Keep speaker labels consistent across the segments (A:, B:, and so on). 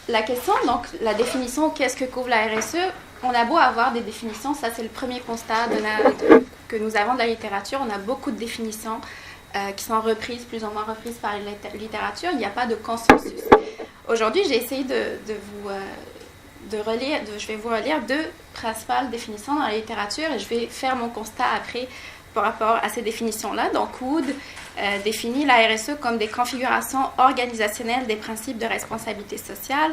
A: La question, donc la définition, qu'est-ce que couvre la RSE? On a beau avoir des définitions, ça c'est le premier constat que nous avons de la littérature. On a beaucoup de définitions qui sont reprises, plus ou moins reprises par la littérature. Il n'y a pas de consensus. Aujourd'hui, j'ai essayé je vais vous relire deux principales définitions dans la littérature et je vais faire mon constat après par rapport à ces définitions-là. Donc, Wood définit la RSE comme des configurations organisationnelles des principes de responsabilité sociale,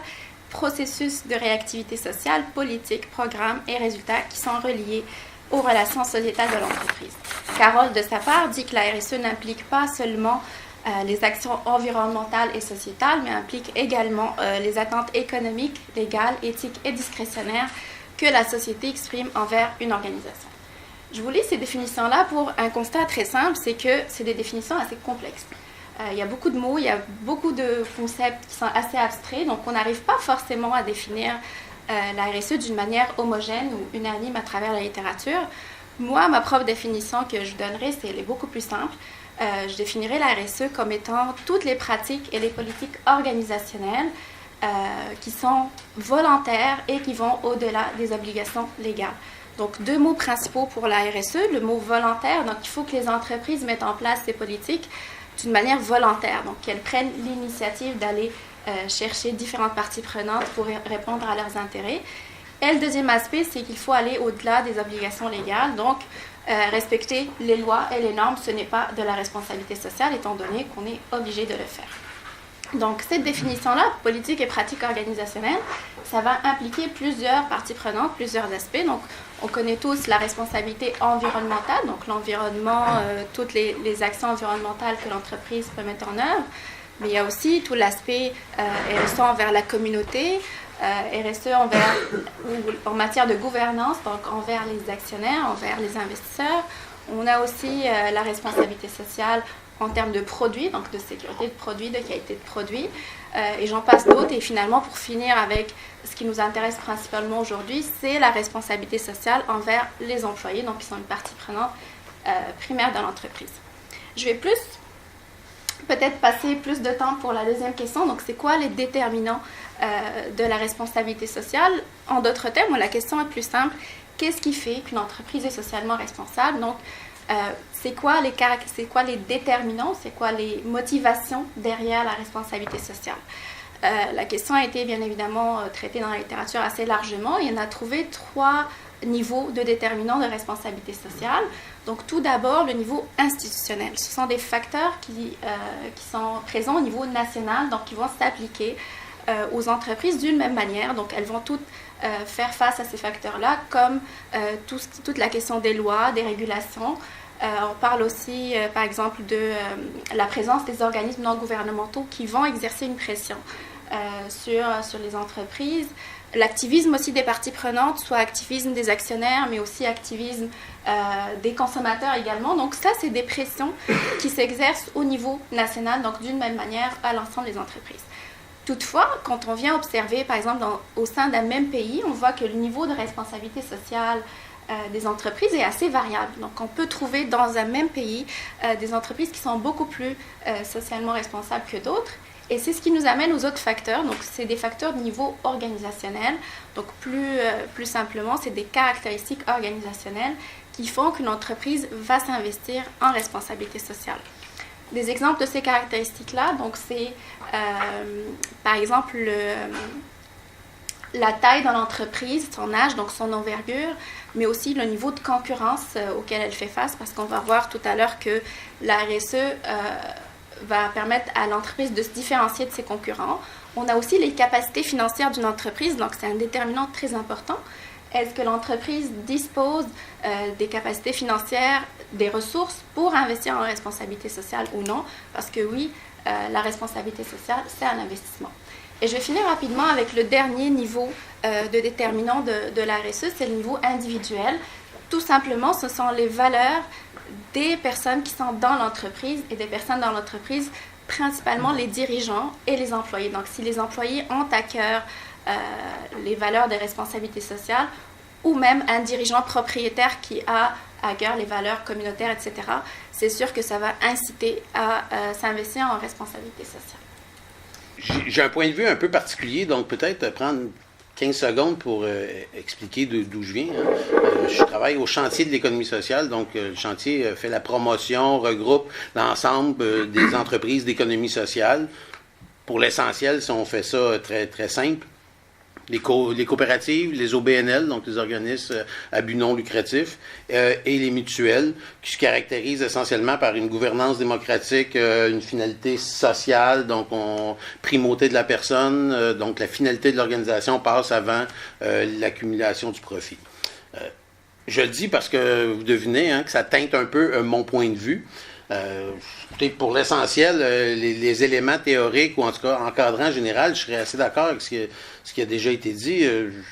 A: processus de réactivité sociale, politique, programmes et résultats qui sont reliés aux relations sociétales de l'entreprise. Carroll, de sa part, dit que la RSE n'implique pas seulement les actions environnementales et sociétales, mais implique également les attentes économiques, légales, éthiques et discrétionnaires que la société exprime envers une organisation. Je vous lis ces définitions-là pour un constat très simple, c'est que c'est des définitions assez complexes. Il y a beaucoup de mots, il y a beaucoup de concepts qui sont assez abstraits, donc on n'arrive pas forcément à définir la RSE d'une manière homogène ou unanime à travers la littérature. Moi, ma propre définition que je donnerai, elle est beaucoup plus simple. Je définirais la RSE comme étant toutes les pratiques et les politiques organisationnelles qui sont volontaires et qui vont au-delà des obligations légales. Donc, deux mots principaux pour la RSE. Le mot volontaire, donc il faut que les entreprises mettent en place ces politiques d'une manière volontaire, donc qu'elles prennent l'initiative d'aller chercher différentes parties prenantes pour répondre à leurs intérêts. Et le deuxième aspect, c'est qu'il faut aller au-delà des obligations légales, donc respecter les lois et les normes, ce n'est pas de la responsabilité sociale, étant donné qu'on est obligé de le faire. Donc, cette définition-là, politique et pratique organisationnelle, ça va impliquer plusieurs parties prenantes, plusieurs aspects. Donc, on connaît tous la responsabilité environnementale, donc l'environnement, toutes les actions environnementales que l'entreprise peut mettre en œuvre. Mais il y a aussi tout l'aspect RSE envers la communauté, RSE en matière de gouvernance, donc envers les actionnaires, envers les investisseurs. On a aussi la responsabilité sociale en termes de produits, donc de sécurité de produits, de qualité de produits, et j'en passe d'autres. Et finalement, pour finir avec ce qui nous intéresse principalement aujourd'hui, c'est la responsabilité sociale envers les employés, donc qui sont une partie prenante primaire de l'entreprise. Je vais peut-être passer plus de temps pour la deuxième question. Donc, c'est quoi les déterminants de la responsabilité sociale? En d'autres termes, la question est plus simple. Qu'est-ce qui fait qu'une entreprise est socialement responsable? Donc, c'est quoi les déterminants, c'est quoi les motivations derrière la responsabilité sociale? La question a été bien évidemment traitée dans la littérature assez largement. Il y en a trouvé 3 niveaux de déterminants de responsabilité sociale. Donc tout d'abord, le niveau institutionnel. Ce sont des facteurs qui sont présents au niveau national, donc qui vont s'appliquer aux entreprises d'une même manière. Donc elles vont toutes faire face à ces facteurs-là, comme toute la question des lois, des régulations. On parle aussi, par exemple, de la présence des organismes non gouvernementaux qui vont exercer une pression sur les entreprises. L'activisme aussi des parties prenantes, soit activisme des actionnaires, mais aussi activisme des consommateurs également. Donc ça, c'est des pressions qui s'exercent au niveau national, donc d'une même manière à l'ensemble des entreprises. Toutefois, quand on vient observer, par exemple, au sein d'un même pays, on voit que le niveau de responsabilité sociale des entreprises est assez variable. Donc, on peut trouver dans un même pays des entreprises qui sont beaucoup plus socialement responsables que d'autres. Et c'est ce qui nous amène aux autres facteurs. Donc, c'est des facteurs de niveau organisationnel. Donc, plus simplement, c'est des caractéristiques organisationnelles qui font qu'une entreprise va s'investir en responsabilité sociale. Des exemples de ces caractéristiques-là, donc c'est par exemple la taille de l'entreprise, son âge, donc son envergure, mais aussi le niveau de concurrence auquel elle fait face, parce qu'on va voir tout à l'heure que la RSE va permettre à l'entreprise de se différencier de ses concurrents. On a aussi les capacités financières d'une entreprise, donc c'est un déterminant très important. Est-ce que l'entreprise dispose des capacités financières, des ressources pour investir en responsabilité sociale ou non? Parce que oui, la responsabilité sociale, c'est un investissement. Et je vais finir rapidement avec le dernier niveau de déterminant de la RSE, c'est le niveau individuel. Tout simplement, ce sont les valeurs des personnes qui sont dans l'entreprise et des personnes dans l'entreprise, principalement les dirigeants et les employés. Donc, si les employés ont à cœur les valeurs de responsabilité sociale, ou même un dirigeant propriétaire qui a à cœur les valeurs communautaires, etc., c'est sûr que ça va inciter à s'investir en responsabilité sociale.
B: j'ai un point de vue un peu particulier, donc peut-être prendre 15 secondes pour expliquer d'où je viens. Je travaille au chantier de l'économie sociale, donc le chantier fait la promotion, regroupe l'ensemble des entreprises d'économie sociale. Pour l'essentiel, si on fait ça très, très simple, les coopératives, les OBNL, donc les organismes à but non lucratif, et les mutuelles, qui se caractérisent essentiellement par une gouvernance démocratique, une finalité sociale, donc primauté de la personne, donc la finalité de l'organisation passe avant l'accumulation du profit. Je le dis parce que vous devinez que ça teinte un peu mon point de vue. Pour l'essentiel, les éléments théoriques ou en tout cas encadrant en général, je serais assez d'accord avec ce qui a déjà été dit.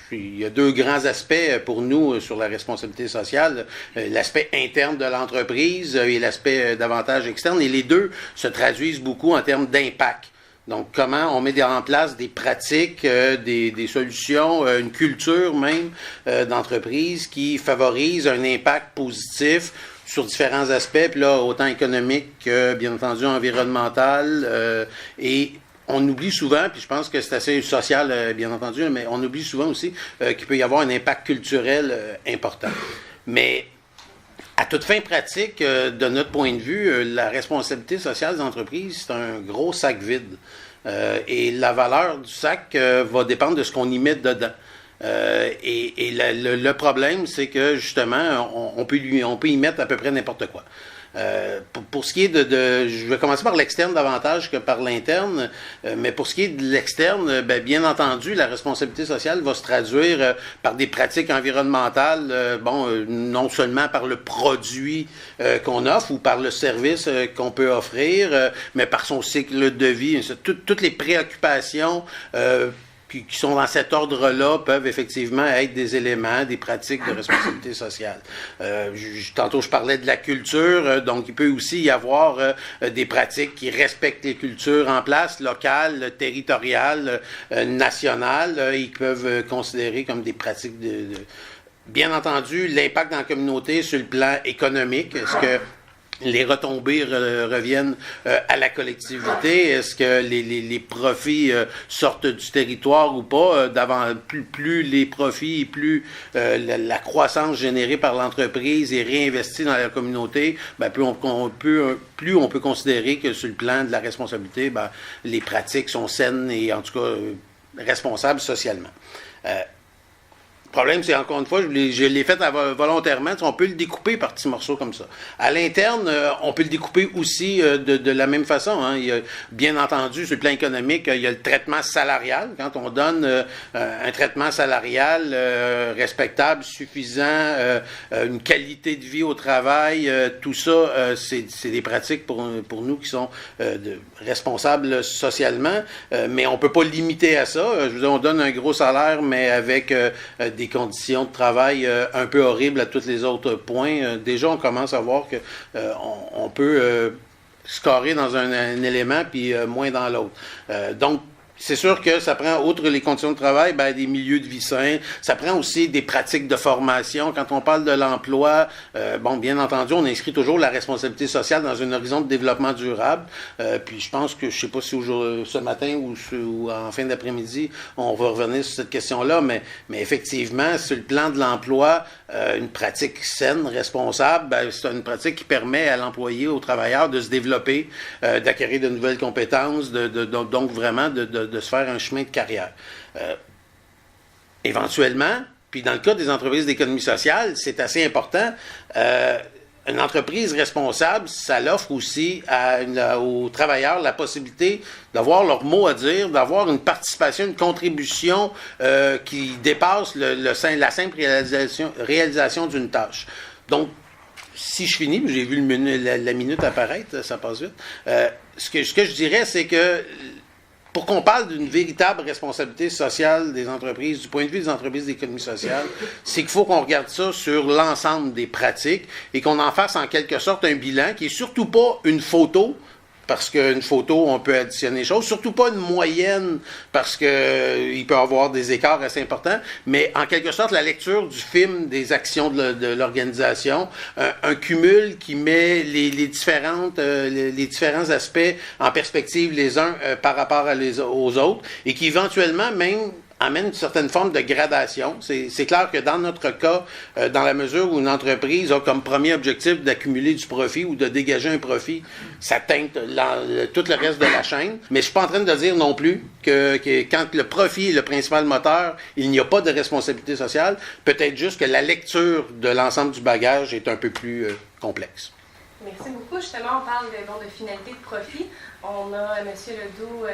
B: Il y a deux grands aspects pour nous sur la responsabilité sociale, l'aspect interne de l'entreprise et l'aspect davantage externe, et les deux se traduisent beaucoup en termes d'impact. Donc, comment on met en place des pratiques, des solutions, une culture même d'entreprise qui favorise un impact positif sur différents aspects, puis là, autant économique que, bien entendu, environnemental. Et on oublie souvent, puis je pense que c'est assez social, bien entendu, mais on oublie souvent aussi qu'il peut y avoir un impact culturel important. Mais à toute fin pratique, de notre point de vue, la responsabilité sociale des entreprises, c'est un gros sac vide. Et la valeur du sac va dépendre de ce qu'on y met dedans. Le problème, c'est que justement, on peut y mettre à peu près n'importe quoi. Pour ce qui est je vais commencer par l'externe davantage que par l'interne, mais pour ce qui est de l'externe, bien entendu, la responsabilité sociale va se traduire par des pratiques environnementales, non seulement par le produit qu'on offre ou par le service qu'on peut offrir, mais par son cycle de vie, toutes les préoccupations qui sont dans cet ordre-là peuvent effectivement être des éléments, des pratiques de responsabilité sociale. Tantôt, je parlais de la culture, donc il peut aussi y avoir des pratiques qui respectent les cultures en place, locales, territoriales, nationales, ils peuvent considérer comme des pratiques Bien entendu, l'impact dans la communauté sur le plan économique, est-ce que les retombées reviennent à la collectivité? Est-ce que les profits sortent du territoire ou pas? Plus les profits, plus la croissance générée par l'entreprise est réinvestie dans la communauté, plus on peut considérer que sur le plan de la responsabilité, les pratiques sont saines et en tout cas responsables socialement. Le problème, c'est encore une fois, je l'ai fait volontairement, on peut le découper par petits morceaux comme ça. À l'interne, on peut le découper aussi de la même façon. Il y a, bien entendu, sur le plan économique, il y a le traitement salarial. Quand on donne un traitement salarial respectable, suffisant, une qualité de vie au travail, tout ça, c'est des pratiques pour nous qui sont responsables socialement, mais on peut pas limiter à ça. Je veux dire, on donne un gros salaire, mais avec des conditions de travail un peu horribles à tous les autres points. Déjà, on commence à voir que on peut scorer dans un élément puis moins dans l'autre. Donc, c'est sûr que ça prend, outre les conditions de travail, des milieux de vie sains. Ça prend aussi des pratiques de formation. Quand on parle de l'emploi, bien entendu, on inscrit toujours la responsabilité sociale dans un horizon de développement durable. Puis je pense que, je sais pas si ce matin ou en fin d'après-midi, on va revenir sur cette question-là, mais effectivement, sur le plan de l'emploi, une pratique saine, responsable, c'est une pratique qui permet à l'employé, au travailleur, de se développer, d'acquérir de nouvelles compétences, donc vraiment de se faire un chemin de carrière. Éventuellement, puis dans le cas des entreprises d'économie sociale, c'est assez important, une entreprise responsable, ça l'offre aussi aux travailleurs la possibilité d'avoir leur mot à dire, d'avoir une participation, une contribution qui dépasse la simple réalisation d'une tâche. Donc, si je finis, j'ai vu la minute apparaître, ça passe vite, ce que je dirais, c'est que pour qu'on parle d'une véritable responsabilité sociale des entreprises, du point de vue des entreprises d'économie sociale, c'est qu'il faut qu'on regarde ça sur l'ensemble des pratiques et qu'on en fasse en quelque sorte un bilan qui est surtout pas une photo parce qu'une photo, on peut additionner des choses. Surtout pas une moyenne, parce que il peut y avoir des écarts assez importants. Mais en quelque sorte, la lecture du film, des actions de l'organisation, un cumul qui met les différents aspects en perspective les uns par rapport aux autres, et qui éventuellement même amène une certaine forme de gradation. C'est clair que dans notre cas, dans la mesure où une entreprise a comme premier objectif d'accumuler du profit ou de dégager un profit, ça teinte tout le reste de la chaîne. Mais je suis pas en train de dire non plus que quand le profit est le principal moteur, il n'y a pas de responsabilité sociale. Peut-être juste que la lecture de l'ensemble du bagage est un peu plus complexe.
A: Merci beaucoup. Justement, on parle de finalité de profit. On a M. Ledoux,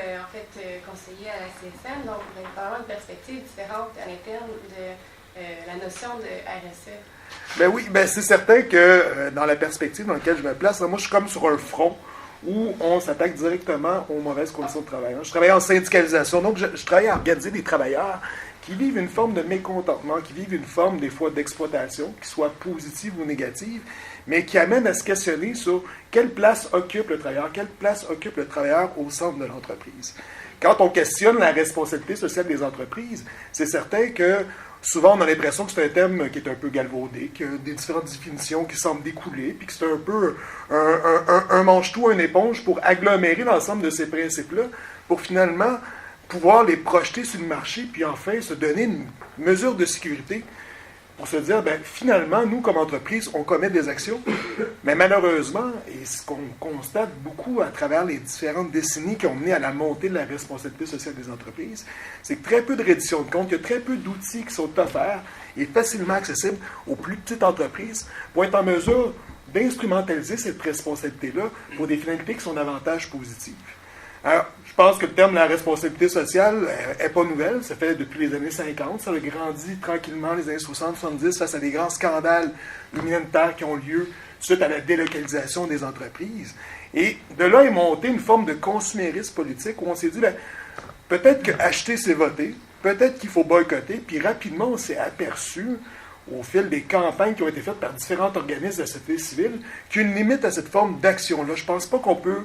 A: conseiller à la CSM, donc vous avez vraiment une perspective différente à l'interne de la notion de RSE.
C: Ben oui, c'est certain que dans la perspective dans laquelle je me place, moi je suis comme sur un front où on s'attaque directement aux mauvaises conditions de travail. Je travaille en syndicalisation, donc je travaille à organiser des travailleurs qui vivent une forme de mécontentement, qui vivent une forme des fois d'exploitation, qui soit positive ou négative, mais qui amène à se questionner sur quelle place occupe le travailleur au centre de l'entreprise. Quand on questionne la responsabilité sociale des entreprises, c'est certain que souvent on a l'impression que c'est un thème qui est un peu galvaudé, qu'il y a des différentes définitions qui semblent découler, puis que c'est un peu un mange-tout, une éponge pour agglomérer l'ensemble de ces principes-là, pour finalement pouvoir les projeter sur le marché, puis enfin se donner une mesure de sécurité pour se dire, finalement, nous, comme entreprise, on commet des actions, mais malheureusement, et ce qu'on constate beaucoup à travers les différentes décennies qui ont mené à la montée de la responsabilité sociale des entreprises, c'est que très peu de reddition de comptes, il y a très peu d'outils qui sont offerts et facilement accessibles aux plus petites entreprises pour être en mesure d'instrumentaliser cette responsabilité-là pour des finalités qui sont davantage positives. Alors, je pense que le terme de la responsabilité sociale n'est pas nouvelle. Ça fait depuis les années 50. Ça a grandi tranquillement les années 60-70 face à des grands scandales humanitaires qui ont lieu suite à la délocalisation des entreprises. Et de là est montée une forme de consumérisme politique où on s'est dit, peut-être qu'acheter, c'est voter. Peut-être qu'il faut boycotter. Puis rapidement, on s'est aperçu, au fil des campagnes qui ont été faites par différents organismes de la société civile, qu'il y a une limite à cette forme d'action-là. Je ne pense pas qu'on peut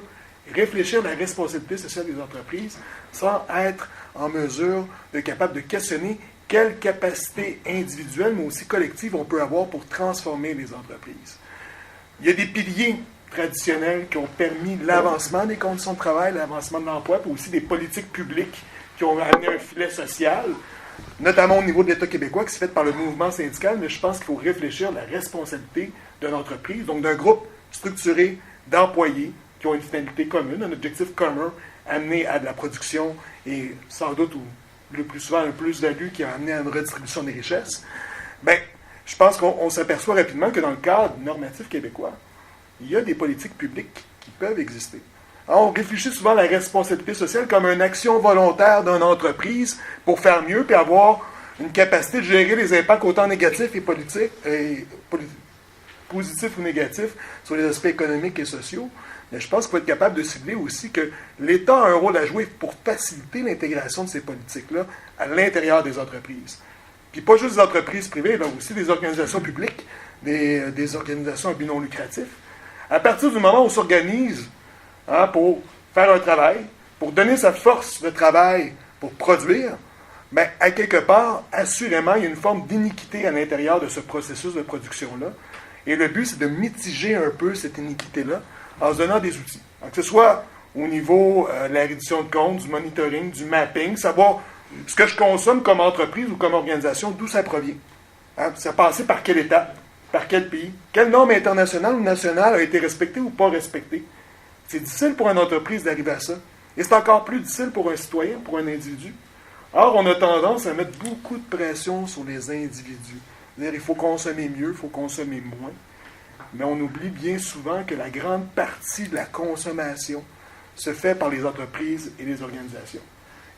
C: réfléchir à la responsabilité sociale des entreprises sans être en mesure de capable de questionner quelle capacité individuelle, mais aussi collective, on peut avoir pour transformer les entreprises. Il y a des piliers traditionnels qui ont permis l'avancement des conditions de travail, l'avancement de l'emploi, puis aussi des politiques publiques qui ont amené un filet social, notamment au niveau de l'État québécois, qui s'est fait par le mouvement syndical, mais je pense qu'il faut réfléchir à la responsabilité d'une entreprise, donc d'un groupe structuré d'employés qui ont une finalité commune, un objectif commun, amené à de la production et sans doute, ou le plus souvent, un plus-value qui a amené à une redistribution des richesses. Je pense qu'on s'aperçoit rapidement que dans le cadre normatif québécois, il y a des politiques publiques qui peuvent exister. Alors, on réfléchit souvent à la responsabilité sociale comme une action volontaire d'une entreprise pour faire mieux puis avoir une capacité de gérer les impacts autant négatifs et positifs ou négatifs sur les aspects économiques et sociaux. Mais je pense qu'il faut être capable de cibler aussi que l'État a un rôle à jouer pour faciliter l'intégration de ces politiques-là à l'intérieur des entreprises. Puis pas juste des entreprises privées, mais aussi des organisations publiques, des organisations à but non lucratif. À partir du moment où on s'organise pour faire un travail, pour donner sa force de travail pour produire, à quelque part, assurément, il y a une forme d'iniquité à l'intérieur de ce processus de production-là. Et le but, c'est de mitiger un peu cette iniquité-là en se donnant des outils. Donc, que ce soit au niveau de la reddition de comptes, du monitoring, du mapping, savoir ce que je consomme comme entreprise ou comme organisation, d'où ça provient. Ça a passé par quelle étape, par quel pays, quelle norme internationale ou nationale a été respectée ou pas respectée. C'est difficile pour une entreprise d'arriver à ça. Et c'est encore plus difficile pour un citoyen, pour un individu. Or, on a tendance à mettre beaucoup de pression sur les individus. C'est-à-dire, il faut consommer mieux, il faut consommer moins. Mais on oublie bien souvent que la grande partie de la consommation se fait par les entreprises et les organisations.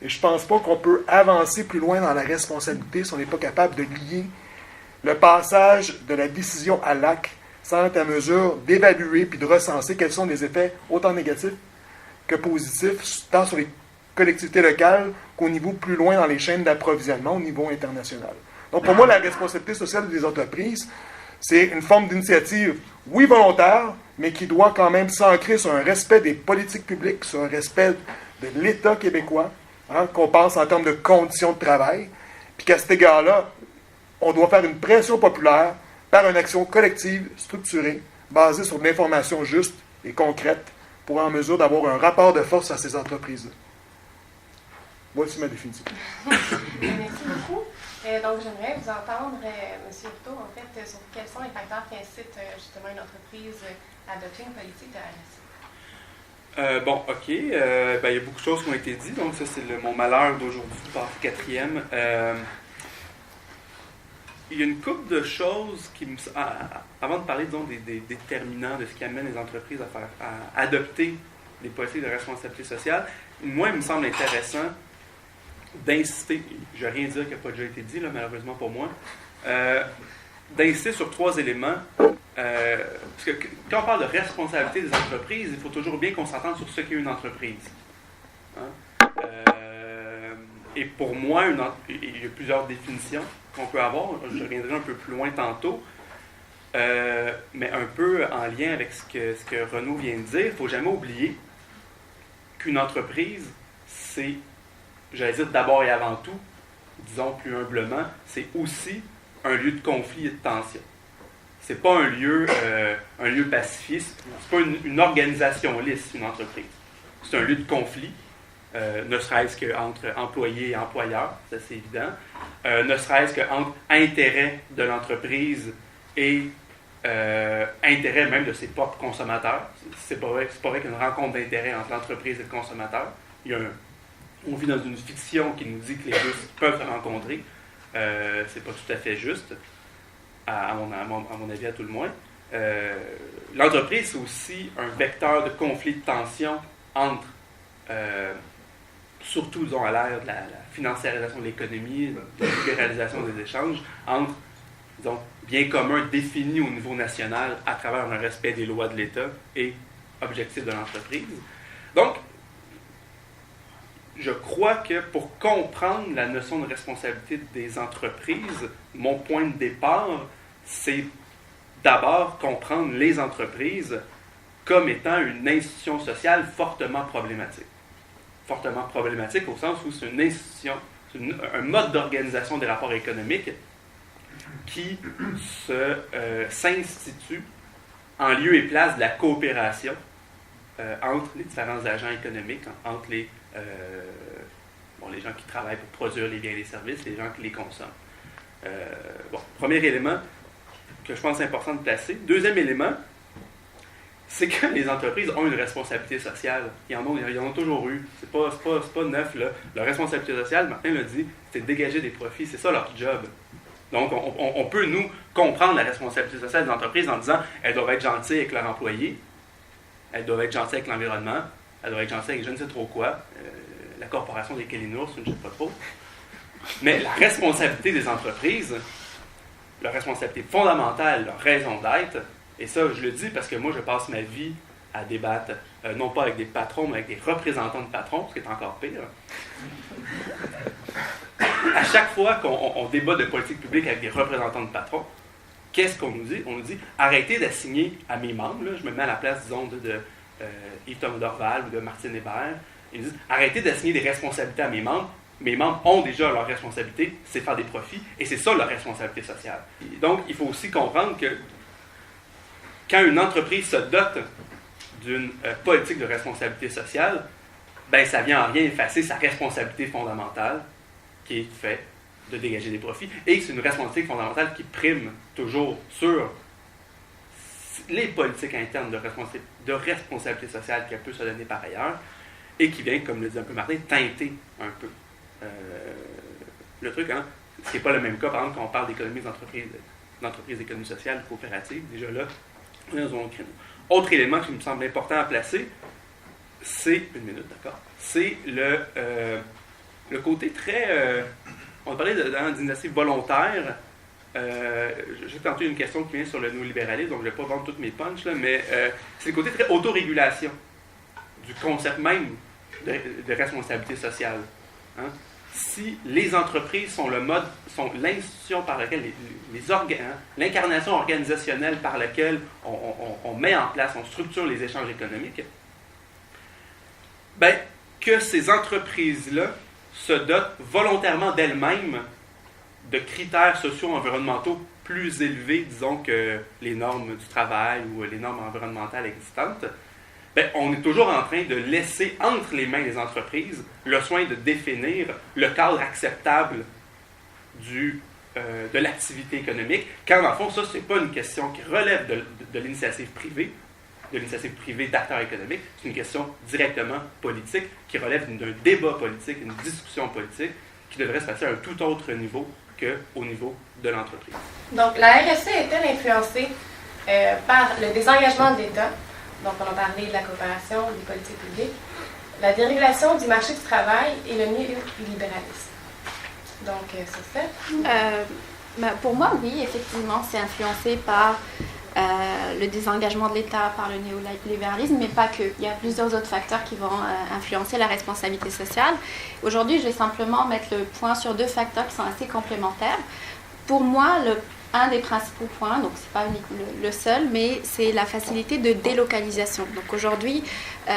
C: Et je ne pense pas qu'on peut avancer plus loin dans la responsabilité si on n'est pas capable de lier le passage de la décision à l'acte sans être à mesure d'évaluer puis de recenser quels sont les effets autant négatifs que positifs, tant sur les collectivités locales qu'au niveau plus loin dans les chaînes d'approvisionnement au niveau international. Donc pour moi, la responsabilité sociale des entreprises, c'est une forme d'initiative, oui volontaire, mais qui doit quand même s'ancrer sur un respect des politiques publiques, sur un respect de l'État québécois, qu'on pense en termes de conditions de travail, puis qu'à cet égard-là, on doit faire une pression populaire par une action collective, structurée, basée sur de l'information juste et concrète, pour être en mesure d'avoir un rapport de force à ces entreprises-là. Voici ma définition.
D: Merci beaucoup. Donc, j'aimerais vous entendre, M. Hurtaud, en fait, sur quels sont les facteurs qui incitent justement une entreprise à adopter une politique de RSE.
E: Bon, OK. Il y a beaucoup de choses qui ont été dites, donc ça, c'est mon malheur d'aujourd'hui, par quatrième. Il y a une couple de choses qui me... Avant de parler, disons, des déterminants de ce qui amène les entreprises à adopter des politiques de responsabilité sociale, moi, il me semble intéressant d'insister, je ne vais rien dire qui n'a pas déjà été dit, là, malheureusement pour moi, d'insister sur 3 éléments. Parce que quand on parle de responsabilité des entreprises, il faut toujours bien qu'on s'entende sur ce qu'est une entreprise. Hein? Et pour moi, il y a plusieurs définitions qu'on peut avoir. Je reviendrai un peu plus loin tantôt. Mais un peu en lien avec ce que Renaud vient de dire, il ne faut jamais oublier qu'une entreprise, c'est, j'allais dire d'abord et avant tout, disons plus humblement, c'est aussi un lieu de conflit et de tension. C'est pas un lieu pacifiste, c'est pas une organisation lisse, une entreprise. C'est un lieu de conflit, ne serait-ce qu'entre employés et employeurs, ça c'est évident, ne serait-ce qu'entre intérêts de l'entreprise et intérêt même de ses propres consommateurs. C'est pas vrai qu'une rencontre d'intérêts entre l'entreprise et le consommateur. On vit dans une fiction qui nous dit que les deux peuvent se rencontrer. C'est pas tout à fait juste, à mon avis, à tout le moins. L'entreprise, c'est aussi un vecteur de conflit de tension entre, surtout disons, à l'ère de la financiarisation de l'économie, de la libéralisation des échanges, entre disons, bien commun défini au niveau national à travers un respect des lois de l'État et objectifs de l'entreprise. Donc, je crois que pour comprendre la notion de responsabilité des entreprises, mon point de départ, c'est d'abord comprendre les entreprises comme étant une institution sociale fortement problématique. Fortement problématique au sens où c'est une institution, un mode d'organisation des rapports économiques qui s'institue en lieu et place de la coopération entre les différents agents économiques, entre les gens qui travaillent pour produire les biens et les services, les gens qui les consomment. Premier élément que je pense important de placer. Deuxième élément, c'est que les entreprises ont une responsabilité sociale. Ils en ont toujours eu. C'est pas neuf, là. Leur responsabilité sociale, Martin l'a dit, c'est de dégager des profits. C'est ça leur job. Donc, on peut, nous, comprendre la responsabilité sociale des entreprises en disant elles doivent être gentilles avec leurs employés, elles doivent être gentilles avec l'environnement, elles doivent être gentilles avec je ne sais trop quoi, la corporation des Kellinours, je ne sais pas trop. Mais la responsabilité des entreprises, leur responsabilité fondamentale, leur raison d'être, et ça, je le dis parce que moi, je passe ma vie à débattre, non pas avec des patrons, mais avec des représentants de patrons, ce qui est encore pire. À chaque fois qu'on débat de politique publique avec des représentants de patrons, qu'est-ce qu'on nous dit? On nous dit, arrêtez d'assigner à mes membres, là, je me mets à la place, disons, de Yves-Thomas Dorval ou de Martine Hébert, ils nous disent, arrêtez d'assigner des responsabilités à mes membres ont déjà leur responsabilité, c'est faire des profits, et c'est ça leur responsabilité sociale. Donc, il faut aussi comprendre que quand une entreprise se dote d'une politique de responsabilité sociale, ben ça vient en rien effacer sa responsabilité fondamentale, qui est faite de dégager des profits, et c'est une responsabilité fondamentale qui prime toujours sur les politiques internes de responsabilité sociale qu'elle peut se donner par ailleurs, et qui vient, comme le dit un peu Martin, teinter un peu le truc, hein, ce qui n'est pas le même cas, par exemple, quand on parle d'économie d'entreprise d'économie sociale, coopérative, déjà là, on est dans un créneau. Autre élément qui me semble important à placer, c'est, c'est le côté très, on parlait d'initiative volontaire, j'ai tenté une question qui vient sur le néolibéralisme, donc je ne vais pas vendre toutes mes punches, là, mais c'est le côté très autorégulation du concept même de responsabilité sociale. Hein? si les entreprises sont l'institution par laquelle l'incarnation organisationnelle par laquelle on met en place, on structure les échanges économiques, ben, que ces entreprises-là se dotent volontairement d'elles-mêmes de critères socio-environnementaux plus élevés, disons, que les normes du travail ou les normes environnementales existantes, ben, on est toujours en train de laisser entre les mains des entreprises le soin de définir le cadre acceptable de l'activité économique, quand dans le fond, ça, c'est pas une question qui relève de l'initiative privée, d'acteurs économiques, c'est une question directement politique, qui relève d'un débat politique, une discussion politique, qui devrait se passer à un tout autre niveau qu'au niveau de l'entreprise.
D: Donc, la RSE est-elle influencée par le désengagement de l'État? Donc, on a parlé de la coopération, des politiques publiques, la dérégulation du marché du travail et le néolibéralisme. Donc, c'est ça?
A: Pour moi, oui, effectivement, c'est influencé par le désengagement de l'État, par le néolibéralisme, mais pas que. Il y a plusieurs autres facteurs qui vont influencer la responsabilité sociale. Aujourd'hui, je vais simplement mettre le point sur 2 facteurs qui sont assez complémentaires. Pour moi, un des principaux points, donc c'est pas le seul, mais c'est la facilité de délocalisation. Donc aujourd'hui,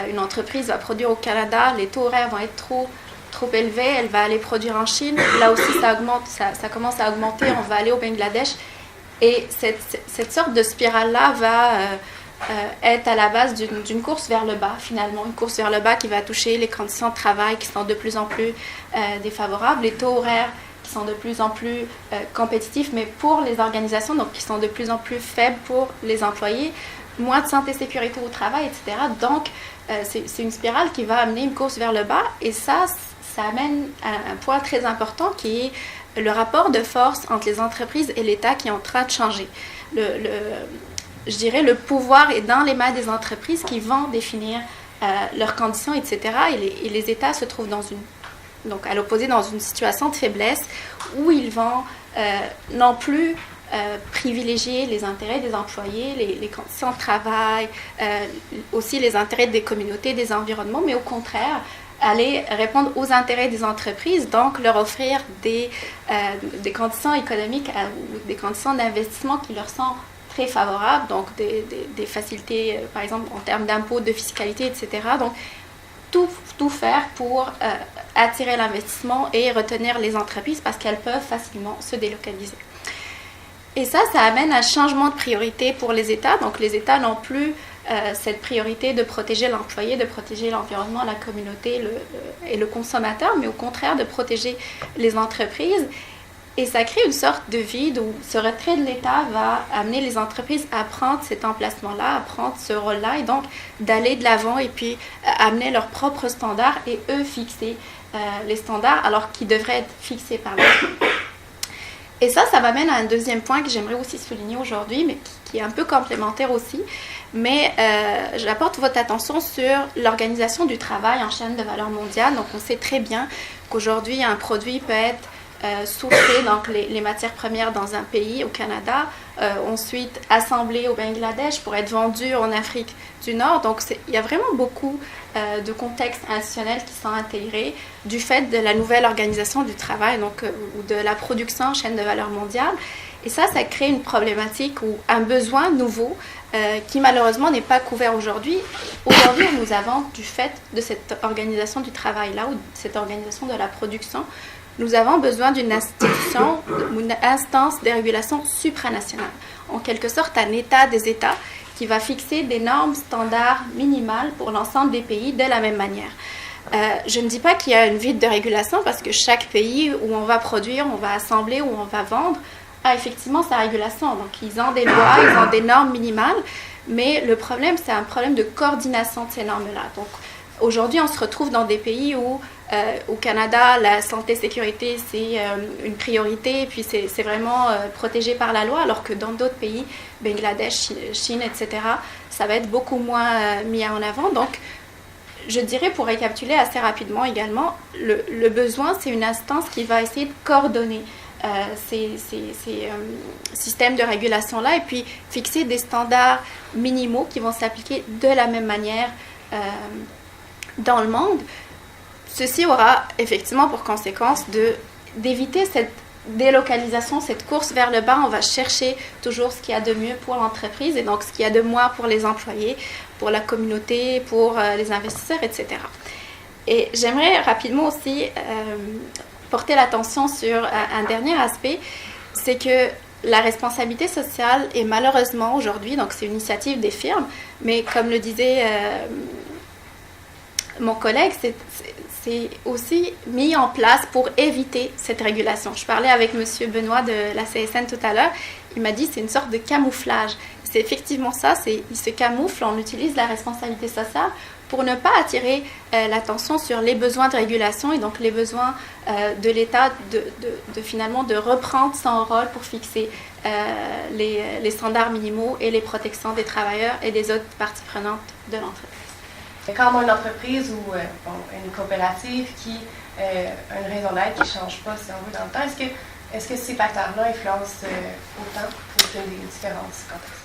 A: une entreprise va produire au Canada, les taux horaires vont être trop élevés, elle va aller produire en Chine, là aussi ça commence à augmenter, on va aller au Bangladesh, et cette sorte de spirale-là va être à la base d'une course vers le bas, finalement, une course vers le bas qui va toucher les conditions de travail qui sont de plus en plus défavorables, les taux horaires qui sont de plus en plus compétitifs, mais pour les organisations, donc qui sont de plus en plus faibles pour les employés, moins de santé, sécurité au travail, etc. Donc, c'est une spirale qui va amener une course vers le bas, et ça amène à un point très important qui est le rapport de force entre les entreprises et l'État qui est en train de changer. Je dirais le pouvoir est dans les mains des entreprises qui vont définir leurs conditions, etc. Et les États se trouvent donc à l'opposé dans une situation de faiblesse où ils vont non plus privilégier les intérêts des employés, les conditions de travail, aussi les intérêts des communautés, des environnements, mais au contraire, aller répondre aux intérêts des entreprises, donc leur offrir des conditions économiques ou des conditions d'investissement qui leur sont très favorables, donc des facilités, par exemple, en termes d'impôts, de fiscalité, etc. Donc, tout faire pour attirer l'investissement et retenir les entreprises parce qu'elles peuvent facilement se délocaliser. Et ça amène à un changement de priorité pour les États. Donc, les États n'ont plus cette priorité de protéger l'employé, de protéger l'environnement, la communauté et le consommateur, mais au contraire de protéger les entreprises. Et ça crée une sorte de vide où ce retrait de l'État va amener les entreprises à prendre cet emplacement-là, à prendre ce rôle-là, et donc d'aller de l'avant et puis amener leurs propres standards et eux fixer les standards alors qu'ils devraient être fixés par l'État. Et ça m'amène à un deuxième point que j'aimerais aussi souligner aujourd'hui, mais qui est un peu complémentaire aussi. Mais j'apporte votre attention sur l'organisation du travail en chaîne de valeur mondiale. Donc, on sait très bien qu'aujourd'hui, un produit peut être sourcé, donc les matières premières dans un pays, au Canada, ensuite assemblé au Bangladesh pour être vendu en Afrique du Nord. Donc, il y a vraiment beaucoup de contextes institutionnels qui sont intégrés du fait de la nouvelle organisation du travail, donc, ou de la production en chaîne de valeur mondiale. Et ça crée une problématique ou un besoin nouveau qui malheureusement n'est pas couvert aujourd'hui. Aujourd'hui, nous avons, du fait de cette organisation du travail-là ou de cette organisation de la production, nous avons besoin d'une institution, une instance de régulation supranationale. En quelque sorte, un État des États qui va fixer des normes standards minimales pour l'ensemble des pays de la même manière. Je ne dis pas qu'il y a une vide de régulation parce que chaque pays où on va produire, on va assembler, où on va vendre, a effectivement sa régulation. Donc, ils ont des lois, ils ont des normes minimales, mais le problème, c'est un problème de coordination de ces normes-là. Donc, aujourd'hui, on se retrouve dans des pays où, au Canada, la santé-sécurité, c'est une priorité, et puis c'est vraiment protégé par la loi, alors que dans d'autres pays, Bangladesh, Chine, etc., ça va être beaucoup moins mis en avant. Donc, je dirais, pour récapituler assez rapidement également, le besoin, c'est une instance qui va essayer de coordonner ces systèmes de régulation-là et puis fixer des standards minimaux qui vont s'appliquer de la même manière dans le monde. ceci aura effectivement pour conséquence d'éviter cette délocalisation, cette course vers le bas. On va chercher toujours ce qu'il y a de mieux pour l'entreprise et donc ce qu'il y a de moins pour les employés, pour la communauté, pour les investisseurs, etc. Et j'aimerais rapidement aussi porter l'attention sur un dernier aspect, c'est que la responsabilité sociale est malheureusement aujourd'hui, donc c'est une initiative des firmes, mais comme le disait mon collègue, c'est aussi mis en place pour éviter cette régulation. Je parlais avec M. Benoît de la CSN tout à l'heure, il m'a dit que c'est une sorte de camouflage. C'est effectivement ça, il se camoufle, on utilise la responsabilité sociale pour ne pas attirer l'attention sur les besoins de régulation et donc les besoins de l'État finalement de reprendre son rôle pour fixer les standards minimaux et les protections des travailleurs et des autres parties prenantes de l'entreprise.
D: Quand on a une entreprise ou une coopérative qui a une raison d'être qui ne change pas, si on veut, dans le temps, est-ce que ces facteurs-là influencent autant pour qu'il y ait des différences contextes?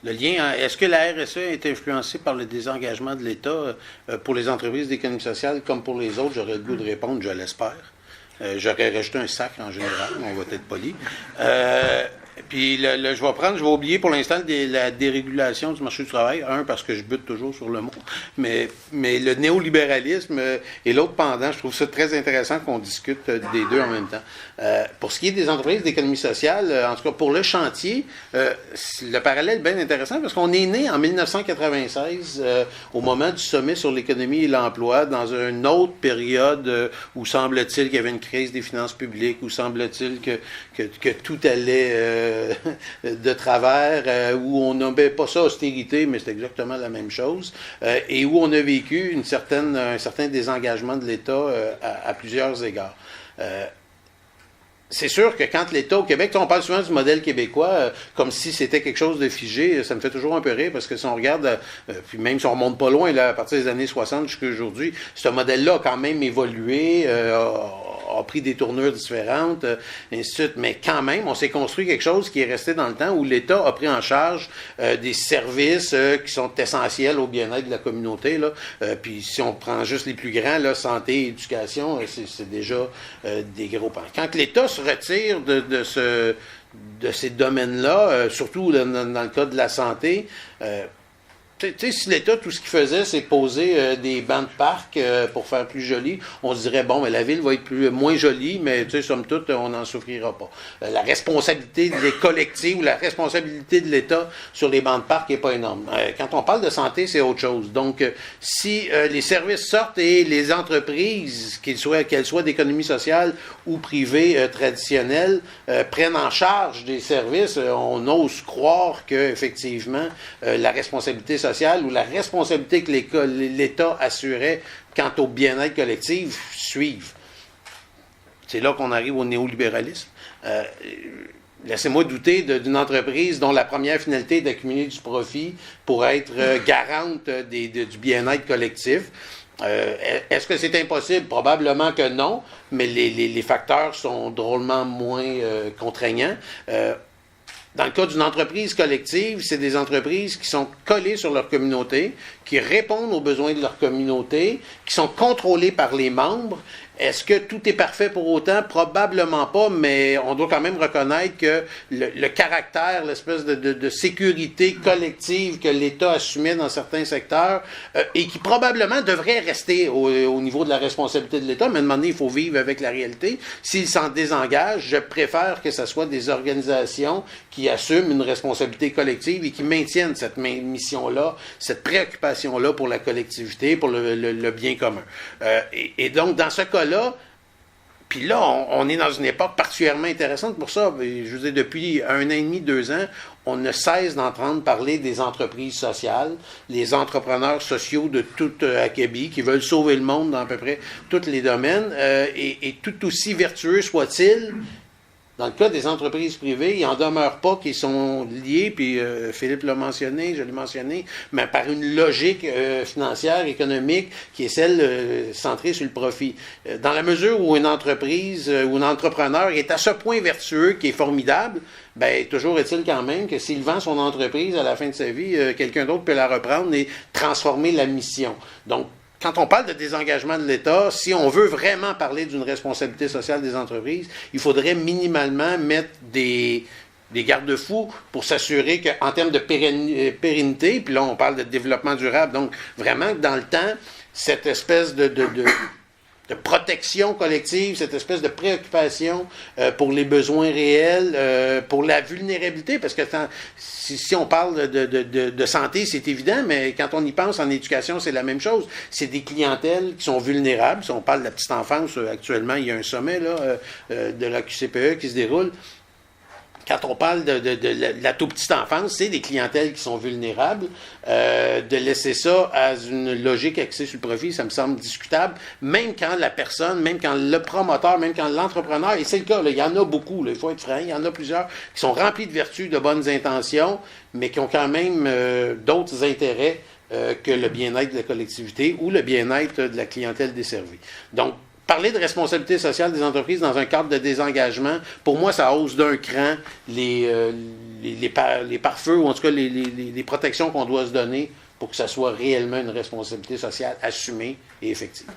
B: Le lien, est-ce que la RSE est influencée par le désengagement de l'État pour les entreprises d'économie sociale comme pour les autres? J'aurais le goût de répondre, je l'espère. J'aurais rajouté un sac en général, on va être poli. Puis je vais oublier pour l'instant la dérégulation du marché du travail. Un, parce que je bute toujours sur le mot, mais le néolibéralisme et l'autre pendant, je trouve ça très intéressant qu'on discute des deux en même temps. Pour ce qui est des entreprises d'économie sociale, en tout cas pour le chantier, le parallèle est bien intéressant parce qu'on est né en 1996 au moment du sommet sur l'économie et l'emploi dans une autre période où semble-t-il qu'il y avait une crise des finances publiques, où semble-t-il que tout allait de travers, où on nommait pas ça austérité, mais c'est exactement la même chose, et où on a vécu un certain désengagement de l'État à plusieurs égards. C'est sûr que quand l'État au Québec, on parle souvent du modèle québécois comme si c'était quelque chose de figé, ça me fait toujours un peu rire parce que si on regarde, puis même si on remonte pas loin, là, à partir des années 60 jusqu'à aujourd'hui, ce modèle-là a quand même évolué, a pris des tournures différentes, et ainsi de suite. Mais quand même, on s'est construit quelque chose qui est resté dans le temps où l'État a pris en charge des services qui sont essentiels au bien-être de la communauté. Là. Puis si on prend juste les plus grands, là, santé, éducation, c'est déjà des gros pans. Quand l'État se retire de ces domaines-là, surtout dans le cas de la santé, tu sais, si l'État, tout ce qu'il faisait, c'est poser des bancs de parc pour faire plus joli, on se dirait, bon, mais la ville va être moins jolie, mais tu sais, somme toute, on n'en souffrira pas. La responsabilité des collectives ou la responsabilité de l'État sur les bancs de parc n'est pas énorme. Quand on parle de santé, c'est autre chose. Donc, si les services sortent et les entreprises, qu'elles soient d'économie sociale ou privées traditionnelles, prennent en charge des services, on ose croire qu'effectivement, la responsabilité sociale ou la responsabilité que l'État assurait quant au bien-être collectif suivent. C'est là qu'on arrive au néolibéralisme. Laissez-moi douter d'une entreprise dont la première finalité est d'accumuler du profit pour être garante du bien-être collectif. Est-ce que c'est impossible? Probablement que non, mais les facteurs sont drôlement moins contraignants. Dans le cas d'une entreprise collective, c'est des entreprises qui sont collées sur leur communauté, qui répondent aux besoins de leur communauté, qui sont contrôlées par les membres. Est-ce que tout est parfait pour autant? Probablement pas, mais on doit quand même reconnaître que le caractère, l'espèce de sécurité collective que l'État assumait dans certains secteurs et qui probablement devrait rester au niveau de la responsabilité de l'État, mais à un moment donné, il faut vivre avec la réalité. S'il s'en désengage, je préfère que ce soit des organisations qui assument une responsabilité collective et qui maintiennent cette mission-là, cette préoccupation-là pour la collectivité, pour le bien commun. Et donc, dans ce cas-là, puis là, on est dans une époque particulièrement intéressante pour ça. Je vous dis, depuis 1 an et demi, 2 ans, on ne cesse d'entendre parler des entreprises sociales, les entrepreneurs sociaux de tout acabit qui veulent sauver le monde dans à peu près tous les domaines. Et tout aussi vertueux soit-il, dans le cas des entreprises privées, il n'en demeure pas qui sont liés, puis Philippe l'a mentionné, je l'ai mentionné, mais par une logique financière, économique, qui est celle centrée sur le profit. Dans la mesure où une entreprise ou un entrepreneur est à ce point vertueux qui est formidable, bien, toujours est-il quand même que s'il vend son entreprise à la fin de sa vie, quelqu'un d'autre peut la reprendre et transformer la mission. Donc, quand on parle de désengagement de l'État, si on veut vraiment parler d'une responsabilité sociale des entreprises, il faudrait minimalement mettre des garde-fous pour s'assurer qu'en termes de pérennité, puis là on parle de développement durable, donc vraiment que dans le temps, cette espèce de protection collective, cette espèce de préoccupation pour les besoins réels, pour la vulnérabilité, parce que si on parle de santé, c'est évident, mais quand on y pense en éducation, c'est la même chose. C'est des clientèles qui sont vulnérables. Si on parle de la petite enfance, actuellement, il y a un sommet là, de la QCPE qui se déroule. Quand on parle de la toute petite enfance, c'est des clientèles qui sont vulnérables. De laisser ça à une logique axée sur le profit, ça me semble discutable. Même quand la personne, même quand le promoteur, même quand l'entrepreneur, et c'est le cas, là, il y en a beaucoup, là, il faut être franc, il y en a plusieurs qui sont remplis de vertus, de bonnes intentions, mais qui ont quand même d'autres intérêts que le bien-être de la collectivité ou le bien-être de la clientèle desservie. Donc, parler de responsabilité sociale des entreprises dans un cadre de désengagement, pour moi, ça hausse d'un cran les pare-feux, ou en tout cas les protections qu'on doit se donner pour que ça soit réellement une responsabilité sociale assumée et effective.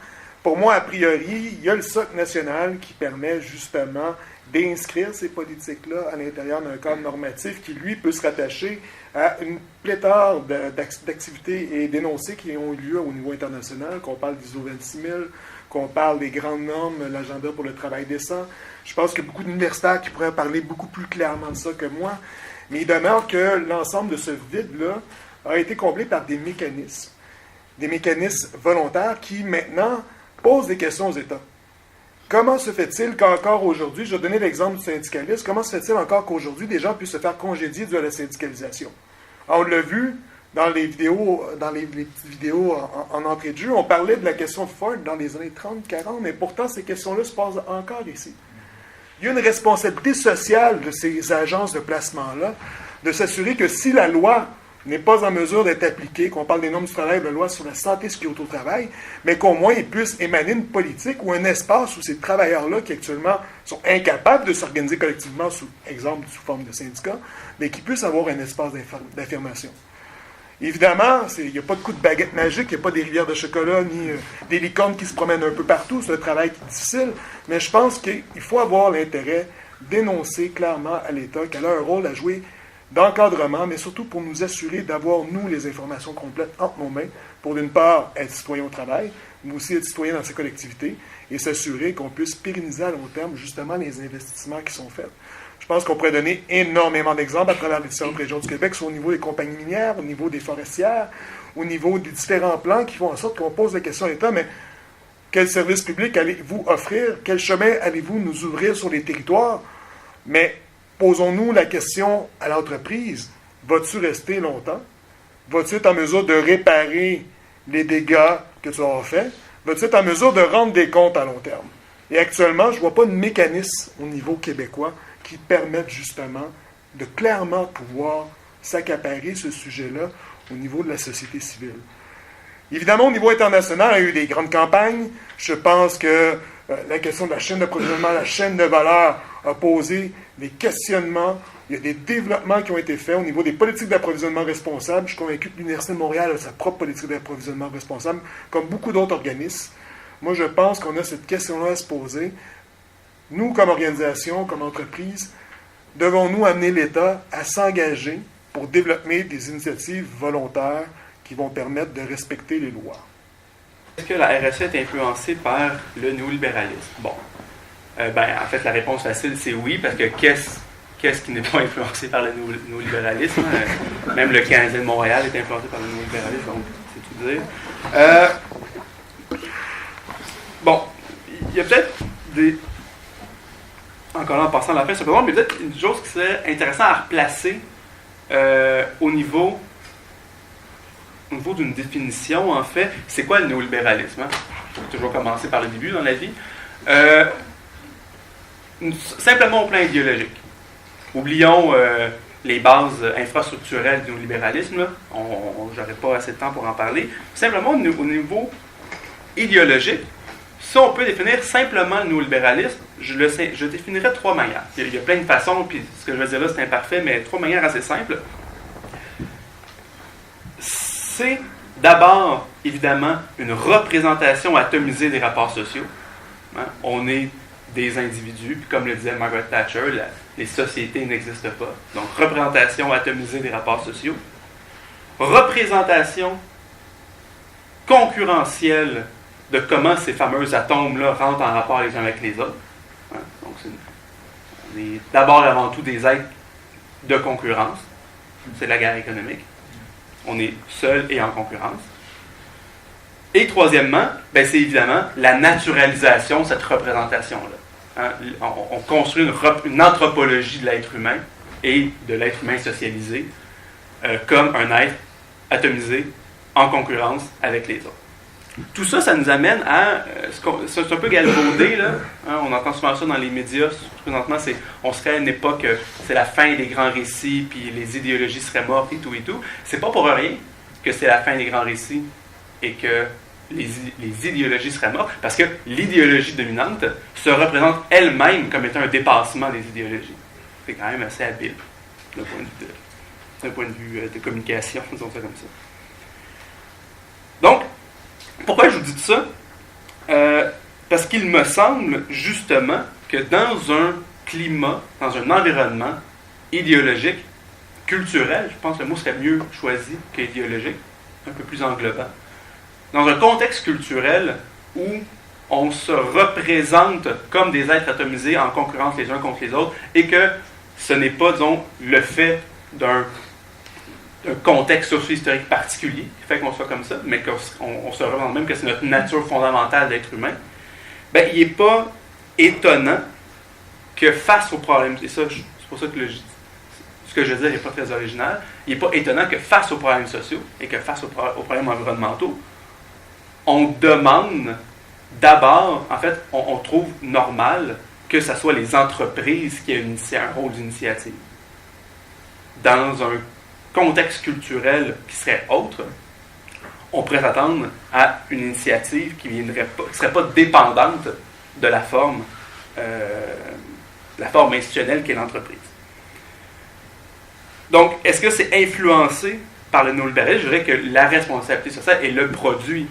C: Pour moi, a priori, il y a le socle national qui permet justement d'inscrire ces politiques-là à l'intérieur d'un cadre normatif qui, lui, peut se rattacher à une pléthore d'activités et d'énoncés qui ont eu lieu au niveau international, qu'on parle d'ISO 26000, qu'on parle des grandes normes, l'agenda pour le travail décent. Je pense qu'il y a beaucoup d'universitaires qui pourraient parler beaucoup plus clairement de ça que moi, mais il demeure que l'ensemble de ce vide-là a été comblé par des mécanismes volontaires qui, maintenant, posent des questions aux États. Comment se fait-il qu'encore aujourd'hui, je vais donner l'exemple du syndicalisme, comment se fait-il encore qu'aujourd'hui, des gens puissent se faire congédier dû à la syndicalisation? On l'a vu dans les vidéos, les petites vidéos en entrée de jeu, on parlait de la question de Ford dans les années 30-40, mais pourtant, ces questions-là se posent encore ici. Il y a une responsabilité sociale de ces agences de placement-là, de s'assurer que si la loi n'est pas en mesure d'être appliquée, qu'on parle des normes du travail, de la loi sur la santé et sécurité au travail, mais qu'au moins il puisse émaner une politique ou un espace où ces travailleurs-là, qui actuellement sont incapables de s'organiser collectivement, sous sous forme de syndicats, mais qui puissent avoir un espace d'affirmation. Évidemment, il n'y a pas de coup de baguette magique, il n'y a pas des rivières de chocolat, ni des licornes qui se promènent un peu partout, c'est un travail qui est difficile, mais je pense qu'il faut avoir l'intérêt d'énoncer clairement à l'État qu'elle a un rôle à jouer d'encadrement, mais surtout pour nous assurer d'avoir, nous, les informations complètes entre nos mains, pour d'une part être citoyen au travail, mais aussi être citoyen dans ces collectivités, et s'assurer qu'on puisse pérenniser à long terme justement les investissements qui sont faits. Je pense qu'on pourrait donner énormément d'exemples à travers les différentes régions du Québec, soit au niveau des compagnies minières, au niveau des forestières, au niveau des différents plans qui font en sorte qu'on pose la question à l'État, mais quel service public allez-vous offrir? Quel chemin allez-vous nous ouvrir sur les territoires? Mais posons-nous la question à l'entreprise, vas-tu rester longtemps? Vas-tu être en mesure de réparer les dégâts que tu auras faits? Vas-tu être en mesure de rendre des comptes à long terme? Et actuellement, je ne vois pas de mécanisme au niveau québécois qui permettent justement de clairement pouvoir s'accaparer ce sujet-là au niveau de la société civile. Évidemment, au niveau international, il y a eu des grandes campagnes. Je pense que la question de la chaîne d'approvisionnement, la chaîne de valeur a posé des questionnements. Il y a des développements qui ont été faits au niveau des politiques d'approvisionnement responsables. Je suis convaincu que l'Université de Montréal a sa propre politique d'approvisionnement responsable, comme beaucoup d'autres organismes. Moi, je pense qu'on a cette question-là à se poser. Nous, comme organisation, comme entreprise, devons-nous amener l'État à s'engager pour développer des initiatives volontaires qui vont permettre de respecter les lois?
E: Est-ce que la RSE est influencée par le néolibéralisme? Bon. En fait, la réponse facile, c'est oui, parce que qu'est-ce qui n'est pas influencé par le néolibéralisme? Même le Canadien de Montréal est influencé par le néolibéralisme, donc c'est tout dire. Bon, il y a peut-être des... Encore là, en passant à la fin, simplement, mais peut-être une chose qui serait intéressante à replacer au niveau d'une définition, en fait, c'est quoi le néolibéralisme? Hein? Je vais toujours commencer par le début dans la vie. Simplement au plan idéologique. Oublions les bases infrastructurelles du néolibéralisme. J'aurais pas assez de temps pour en parler. Simplement au niveau idéologique, si on peut définir simplement le néolibéralisme, je définirais 3 manières. Il y a plein de façons, puis ce que je veux dire là, c'est imparfait, mais 3 manières assez simples. C'est d'abord, évidemment, une représentation atomisée des rapports sociaux. Hein? On est des individus, puis comme le disait Margaret Thatcher, les sociétés n'existent pas. Donc, représentation atomisée des rapports sociaux. Représentation concurrentielle de comment ces fameux atomes-là rentrent en rapport les uns avec les autres. Hein? Donc, on est d'abord et avant tout des êtres de concurrence. C'est la guerre économique. On est seul et en concurrence. Et troisièmement, ben c'est évidemment la naturalisation de cette représentation-là. Hein? On construit une anthropologie de l'être humain et de l'être humain socialisé comme un être atomisé en concurrence avec les autres. Tout ça, ça nous amène à... c'est un peu galvaudé, là. Hein? On entend souvent ça dans les médias. Présentement, on serait à une époque... c'est la fin des grands récits, puis les idéologies seraient mortes et tout et tout. C'est pas pour rien que c'est la fin des grands récits et que les idéologies seraient mortes, parce que l'idéologie dominante se représente elle-même comme étant un dépassement des idéologies. C'est quand même assez habile, d'un point de vue de communication, disons ça comme ça. Donc, pourquoi je vous dis ça? Parce qu'il me semble, justement, que dans un climat, dans un environnement idéologique, culturel, je pense que le mot serait mieux choisi qu'idéologique, un peu plus englobant, dans un contexte culturel où on se représente comme des êtres atomisés en concurrence les uns contre les autres, et que ce n'est pas, disons, le fait d'un contexte socio-historique particulier qui fait qu'on soit comme ça, mais qu'on se représente même que c'est notre nature fondamentale d'être humain, ben, il n'est pas étonnant que face aux problèmes, et ça, c'est pour ça que ce que je veux dire n'est pas très original, il n'est pas étonnant que face aux problèmes sociaux et que face aux problèmes environnementaux, on demande d'abord, en fait, on trouve normal que ce soit les entreprises qui aient un rôle d'initiative. Dans un contexte culturel qui serait autre, on pourrait s'attendre à une initiative qui ne serait pas dépendante de la forme institutionnelle qu'est l'entreprise. Donc, est-ce que c'est influencé par le néolibéralisme? Je dirais que la responsabilité sociale est le produit,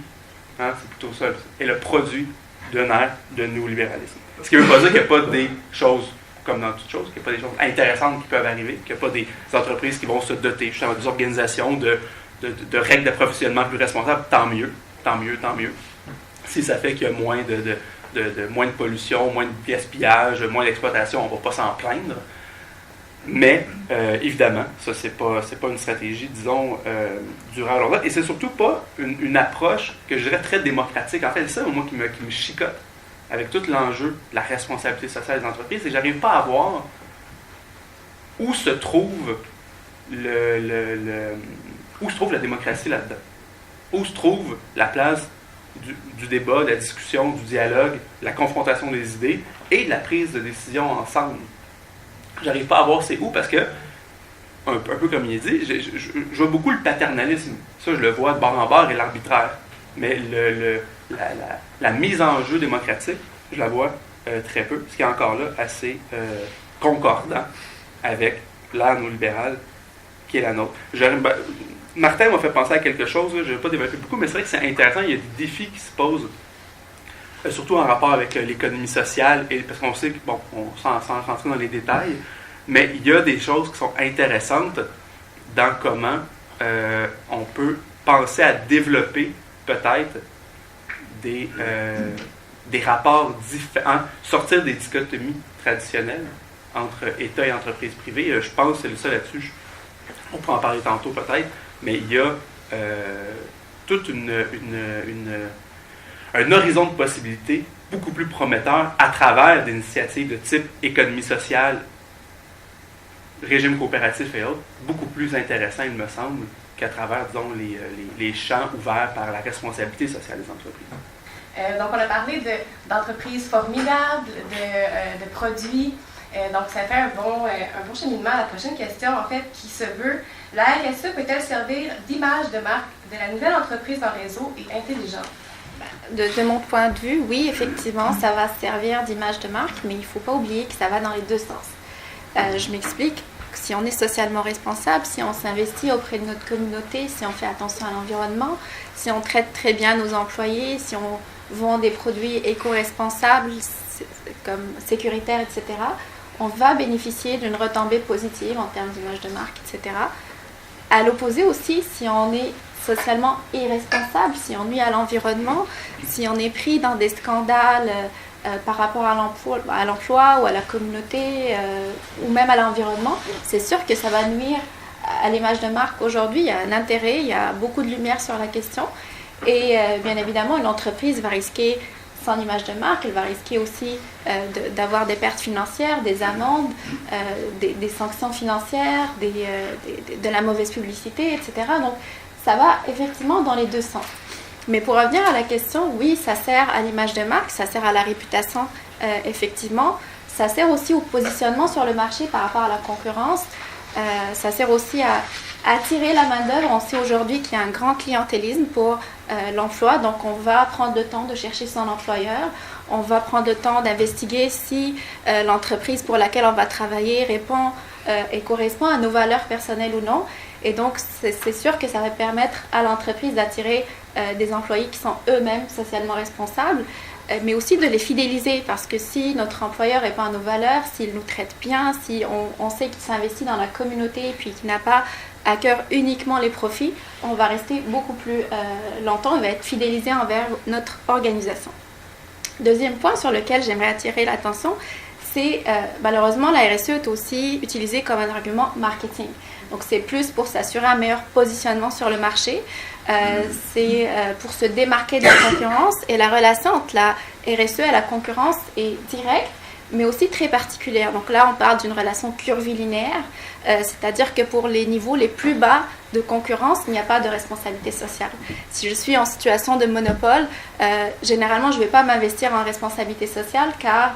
E: hein, c'est plutôt ça, est le produit d'un ère de néolibéralisme. Ce qui ne veut pas dire qu'il n'y a pas des choses, comme dans toutes choses, qu'il n'y a pas des choses intéressantes qui peuvent arriver, qu'il n'y a pas des entreprises qui vont se doter, justement, des organisations de règles d'approvisionnement plus responsables, tant mieux. Si ça fait qu'il y a moins moins de pollution, moins de gaspillage, moins d'exploitation, on ne va pas s'en plaindre. Mais, évidemment, ça, c'est pas une stratégie, disons, durable longtemps. Et c'est surtout pas une approche que je dirais très démocratique. En fait, c'est ça, moi, qui me chicote avec tout l'enjeu de la responsabilité sociale des entreprises, c'est que j'arrive pas à voir où se trouve où se trouve la démocratie là-dedans. Où se trouve la place du débat, de la discussion, du dialogue, de la confrontation des idées et de la prise de décision ensemble. J'arrive pas à voir c'est où parce que, un peu comme il est dit, je vois beaucoup le paternalisme. Ça, je le vois de bord en bord et l'arbitraire. Mais la mise en jeu démocratique, je la vois très peu, ce qui est encore là assez concordant avec l'ère néolibérale qui est la nôtre. Martin m'a fait penser à quelque chose, je ne vais pas développer beaucoup, mais c'est vrai que c'est intéressant, il y a des défis qui se posent, surtout en rapport avec l'économie sociale, parce qu'on sait que, bon, sans rentrer dans les détails, mais il y a des choses qui sont intéressantes dans comment on peut penser à développer peut-être des rapports différents, sortir des dichotomies traditionnelles entre État et entreprises privées. Je pense que c'est le seul là-dessus. On pourra en parler tantôt peut-être, mais il y a tout un horizon de possibilités beaucoup plus prometteur à travers des initiatives de type économie sociale, régime coopératif et autres, beaucoup plus intéressant, il me semble, qu'à travers, disons, les champs ouverts par la responsabilité sociale des entreprises.
D: Donc, on a parlé d'entreprises formidables, de produits. Donc, ça fait un bon cheminement à la prochaine question, en fait, qui se veut. La RSE peut-elle servir d'image de marque de la nouvelle entreprise en réseau et intelligente?
A: De mon point de vue, oui, effectivement, ça va servir d'image de marque, mais il ne faut pas oublier que ça va dans les deux sens. Je m'explique. si on est socialement responsable, si on s'investit auprès de notre communauté, si on fait attention à l'environnement, si on traite très bien nos employés, si on vend des produits éco-responsables comme sécuritaires, etc., on va bénéficier d'une retombée positive en termes d'image de marque, etc. À l'opposé aussi, si on est socialement irresponsable, si on nuit à l'environnement, si on est pris dans des scandales par rapport à l'emploi ou à la communauté ou même à l'environnement, c'est sûr que ça va nuire à l'image de marque. Aujourd'hui, il y a un intérêt, il y a beaucoup de lumière sur la question et bien évidemment, une entreprise va risquer son image de marque, elle va risquer aussi d'avoir des pertes financières, des amendes, des sanctions financières, de la mauvaise publicité, etc. Donc, ça va effectivement dans les deux sens. Mais pour revenir à la question, oui, ça sert à l'image de marque, ça sert à la réputation, effectivement. Ça sert aussi au positionnement sur le marché par rapport à la concurrence. Ça sert aussi à attirer la main-d'œuvre. On sait aujourd'hui qu'il y a un grand clientélisme pour l'emploi, donc on va prendre le temps de chercher son employeur. On va prendre le temps d'investiguer si l'entreprise pour laquelle on va travailler répond et correspond à nos valeurs personnelles ou non. Et donc, c'est sûr que ça va permettre à l'entreprise d'attirer des employés qui sont eux-mêmes socialement responsables, mais aussi de les fidéliser, parce que si notre employeur répond à nos valeurs, s'il nous traite bien, si on sait qu'il s'investit dans la communauté puis qu'il n'a pas à cœur uniquement les profits, on va rester beaucoup plus longtemps, on va être fidélisé envers notre organisation. Deuxième point sur lequel j'aimerais attirer l'attention, c'est malheureusement la RSE est aussi utilisée comme un argument marketing. Donc c'est plus pour s'assurer un meilleur positionnement sur le marché, c'est pour se démarquer de la concurrence, et la relation entre la RSE et la concurrence est directe, mais aussi très particulière. Donc là, on parle d'une relation curvilinéaire, c'est-à-dire que pour les niveaux les plus bas de concurrence, il n'y a pas de responsabilité sociale. Si je suis en situation de monopole, généralement, je ne vais pas m'investir en responsabilité sociale car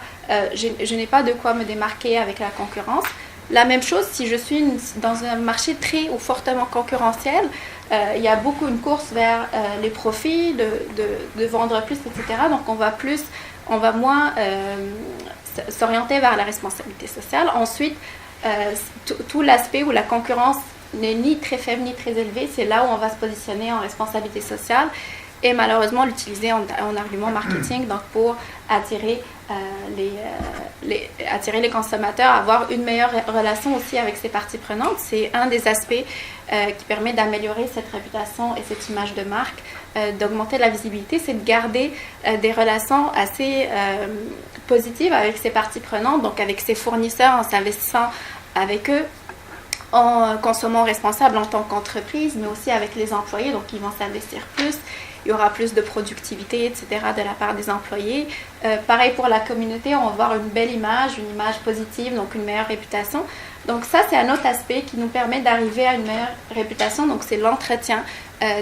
A: je n'ai pas de quoi me démarquer avec la concurrence. La même chose si je suis dans un marché très ou fortement concurrentiel, il y a beaucoup une course vers les profits, de vendre plus, etc. Donc on va moins s'orienter vers la responsabilité sociale. Ensuite, tout l'aspect où la concurrence n'est ni très faible ni très élevée, c'est là où on va se positionner en responsabilité sociale et malheureusement l'utiliser en argument marketing, donc pour attirer les consommateurs, avoir une meilleure relation aussi avec ces parties prenantes. C'est un des aspects qui permet d'améliorer cette réputation et cette image de marque, d'augmenter la visibilité, c'est de garder des relations assez positives avec ces parties prenantes, donc avec ses fournisseurs, en s'investissant avec eux, en consommant responsable en tant qu'entreprise, mais aussi avec les employés, donc ils vont s'investir plus. Il y aura plus de productivité, etc. de la part des employés. Pareil pour la communauté, on va avoir une belle image, une image positive, donc une meilleure réputation. Donc ça, c'est un autre aspect qui nous permet d'arriver à une meilleure réputation. Donc c'est l'entretien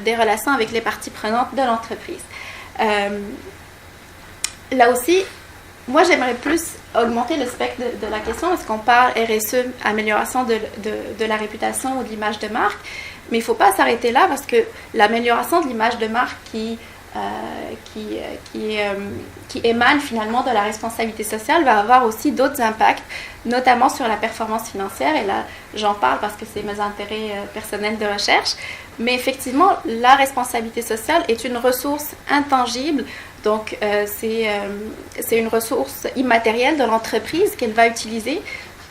A: des relations avec les parties prenantes de l'entreprise. Là aussi, moi, j'aimerais plus augmenter le spectre de la question, parce qu'on parle RSE, amélioration de la réputation ou de l'image de marque. Mais il ne faut pas s'arrêter là, parce que l'amélioration de l'image de marque qui émane finalement de la responsabilité sociale va avoir aussi d'autres impacts, notamment sur la performance financière. Et là, j'en parle parce que c'est mes intérêts personnels de recherche. Mais effectivement, la responsabilité sociale est une ressource intangible. Donc, c'est une ressource immatérielle de l'entreprise qu'elle va utiliser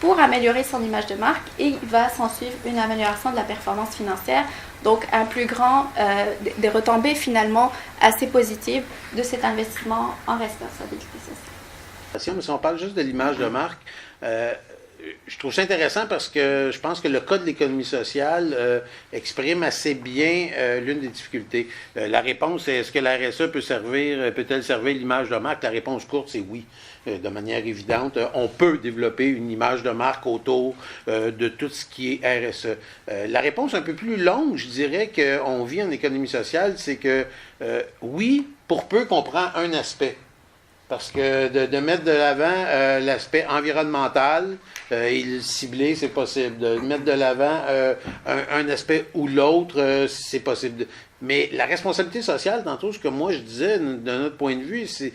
A: pour améliorer son image de marque, et il va s'en suivre une amélioration de la performance financière, donc un plus grand, des retombées finalement assez positives de cet investissement en responsabilité sociale.
B: Mais si on parle juste de l'image de marque, je trouve ça intéressant parce que je pense que le cas de l'économie sociale exprime assez bien l'une des difficultés. La réponse, est-ce que la RSE peut-elle servir l'image de marque? La réponse courte, c'est oui. De manière évidente, on peut développer une image de marque autour de tout ce qui est RSE. La réponse un peu plus longue, je dirais, qu'on vit en économie sociale, c'est que oui, pour peu qu'on prend un aspect. Parce que de mettre de l'avant l'aspect environnemental et le cibler, c'est possible. De mettre de l'avant un aspect ou l'autre, c'est possible. Mais la responsabilité sociale, tantôt, ce que moi je disais, de notre point de vue, c'est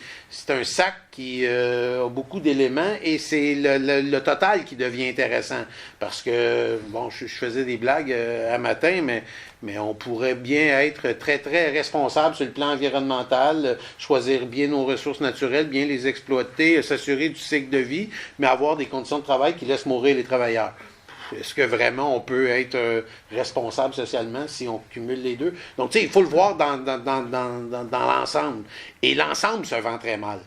B: un sac qui a beaucoup d'éléments et c'est le total qui devient intéressant. Parce que, bon, je faisais des blagues à matin, mais on pourrait bien être très, très responsable sur le plan environnemental, choisir bien nos ressources naturelles, bien les exploiter, s'assurer du cycle de vie, mais avoir des conditions de travail qui laissent mourir les travailleurs. Est-ce que vraiment on peut être responsable socialement si on cumule les deux? Donc, tu sais, il faut le voir dans l'ensemble. Et l'ensemble se vend très mal.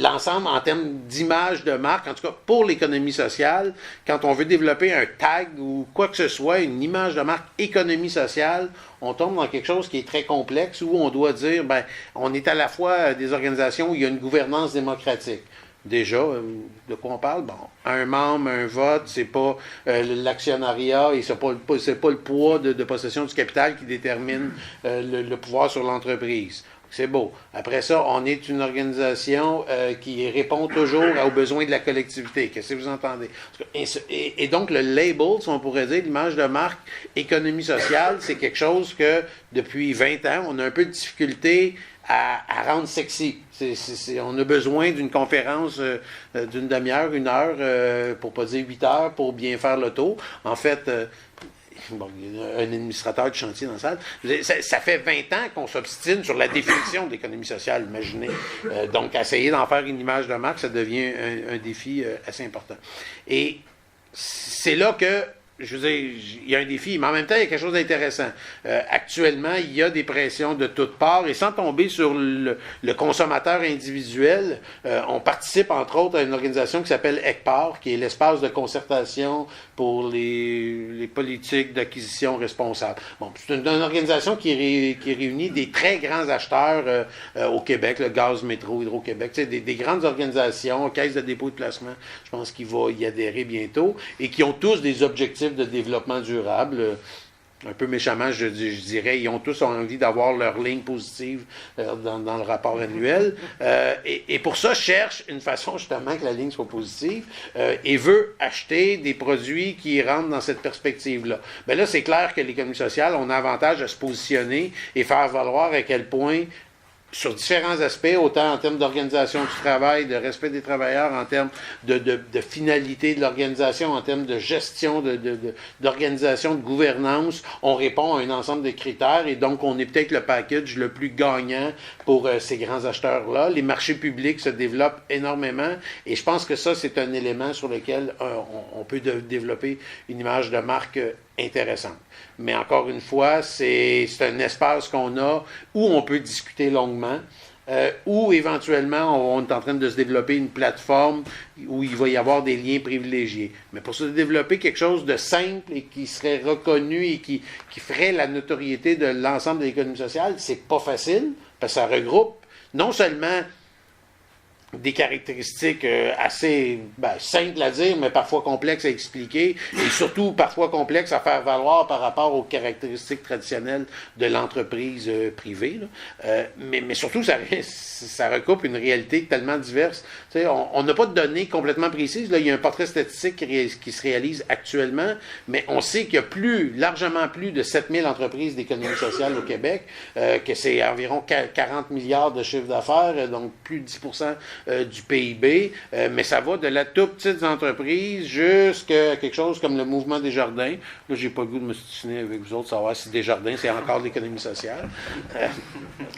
B: L'ensemble, en termes d'image de marque, en tout cas pour l'économie sociale, quand on veut développer un tag ou quoi que ce soit, une image de marque économie sociale, on tombe dans quelque chose qui est très complexe où on doit dire, ben, on est à la fois des organisations où il y a une gouvernance démocratique. Déjà, de quoi on parle? Bon, un membre, un vote, c'est pas l'actionnariat et c'est pas le poids de possession du capital qui détermine le pouvoir sur l'entreprise. C'est beau. Après ça, on est une organisation qui répond toujours aux besoins de la collectivité. Qu'est-ce que vous entendez? Et donc, le label, si on pourrait dire, l'image de marque économie sociale, c'est quelque chose que, depuis 20 ans, on a un peu de difficulté à rendre sexy. On a besoin d'une conférence d'une demi-heure, 1 heure, pour pas dire 8 heures, pour bien faire le tour. En fait, bon, il y a un administrateur de chantier dans la salle. Ça fait 20 ans qu'on s'obstine sur la définition de l'économie sociale, imaginez. Donc, essayer d'en faire une image de marque, ça devient un défi assez important. Et c'est là que, je veux dire, il y a un défi, mais en même temps, il y a quelque chose d'intéressant. Actuellement, il y a des pressions de toutes parts, et sans tomber sur le consommateur individuel, on participe, entre autres, à une organisation qui s'appelle ECPAR, qui est l'espace de concertation pour les politiques d'acquisition responsables. Bon, c'est une organisation qui réunit des très grands acheteurs au Québec, le Gaz, Métro, Hydro-Québec, des grandes organisations, Caisse de dépôt et de placement, je pense qu'il va y adhérer bientôt, et qui ont tous des objectifs de développement durable. Un peu méchamment, je dirais, ils ont tous envie d'avoir leur ligne positive dans le rapport annuel. Et pour ça, cherche une façon justement que la ligne soit positive et veut acheter des produits qui rentrent dans cette perspective-là. Bien là, c'est clair que l'économie sociale, on a avantage à se positionner et faire valoir à quel point sur différents aspects, autant en termes d'organisation du travail, de respect des travailleurs, en termes de finalité de l'organisation, en termes de gestion, d'organisation, de gouvernance, on répond à un ensemble de critères et donc on est peut-être le package le plus gagnant pour ces grands acheteurs-là. Les marchés publics se développent énormément et je pense que ça, c'est un élément sur lequel on peut développer une image de marque intéressante. Mais encore une fois, c'est un espace qu'on a où on peut discuter longuement, où éventuellement on est en train de se développer une plateforme où il va y avoir des liens privilégiés. Mais pour se développer quelque chose de simple et qui serait reconnu et qui ferait la notoriété de l'ensemble de l'économie sociale, c'est pas facile, parce que ça regroupe non seulement des caractéristiques assez simples à dire, mais parfois complexes à expliquer, et surtout parfois complexes à faire valoir par rapport aux caractéristiques traditionnelles de l'entreprise privée. Mais surtout, ça recoupe une réalité tellement diverse. Tu sais, on n'a pas de données complètement précises. Là, il y a un portrait statistique qui se réalise actuellement, mais on sait qu'il y a largement plus de 7000 entreprises d'économie sociale au Québec, que c'est environ 40 milliards de chiffre d'affaires, donc plus de 10% du PIB, mais ça va de la toute petite entreprise jusqu'à quelque chose comme le Mouvement Desjardins. Là, j'ai pas le goût de me soutiner avec vous autres, savoir si Desjardins, c'est encore l'économie sociale.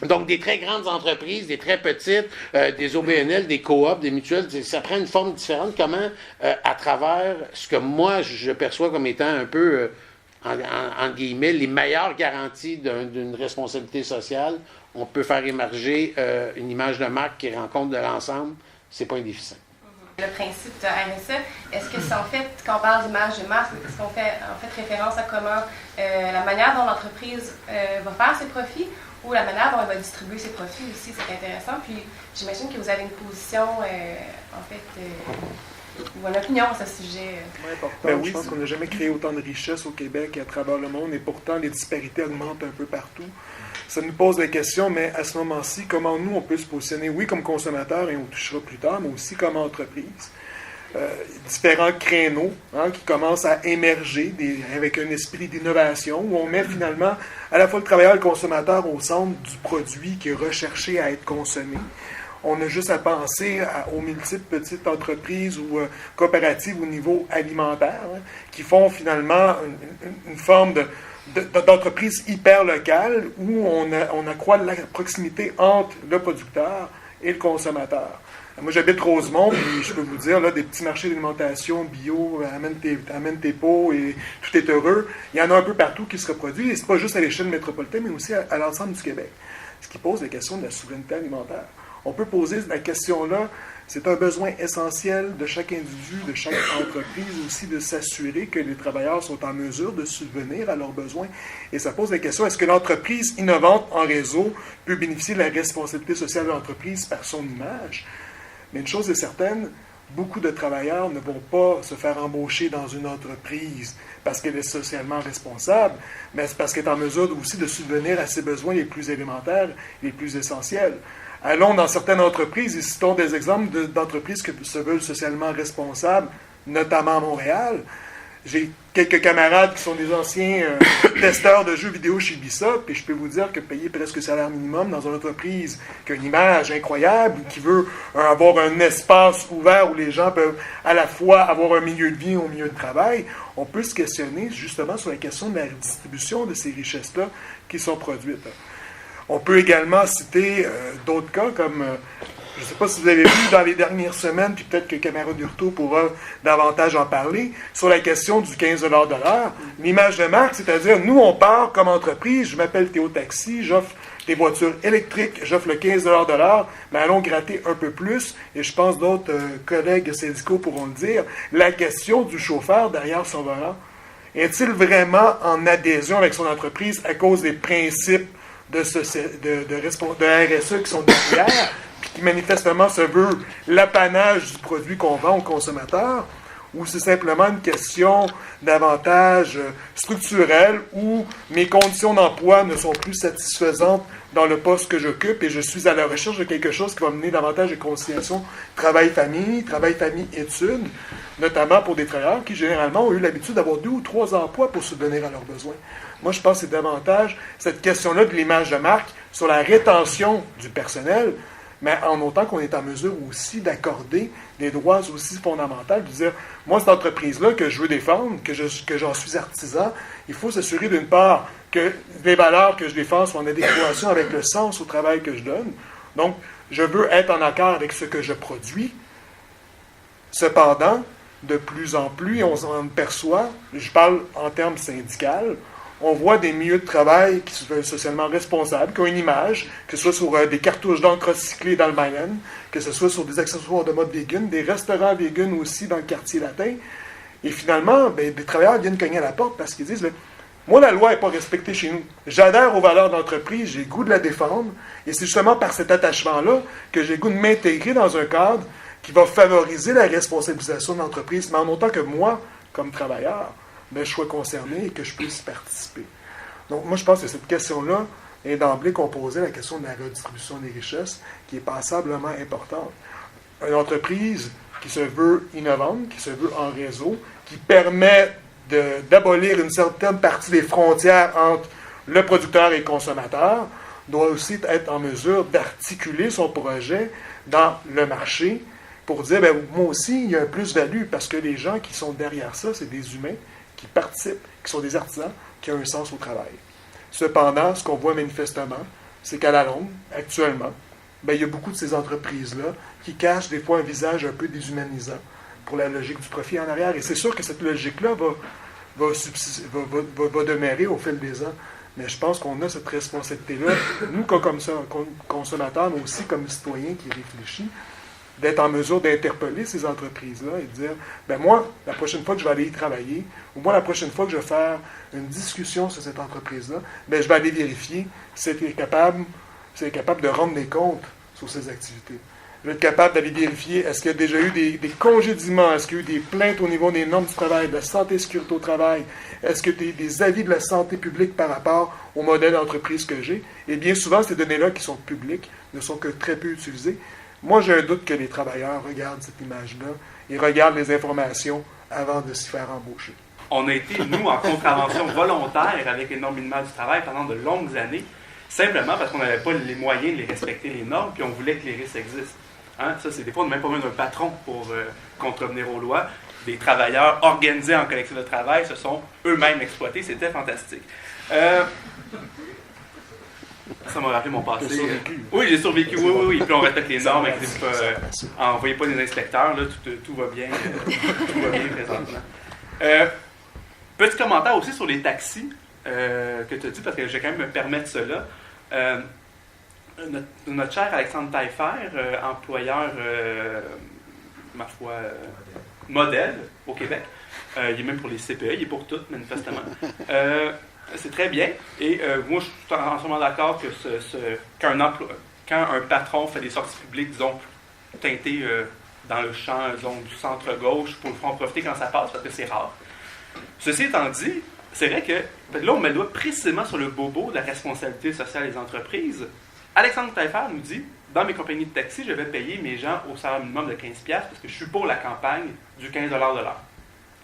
B: Donc, des très grandes entreprises, des très petites, des OBNL, des coops, des mutuelles, ça prend une forme différente. Comment, à travers ce que moi, je perçois comme étant un peu, en guillemets, les meilleures garanties d'une responsabilité sociale, on peut faire émerger une image de marque qui rend compte de l'ensemble, c'est pas un défi simple.
D: Le principe de RSE, est-ce que c'est en fait, quand on parle d'image de marque, est-ce qu'on fait en fait référence à comment, la manière dont l'entreprise va faire ses profits ou la manière dont elle va distribuer ses profits aussi, c'est intéressant. Puis j'imagine que vous avez une position, en fait, ou une opinion à ce sujet.
C: Oui, je pense qu'on n'a jamais créé autant de richesses au Québec et à travers le monde, et pourtant les disparités augmentent un peu partout. Ça nous pose la question, mais à ce moment-ci, comment nous, on peut se positionner, oui, comme consommateur, et on touchera plus tard, mais aussi comme entreprise. Différents créneaux qui commencent à émerger avec un esprit d'innovation, où on met finalement à la fois le travailleur et le consommateur au centre du produit qui est recherché à être consommé. On a juste à penser aux multiples petites entreprises ou coopératives au niveau alimentaire, hein, qui font finalement une forme d'entreprise hyper locale où on accroît la proximité entre le producteur et le consommateur. Moi, j'habite Rosemont, puis je peux vous dire, là, des petits marchés d'alimentation bio, amène tes pots et tout est heureux. Il y en a un peu partout qui se reproduit, et c'est pas juste à l'échelle métropolitaine, mais aussi à l'ensemble du Québec. Ce qui pose la question de la souveraineté alimentaire. On peut poser la question-là, c'est un besoin essentiel de chaque individu, de chaque entreprise aussi, de s'assurer que les travailleurs sont en mesure de subvenir à leurs besoins. Et ça pose la question, est-ce que l'entreprise innovante en réseau peut bénéficier de la responsabilité sociale de l'entreprise par son image? Mais une chose est certaine, beaucoup de travailleurs ne vont pas se faire embaucher dans une entreprise parce qu'elle est socialement responsable, mais c'est parce qu'elle est en mesure aussi de subvenir à ses besoins les plus élémentaires, les plus essentiels. Allons dans certaines entreprises, et citons des exemples d'entreprises qui se veulent socialement responsables, notamment à Montréal. J'ai quelques camarades qui sont des anciens testeurs de jeux vidéo chez Ubisoft, et je peux vous dire que payer presque le salaire minimum dans une entreprise qui a une image incroyable, qui veut avoir un espace ouvert où les gens peuvent à la fois avoir un milieu de vie et un milieu de travail, on peut se questionner justement sur la question de la redistribution de ces richesses-là qui sont produites. On peut également citer d'autres cas comme... je ne sais pas si vous avez vu dans les dernières semaines, puis peut-être que camarade Hurtaud pourra davantage en parler, sur la question du 15 $ de l'heure. L'image de marque, c'est-à-dire, nous, on part comme entreprise, je m'appelle Théo Taxi, j'offre des voitures électriques, j'offre le 15 $ de l'heure, mais allons gratter un peu plus, et je pense d'autres collègues syndicaux pourront le dire, la question du chauffeur derrière son volant. Est-il vraiment en adhésion avec son entreprise à cause des principes de RSE qui sont derrière, qui manifestement se veut l'apanage du produit qu'on vend aux consommateurs, ou c'est simplement une question davantage structurelle où mes conditions d'emploi ne sont plus satisfaisantes dans le poste que j'occupe et je suis à la recherche de quelque chose qui va mener davantage de conciliation travail-famille-études, notamment pour des travailleurs qui généralement ont eu l'habitude d'avoir 2 ou 3 emplois pour subvenir à leurs besoins. Moi, je pense que c'est davantage cette question-là de l'image de marque sur la rétention du personnel, mais en autant qu'on est en mesure aussi d'accorder des droits aussi fondamentaux, de dire, moi, cette entreprise-là que je veux défendre, que j'en suis artisan, il faut s'assurer d'une part que les valeurs que je défends soient en adéquation avec le sens au travail que je donne. Donc, je veux être en accord avec ce que je produis. Cependant, de plus en plus, on s'en perçoit, je parle en termes syndicaux, on voit des milieux de travail qui sont socialement responsables, qui ont une image, que ce soit sur des cartouches d'encre recyclées dans le Mayenne, que ce soit sur des accessoires de mode vegan, des restaurants vegan aussi dans le quartier latin. Et finalement, des travailleurs viennent cogner à la porte parce qu'ils disent, moi, la loi n'est pas respectée chez nous. J'adhère aux valeurs d'entreprise, j'ai le goût de la défendre, et c'est justement par cet attachement-là que j'ai le goût de m'intégrer dans un cadre qui va favoriser la responsabilisation de l'entreprise, mais en autant que moi, comme travailleur, je sois concerné et que je puisse participer. Donc, moi, je pense que cette question-là est d'emblée composée la question de la redistribution des richesses, qui est passablement importante. Une entreprise qui se veut innovante, qui se veut en réseau, qui permet d'abolir une certaine partie des frontières entre le producteur et le consommateur, doit aussi être en mesure d'articuler son projet dans le marché pour dire, moi aussi, il y a un plus-value, parce que les gens qui sont derrière ça, c'est des humains, qui participent, qui sont des artisans, qui ont un sens au travail. Cependant, ce qu'on voit manifestement, c'est qu'à la longue, actuellement, il y a beaucoup de ces entreprises-là qui cachent des fois un visage un peu déshumanisant pour la logique du profit en arrière. Et c'est sûr que cette logique-là va demeurer au fil des ans. Mais je pense qu'on a cette responsabilité-là, nous comme consommateurs, mais aussi comme citoyens qui réfléchissent, d'être en mesure d'interpeller ces entreprises-là et de dire, moi, la prochaine fois que je vais aller y travailler, ou moi, la prochaine fois que je vais faire une discussion sur cette entreprise-là, je vais aller vérifier si elle est capable de rendre des comptes sur ces activités. Je vais être capable d'aller vérifier, est-ce qu'il y a déjà eu des congédiements, est-ce qu'il y a eu des plaintes au niveau des normes du travail, de la santé et sécurité au travail, est-ce qu'il y a des avis de la santé publique par rapport au modèle d'entreprise que j'ai? Et bien souvent, ces données-là qui sont publiques ne sont que très peu utilisées. Moi, j'ai un doute que les travailleurs regardent cette image-là et regardent les informations avant de s'y faire embaucher.
E: On a été, nous, en contravention volontaire avec les normes minimales du travail pendant de longues années. simplement parce qu'on n'avait pas les moyens de les respecter, les normes, puis on voulait que les risques existent. Hein? Ça, c'est des fois, on n'a même pas besoin d'un patron pour contrevenir aux lois. Des travailleurs organisés en collectif de travail se sont eux-mêmes exploités. C'était fantastique. Ça m'a rappelé mon passé. Oui, j'ai survécu. Oui. Puis on respecte les normes. Envoyez pas des inspecteurs. Là, tout va bien. Tout va bien présentement. Petit commentaire aussi sur les taxis que tu as dit, parce que je vais quand même me permettre cela. Notre cher Alexandre Taillefer, employeur, ma foi, modèle au Québec, il est même pour les CPE, il est pour toutes, manifestement. C'est très bien. Et moi, je suis entièrement d'accord que quand un patron fait des sorties publiques, disons, teintées dans le champ, disons, du centre-gauche, pour en profiter quand ça passe, parce que c'est rare. Ceci étant dit, c'est vrai que là, on met le doigt précisément sur le bobo de la responsabilité sociale des entreprises. Alexandre Taillefer nous dit, dans mes compagnies de taxi, je vais payer mes gens au salaire minimum de 15$ parce que je suis pour la campagne du 15$ de l'heure.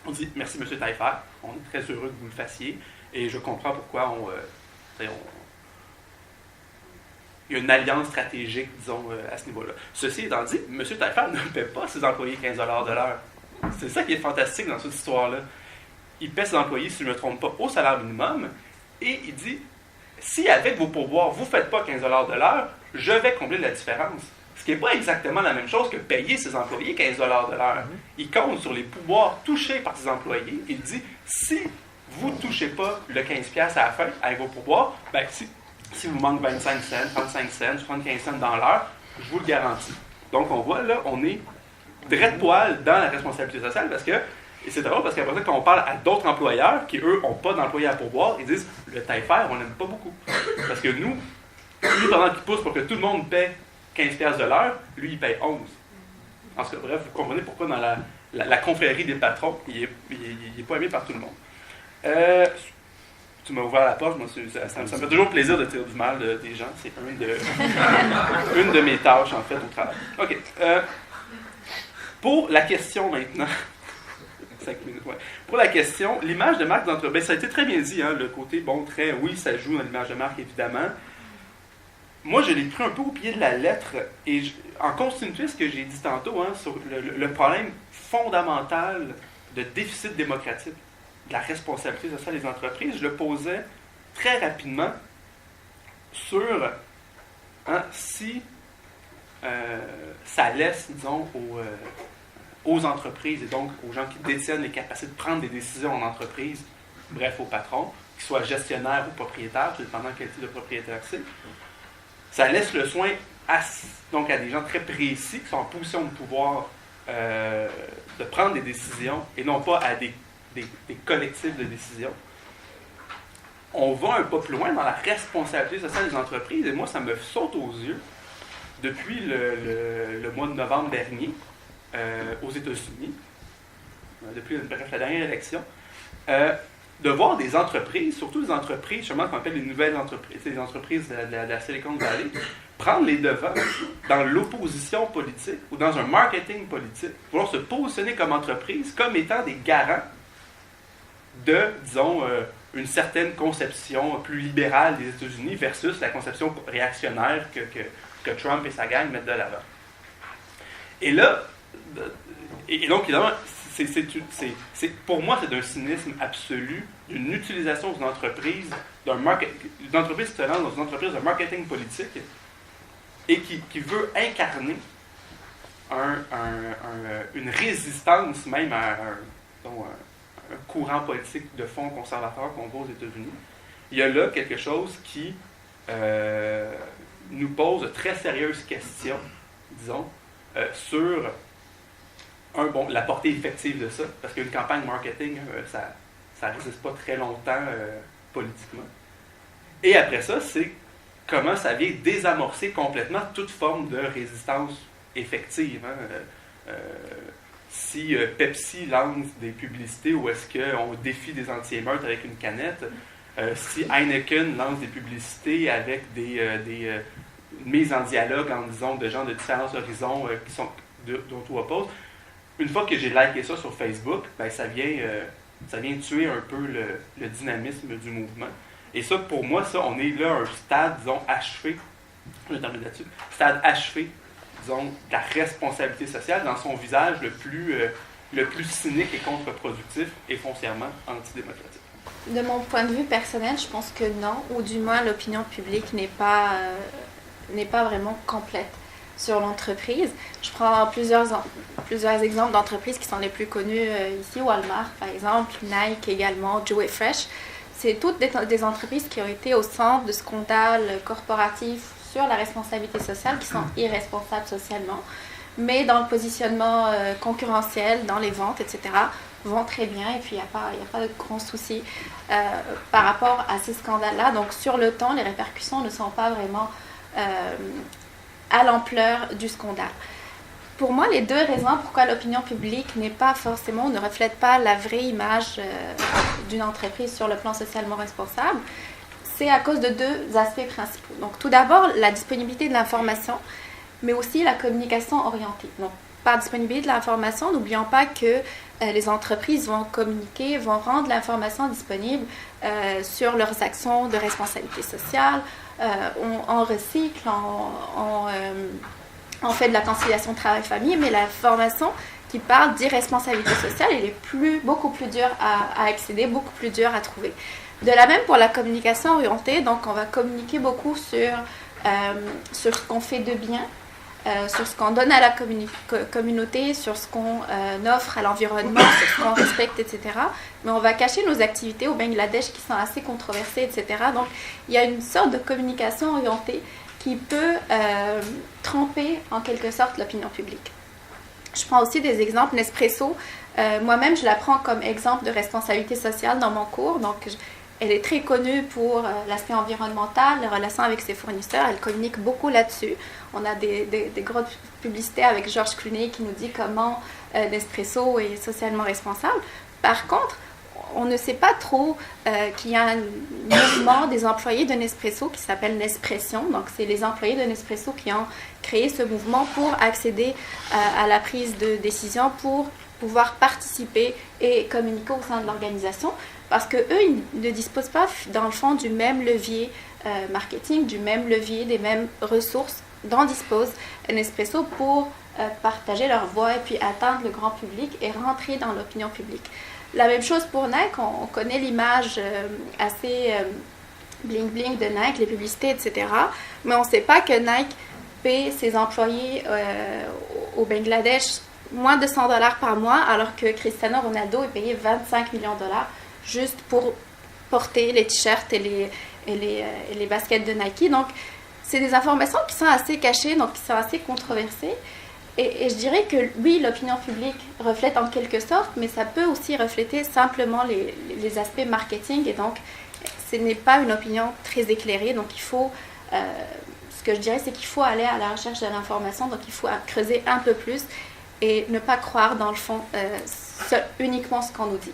E: On dit, merci M. Taillefer, on est très heureux que vous le fassiez, et je comprends pourquoi il y a une alliance stratégique, disons, à ce niveau-là. Ceci étant dit, M. Taillefer ne paie pas ses employés 15$ de l'heure. C'est ça qui est fantastique dans cette histoire-là. Il paie ses employés, si je ne me trompe pas, au salaire minimum, et il dit, si avec vos pourboires, vous ne faites pas 15$ de l'heure, je vais combler la différence. Ce qui n'est pas exactement la même chose que payer ses employés 15$ de l'heure. Il compte sur les pourboires touchés par ses employés. Il dit, si vous ne touchez pas le 15$ à la fin avec vos pourboires, ben, si vous manque 25 cents, 35 cents, 75 cents dans l'heure, je vous le garantis. Donc, on voit là, on est direct poil dans la responsabilité sociale parce que, et c'est drôle parce qu'après ça, quand on parle à d'autres employeurs qui, eux, n'ont pas d'employés à pourboire, ils disent, le Taillefer, on n'aime pas beaucoup. Parce que lui, pendant qu'il pousse pour que tout le monde paie 15$ de l'heure, lui, il paye 11. En tout cas, bref, vous comprenez pourquoi dans la confrérie des patrons, il n'est pas aimé par tout le monde. Tu m'as ouvert la porte, moi, ça me fait toujours plaisir de tirer du mal des gens. C'est une de mes tâches, en fait, au travail. OK. Pour la question maintenant. 5 minutes, ouais. Pour la question, l'image de marque d'entreprise, ça a été très bien dit, hein, le côté, bon, très, oui, ça joue dans l'image de marque, évidemment. Moi, je l'ai pris un peu au pied de la lettre, et en continuité de ce que j'ai dit tantôt, hein, sur le problème fondamental de déficit démocratique, de la responsabilité sociale des entreprises, je le posais très rapidement sur si ça laisse, disons, aux entreprises et donc aux gens qui détiennent les capacités de prendre des décisions en entreprise, bref, aux patrons, qu'ils soient gestionnaires ou propriétaires, tout dépendant quel type de propriétaire c'est, ça laisse le soin donc à des gens très précis qui sont en position de pouvoir de prendre des décisions et non pas à des collectifs de décision. On va un peu plus loin dans la responsabilité sociale des entreprises et moi, ça me saute aux yeux depuis le mois de novembre dernier aux États-Unis, depuis la dernière élection, de voir des entreprises, surtout des entreprises, justement qu'on appelle les nouvelles entreprises, les entreprises de la Silicon Valley, prendre les devants dans l'opposition politique ou dans un marketing politique, vouloir se positionner comme entreprise comme étant des garants de, disons, une certaine conception plus libérale des États-Unis versus la conception réactionnaire que Trump et sa gang mettent de l'avant. Et là, et donc, évidemment, pour moi, c'est d'un cynisme absolu, d'une utilisation d'une entreprise, d'une entreprise qui se lance dans une entreprise de marketing politique et qui veut incarner une résistance même à un courant politique de fond conservateur qu'on voit aux États-Unis. Il y a là quelque chose qui nous pose de très sérieuses questions, disons, sur la portée effective de ça, parce qu'une campagne marketing, ça ne résiste pas très longtemps politiquement. Et après ça, c'est comment ça vient désamorcer complètement toute forme de résistance effective. Si Pepsi lance des publicités où est-ce qu'on défie des anti-émeutes avec une canette, si Heineken lance des publicités avec des mises en dialogue en disant de gens de différents horizons qui sont dont tout oppose, une fois que j'ai liké ça sur Facebook, ben ça vient tuer un peu le dynamisme du mouvement. Et ça, pour moi, on est là à un stade, disons, achevé, je vais terminer là-dessus, stade achevé, disons, de la responsabilité sociale dans son visage le plus cynique et contre-productif et foncièrement antidémocratique.
A: De mon point de vue personnel, je pense que non, ou du moins l'opinion publique n'est pas vraiment complète sur l'entreprise. Je prends plusieurs exemples d'entreprises qui sont les plus connues ici, Walmart par exemple, Nike également, Joey Fresh. C'est toutes des entreprises qui ont été au centre de scandales corporatifs sur la responsabilité sociale, qui sont irresponsables socialement, mais dans le positionnement concurrentiel, dans les ventes, etc., vont très bien et puis il n'y a pas de grands soucis par rapport à ces scandales-là. Donc sur le temps, les répercussions ne sont pas vraiment à l'ampleur du scandale. Pour moi, les deux raisons pourquoi l'opinion publique ne reflète pas la vraie image d'une entreprise sur le plan socialement responsable, c'est à cause de deux aspects principaux. Donc tout d'abord, la disponibilité de l'information, mais aussi la communication orientée. Donc par disponibilité de l'information, n'oublions pas que les entreprises vont communiquer, vont rendre l'information disponible sur leurs actions de responsabilité sociale, on recycle, on fait de la conciliation travail-famille, mais l'information qui parle d'irresponsabilité sociale, elle est beaucoup plus dure à accéder, beaucoup plus dure à trouver. De la même pour la communication orientée, donc on va communiquer beaucoup sur ce qu'on fait de bien, sur ce qu'on donne à la communauté, sur ce qu'on offre à l'environnement, sur ce qu'on respecte, etc. Mais on va cacher nos activités au Bangladesh qui sont assez controversées, etc. Donc, il y a une sorte de communication orientée qui peut tromper en quelque sorte l'opinion publique. Je prends aussi des exemples. Nespresso, moi-même, je la prends comme exemple de responsabilité sociale dans mon cours. Donc, elle est très connue pour l'aspect environnemental, les relations avec ses fournisseurs. Elle communique beaucoup là-dessus. On a des grosses publicités avec George Clooney qui nous dit comment Nespresso est socialement responsable. Par contre, on ne sait pas trop qu'il y a un mouvement des employés de Nespresso qui s'appelle Nespression. Donc, c'est les employés de Nespresso qui ont créé ce mouvement pour accéder à la prise de décision, pour pouvoir participer et communiquer au sein de l'organisation. Parce qu'eux, ils ne disposent pas, dans le fond, du même levier marketing, du même levier, des mêmes ressources dont dispose Nespresso pour partager leur voix et puis atteindre le grand public et rentrer dans l'opinion publique. La même chose pour Nike, on connaît l'image assez bling-bling de Nike, les publicités, etc. Mais on ne sait pas que Nike paie ses employés au Bangladesh moins de $100 par mois, alors que Cristiano Ronaldo est payé 25 millions de dollars juste pour porter les t-shirts et les baskets de Nike. Donc, c'est des informations qui sont assez cachées, donc qui sont assez controversées. Et je dirais que oui, l'opinion publique reflète en quelque sorte, mais ça peut aussi refléter simplement les aspects marketing. Et donc, ce n'est pas une opinion très éclairée. Donc, il faut... ce que je dirais, c'est qu'il faut aller à la recherche de l'information. Donc, il faut creuser un peu plus et ne pas croire, dans le fond, uniquement ce qu'on nous dit.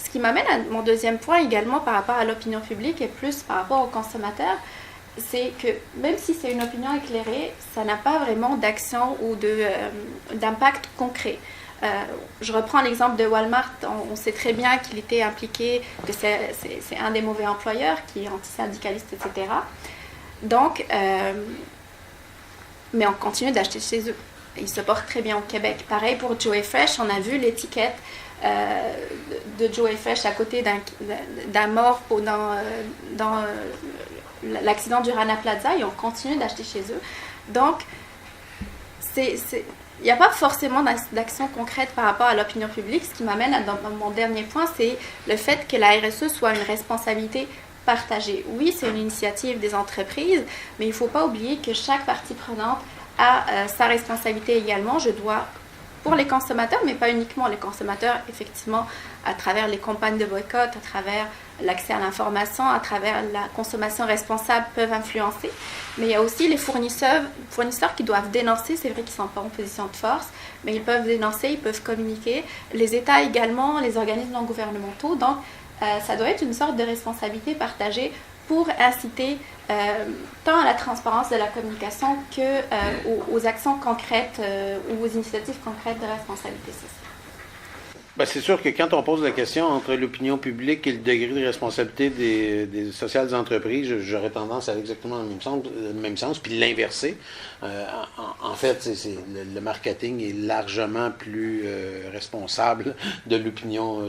A: Ce qui m'amène à mon deuxième point également par rapport à l'opinion publique et plus par rapport aux consommateurs, c'est que même si c'est une opinion éclairée, ça n'a pas vraiment d'action ou d'impact concret. Je reprends l'exemple de Walmart. On sait très bien qu'il était impliqué, que c'est un des mauvais employeurs qui est antisyndicaliste, etc. Donc, mais on continue d'acheter chez eux. Ils se portent très bien au Québec. Pareil pour Joey Fresh, on a vu l'étiquette de Joey Fresh à côté d'un mort dans l'accident du Rana Plaza et on continue d'acheter chez eux. Donc, il n'y a pas forcément d'action concrète par rapport à l'opinion publique. Ce qui m'amène à mon dernier point, c'est le fait que la RSE soit une responsabilité partagée. Oui, c'est une initiative des entreprises, mais il ne faut pas oublier que chaque partie prenante a sa responsabilité également. Je dois, pour les consommateurs, mais pas uniquement les consommateurs, effectivement, à travers les campagnes de boycott, à travers l'accès à l'information, à travers la consommation responsable, peuvent influencer. Mais il y a aussi les fournisseurs qui doivent dénoncer. C'est vrai qu'ils ne sont pas en position de force, mais ils peuvent dénoncer, ils peuvent communiquer. Les États également, les organismes non gouvernementaux. Donc, ça doit être une sorte de responsabilité partagée pour inciter tant à la transparence de la communication que aux actions concrètes ou aux initiatives concrètes de responsabilité sociale.
B: Ben, c'est sûr que quand on pose la question entre l'opinion publique et le degré de responsabilité des sociales entreprises, j'aurais tendance à aller exactement le même sens, puis l'inverser. En fait, le marketing est largement plus responsable de l'opinion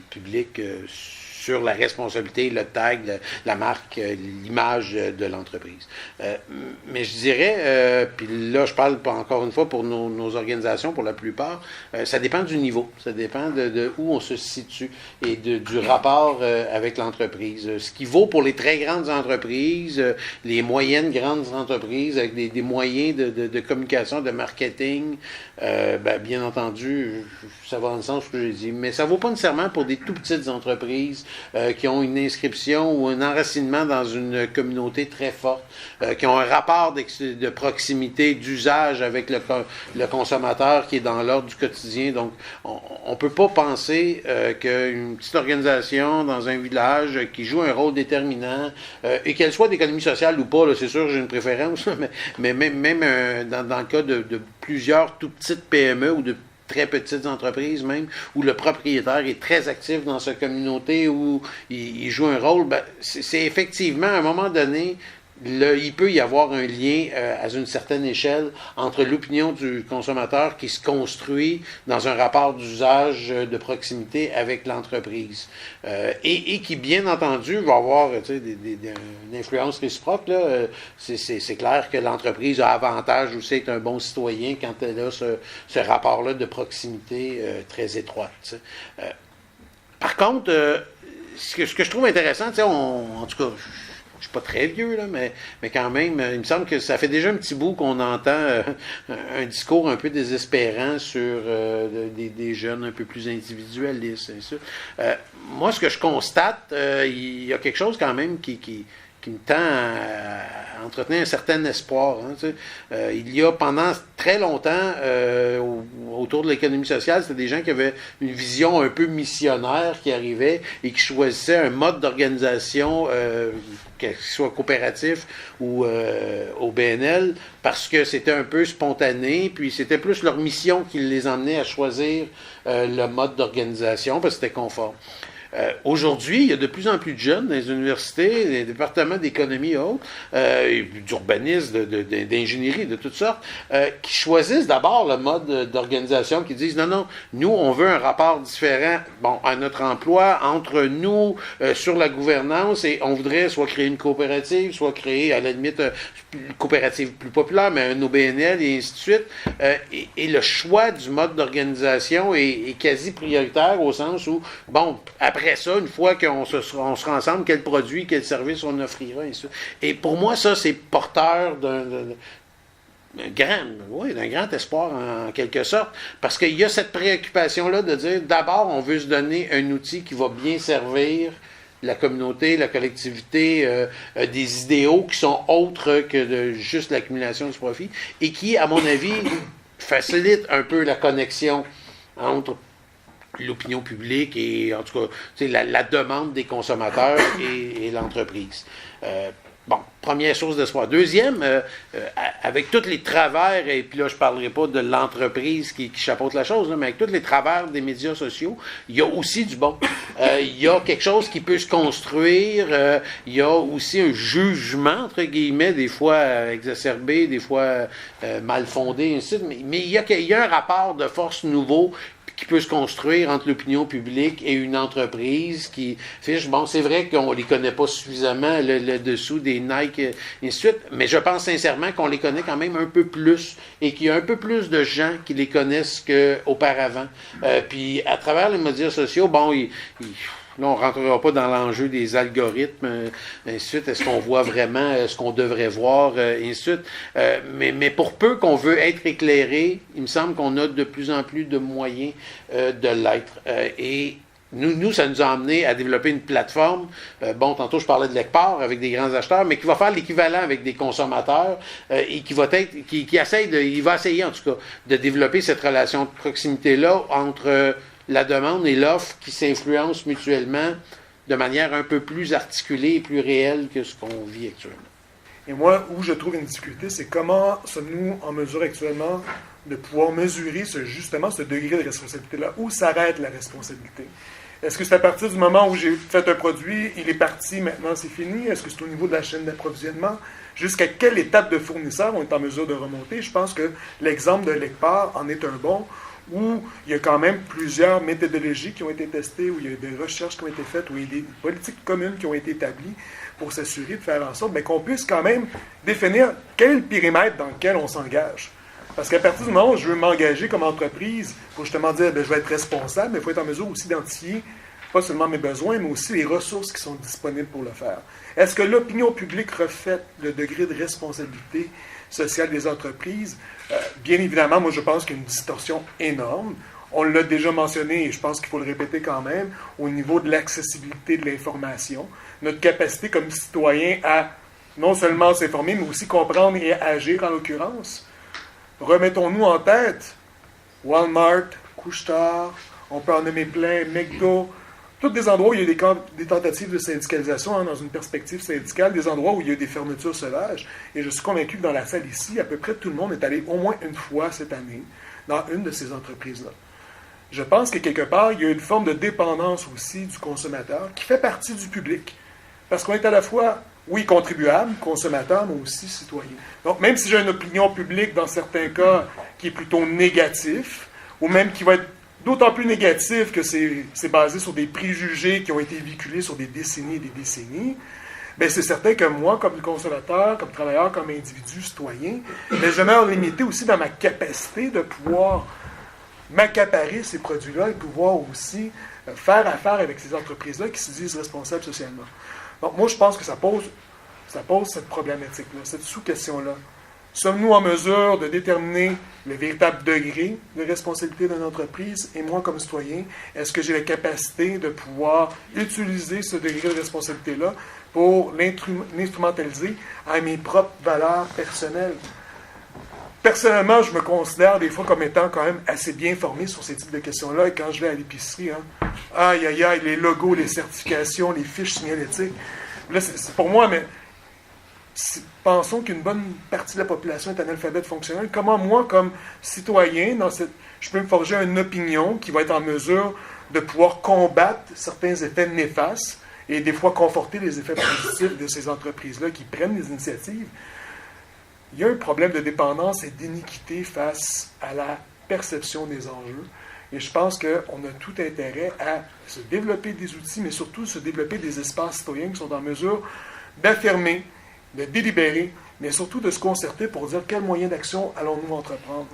B: publique sur la responsabilité, le tag, la marque, l'image de l'entreprise. Mais je dirais, puis là je parle encore une fois pour nos organisations pour la plupart, ça dépend du niveau, ça dépend de où on se situe et du rapport avec l'entreprise. Ce qui vaut pour les très grandes entreprises, les moyennes grandes entreprises avec des moyens de communication, de marketing, bien entendu, ça va dans le sens que j'ai dit, mais ça ne vaut pas nécessairement pour des tout petites entreprises qui ont une inscription ou un enracinement dans une communauté très forte, qui ont un rapport de proximité, d'usage avec le consommateur qui est dans l'ordre du quotidien. Donc, on ne peut pas penser qu'une petite organisation dans un village qui joue un rôle déterminant, et qu'elle soit d'économie sociale ou pas, là, c'est sûr que j'ai une préférence, mais même dans le cas de plusieurs tout petites PME ou de très petites entreprises même, où le propriétaire est très actif dans sa communauté, où il joue un rôle, c'est effectivement, à un moment donné, il peut y avoir un lien à une certaine échelle entre l'opinion du consommateur qui se construit dans un rapport d'usage de proximité avec l'entreprise et qui, bien entendu, va avoir une influence réciproque. Là. C'est clair que l'entreprise a avantage aussi d'être un bon citoyen quand elle a ce rapport-là de proximité très étroite. Par contre, ce que je trouve intéressant, en tout cas, je suis pas très vieux, là, mais quand même, il me semble que ça fait déjà un petit bout qu'on entend un discours un peu désespérant sur des jeunes un peu plus individualistes. Moi, ce que je constate, il y a quelque chose quand même qui me tend à entretenir un certain espoir. Il y a pendant très longtemps, autour de l'économie sociale, c'était des gens qui avaient une vision un peu missionnaire qui arrivait et qui choisissaient un mode d'organisation, qu'il soit coopératif ou au BNL, parce que c'était un peu spontané, puis c'était plus leur mission qui les emmenait à choisir le mode d'organisation, parce que c'était conforme. Aujourd'hui, il y a de plus en plus de jeunes dans les universités, les départements d'économie et autres, d'urbanisme, d'ingénierie, de toutes sortes, qui choisissent d'abord le mode d'organisation, qui disent non, nous, on veut un rapport différent à notre emploi, entre nous, sur la gouvernance, et on voudrait soit créer une coopérative, soit créer, à la limite, une coopérative plus populaire, mais un OBNL, et ainsi de suite. Et le choix du mode d'organisation est quasi prioritaire au sens où, après ça, une fois qu'on sera ensemble, quel produit, quel service on offrira, et ça. Et pour moi, ça, c'est porteur d'un grand espoir en quelque sorte, parce qu'il y a cette préoccupation-là de dire, d'abord, on veut se donner un outil qui va bien servir la communauté, la collectivité, des idéaux qui sont autres que de juste l'accumulation du profit, et qui, à mon avis, facilite un peu la connexion entre l'opinion publique et, en tout cas, la demande des consommateurs et l'entreprise. Première source d'espoir. Deuxième, avec tous les travers, et puis là, je ne parlerai pas de l'entreprise qui chapeaute la chose, là, mais avec tous les travers des médias sociaux, il y a aussi du bon. Il y a quelque chose qui peut se construire, il y a aussi un jugement, entre guillemets, des fois exacerbé, des fois mal fondé, ainsi de suite, mais il y a un rapport de force nouveau qui peut se construire entre l'opinion publique et une entreprise qui fiche. C'est vrai qu'on ne les connaît pas suffisamment, le dessous des Nike, et ainsi de suite, mais je pense sincèrement qu'on les connaît quand même un peu plus et qu'il y a un peu plus de gens qui les connaissent qu'auparavant. Puis à travers les médias sociaux, là, on ne rentrera pas dans l'enjeu des algorithmes, ainsi de suite. Est-ce qu'on voit vraiment ce qu'on devrait voir, ainsi de suite. Mais pour peu qu'on veut être éclairé, il me semble qu'on a de plus en plus de moyens de l'être. Et nous, ça nous a amené à développer une plateforme. Tantôt, je parlais de l'ECPAR avec des grands acheteurs, mais qui va faire l'équivalent avec des consommateurs et qui va il va essayer, en tout cas, de développer cette relation de proximité-là entre la demande et l'offre qui s'influencent mutuellement de manière un peu plus articulée et plus réelle que ce qu'on vit actuellement.
C: Et moi, où je trouve une difficulté, c'est comment sommes-nous en mesure actuellement de pouvoir mesurer justement ce degré de responsabilité-là. Où s'arrête la responsabilité? Est-ce que c'est à partir du moment où j'ai fait un produit, il est parti, maintenant c'est fini? Est-ce que c'est au niveau de la chaîne d'approvisionnement? Jusqu'à quelle étape de fournisseur on est en mesure de remonter? Je pense que l'exemple de l'ECPAR en est un bon, où il y a quand même plusieurs méthodologies qui ont été testées, où il y a des recherches qui ont été faites, où il y a des politiques communes qui ont été établies pour s'assurer de faire en sorte qu'on puisse quand même définir quel est le périmètre dans lequel on s'engage. Parce qu'à partir du moment où je veux m'engager comme entreprise, pour justement dire je vais être responsable, mais il faut être en mesure aussi d'identifier pas seulement mes besoins, mais aussi les ressources qui sont disponibles pour le faire. Est-ce que l'opinion publique reflète le degré de responsabilité sociale des entreprises? Bien évidemment, moi je pense qu'il y a une distorsion énorme. On l'a déjà mentionné, et je pense qu'il faut le répéter quand même, au niveau de l'accessibilité de l'information, notre capacité comme citoyen à non seulement s'informer, mais aussi comprendre et agir en l'occurrence. Remettons-nous en tête Walmart, Couche-Tard, on peut en nommer plein, McDo, tous des endroits où il y a des tentatives de syndicalisation dans une perspective syndicale, des endroits où il y a des fermetures sauvages. Et je suis convaincu que dans la salle ici, à peu près tout le monde est allé au moins une fois cette année dans une de ces entreprises-là. Je pense que quelque part, il y a une forme de dépendance aussi du consommateur qui fait partie du public. Parce qu'on est à la fois, oui, contribuable, consommateur, mais aussi citoyen. Donc, même si j'ai une opinion publique, dans certains cas, qui est plutôt négatif, ou même qui va être d'autant plus négatif que c'est basé sur des préjugés qui ont été véhiculés sur des décennies et des décennies, bien, c'est certain que moi, comme consommateur, comme travailleur, comme individu, citoyen, bien, je mets limité aussi dans ma capacité de pouvoir m'accaparer ces produits-là et pouvoir aussi faire affaire avec ces entreprises-là qui se disent responsables socialement. Donc, moi, je pense que ça pose cette problématique-là, cette sous-question-là. Sommes-nous en mesure de déterminer le véritable degré de responsabilité d'une entreprise? Et moi, comme citoyen, est-ce que j'ai la capacité de pouvoir utiliser ce degré de responsabilité-là pour l'instrumentaliser à mes propres valeurs personnelles? Personnellement, je me considère des fois comme étant quand même assez bien formé sur ces types de questions-là. Et quand je vais à l'épicerie, aïe, aïe, aïe, les logos, les certifications, les fiches signalétiques. Là, c'est pour moi, mais pensons qu'une bonne partie de la population est analphabète fonctionnel. Comment moi, comme citoyen, je peux me forger une opinion qui va être en mesure de pouvoir combattre certains effets néfastes et des fois conforter les effets positifs de ces entreprises-là qui prennent des initiatives? Il y a un problème de dépendance et d'iniquité face à la perception des enjeux. Et je pense qu'on a tout intérêt à se développer des outils, mais surtout se développer des espaces citoyens qui sont en mesure d'affirmer, de délibérer, mais surtout de se concerter pour dire quels moyens d'action allons-nous entreprendre.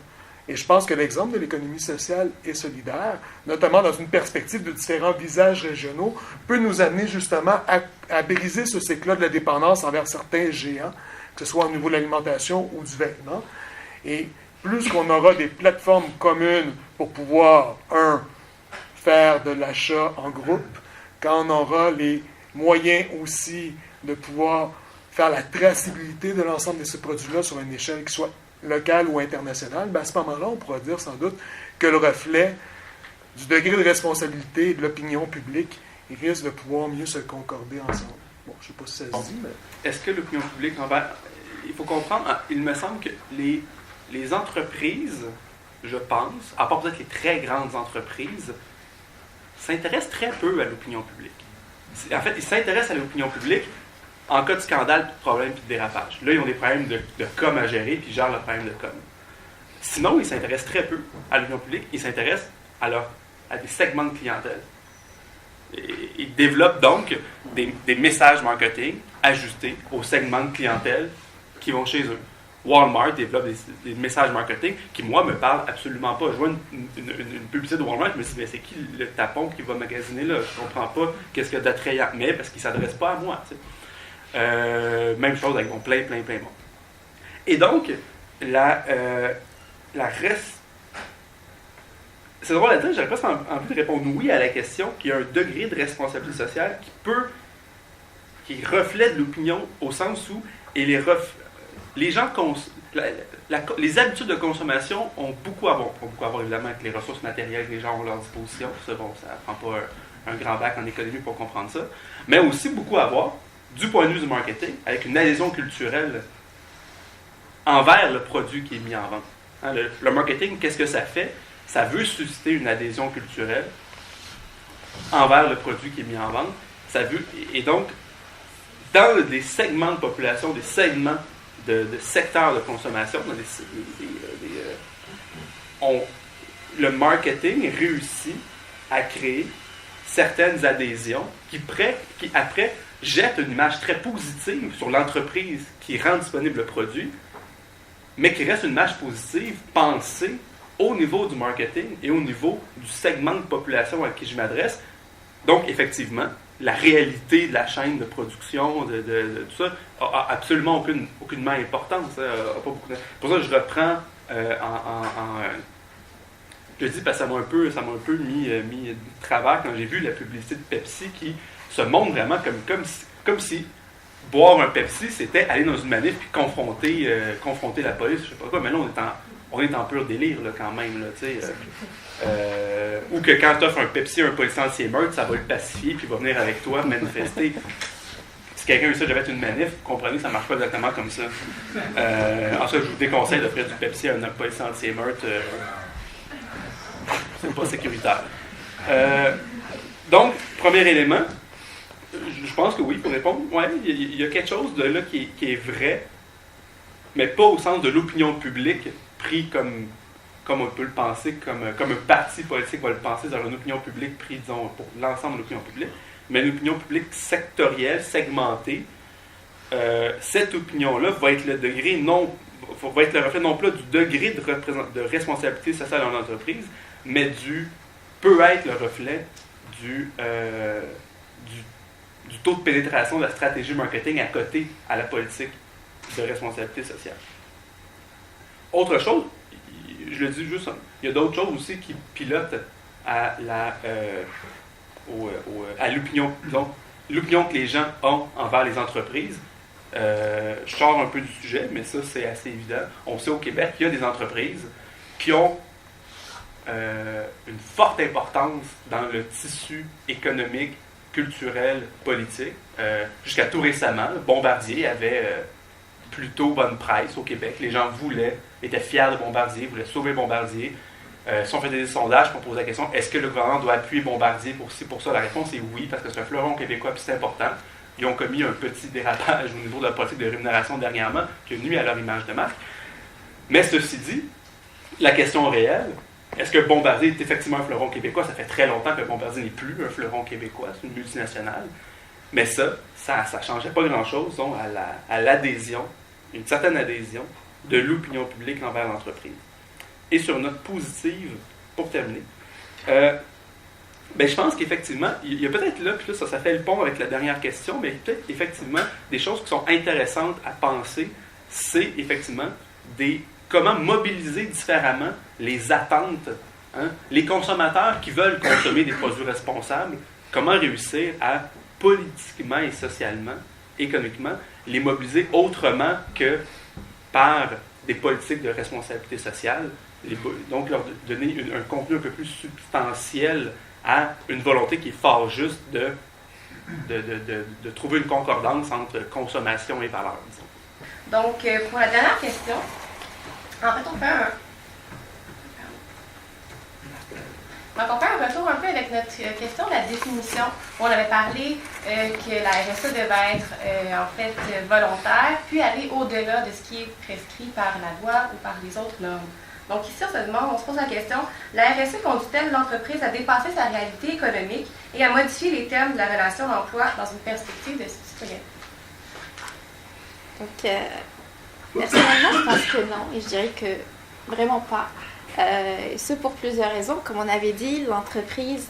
C: Et je pense que l'exemple de l'économie sociale et solidaire, notamment dans une perspective de différents visages régionaux, peut nous amener justement à briser ce cycle-là de la dépendance envers certains géants, que ce soit au niveau de l'alimentation ou du vêtement. Et plus qu'on aura des plateformes communes pour pouvoir, faire de l'achat en groupe, quand on aura les moyens aussi de pouvoir faire la traçabilité de l'ensemble de ces produits-là sur une échelle qui soit locale ou internationale, bien à ce moment-là, on pourra dire sans doute que le reflet du degré de responsabilité de l'opinion publique risque de pouvoir mieux se concorder ensemble. Bon, je ne sais pas si ça se dit, mais...
E: Est-ce que l'opinion publique... il faut comprendre, il me semble que les entreprises, je pense, à part peut-être les très grandes entreprises, s'intéressent très peu à l'opinion publique. En fait, ils s'intéressent à l'opinion publique en cas de scandale, de problème et de dérapage. Là, ils ont des problèmes de com à gérer, puis ils gèrent le problème de com. Sinon, ils s'intéressent très peu à l'opinion publique. Ils s'intéressent à des segments de clientèle. Ils développent donc des messages marketing ajustés aux segments de clientèle qui vont chez eux. Walmart développe des messages marketing qui, moi, me parlent absolument pas. Je vois une publicité de Walmart, je me dis, mais c'est qui le tapon qui va magasiner là? Je comprends pas qu'est-ce qu'il y a d'attrayant. Mais parce qu'il ne s'adresse pas à moi. Même chose avec plein de monde. Et donc, c'est drôle à dire, j'aurais presque envie de répondre oui à la question qu'il y a un degré de responsabilité sociale qui reflète l'opinion au sens où les gens les habitudes de consommation ont beaucoup à voir évidemment avec les ressources matérielles que les gens ont à leur disposition. Ça, ça prend pas un grand bac en économie pour comprendre ça. Mais aussi beaucoup à voir du point de vue du marketing, avec une adhésion culturelle envers le produit qui est mis en vente. Hein, le marketing, qu'est-ce que ça fait? Ça veut susciter une adhésion culturelle envers le produit qui est mis en vente. Et donc, dans des segments de population, des segments de secteurs de consommation, le marketing réussit à créer certaines adhésions qui après jettent une image très positive sur l'entreprise qui rend disponible le produit, mais qui reste une image positive pensée au niveau du marketing et au niveau du segment de population à qui je m'adresse. Donc, effectivement, la réalité de la chaîne de production, de tout ça, a absolument aucunement importance. Pour ça, je reprends je dis parce que ça m'a un peu mis de travers quand j'ai vu la publicité de Pepsi qui se montre vraiment comme si boire un Pepsi, c'était aller dans une manif puis confronter la police, je sais pas quoi, mais là, on est en pur délire, là, quand même, là, tu sais. Ou que quand tu offres un Pepsi à un policier anti-émeute, ça va le pacifier puis il va venir avec toi manifester. Si quelqu'un a eu ça, j'avais une manif, vous comprenez, ça marche pas exactement comme ça. Ensuite, je vous déconseille d'offrir du Pepsi à un policier anti-émeute. C'est pas sécuritaire. Donc, premier élément, je pense que oui, pour répondre, ouais, il y a quelque chose de là qui est vrai, mais pas au sens de l'opinion publique, pris comme on peut le penser, comme un parti politique va le penser dans une opinion publique pris, disons, pour l'ensemble de l'opinion publique, mais une opinion publique sectorielle, segmentée. Cette opinion-là va être le reflet non pas du degré de responsabilité sociale dans l'entreprise, mais peut être le reflet du taux de pénétration de la stratégie marketing à côté à la politique de responsabilité sociale. Autre chose, je le dis juste, il y a d'autres choses aussi qui pilotent à l'opinion, disons, l'opinion que les gens ont envers les entreprises. Je sors un peu du sujet, mais ça, c'est assez évident. On sait au Québec qu'il y a des entreprises qui ont une forte importance dans le tissu économique, culturel, politique. Jusqu'à tout récemment, Bombardier avait plutôt bonne presse au Québec. Les gens étaient fiers de Bombardier, voulaient sauver Bombardier. Si on fait des sondages, on pose la question, est-ce que le gouvernement doit appuyer Bombardier pour ça? La réponse est oui, parce que c'est un fleuron québécois et c'est important. Ils ont commis un petit dérapage au niveau de la politique de rémunération dernièrement qui a nuit à leur image de marque. Mais ceci dit, la question réelle, est-ce que Bombardier est effectivement un fleuron québécois? Ça fait très longtemps que Bombardier n'est plus un fleuron québécois, c'est une multinationale. Mais ça ne changeait pas grand-chose à l'adhésion, une certaine adhésion de l'opinion publique envers l'entreprise. Et sur une note positive, pour terminer, je pense qu'effectivement, il y a peut-être là, puis là, ça fait le pont avec la dernière question, mais peut-être effectivement des choses qui sont intéressantes à penser, c'est effectivement comment mobiliser différemment les attentes, hein, les consommateurs qui veulent consommer des produits responsables, comment réussir à politiquement et socialement, économiquement, les mobiliser autrement que par des politiques de responsabilité sociale, donc leur donner un contenu un peu plus substantiel à une volonté qui est fort juste de trouver une concordance entre consommation et valeur, disons.
D: Donc, pour la dernière question, en fait, on fait un retour un peu avec notre question de la définition. On avait parlé que la RSE devait être en fait volontaire, puis aller au-delà de ce qui est prescrit par la loi ou par les autres normes. Donc ici, on se pose la question, la RSE conduit-elle l'entreprise à dépasser sa réalité économique et à modifier les termes de la relation d'emploi dans une perspective de citoyenneté?
A: Donc, personnellement, je pense que non, et je dirais que vraiment pas. Ce pour plusieurs raisons. Comme on avait dit, l'entreprise,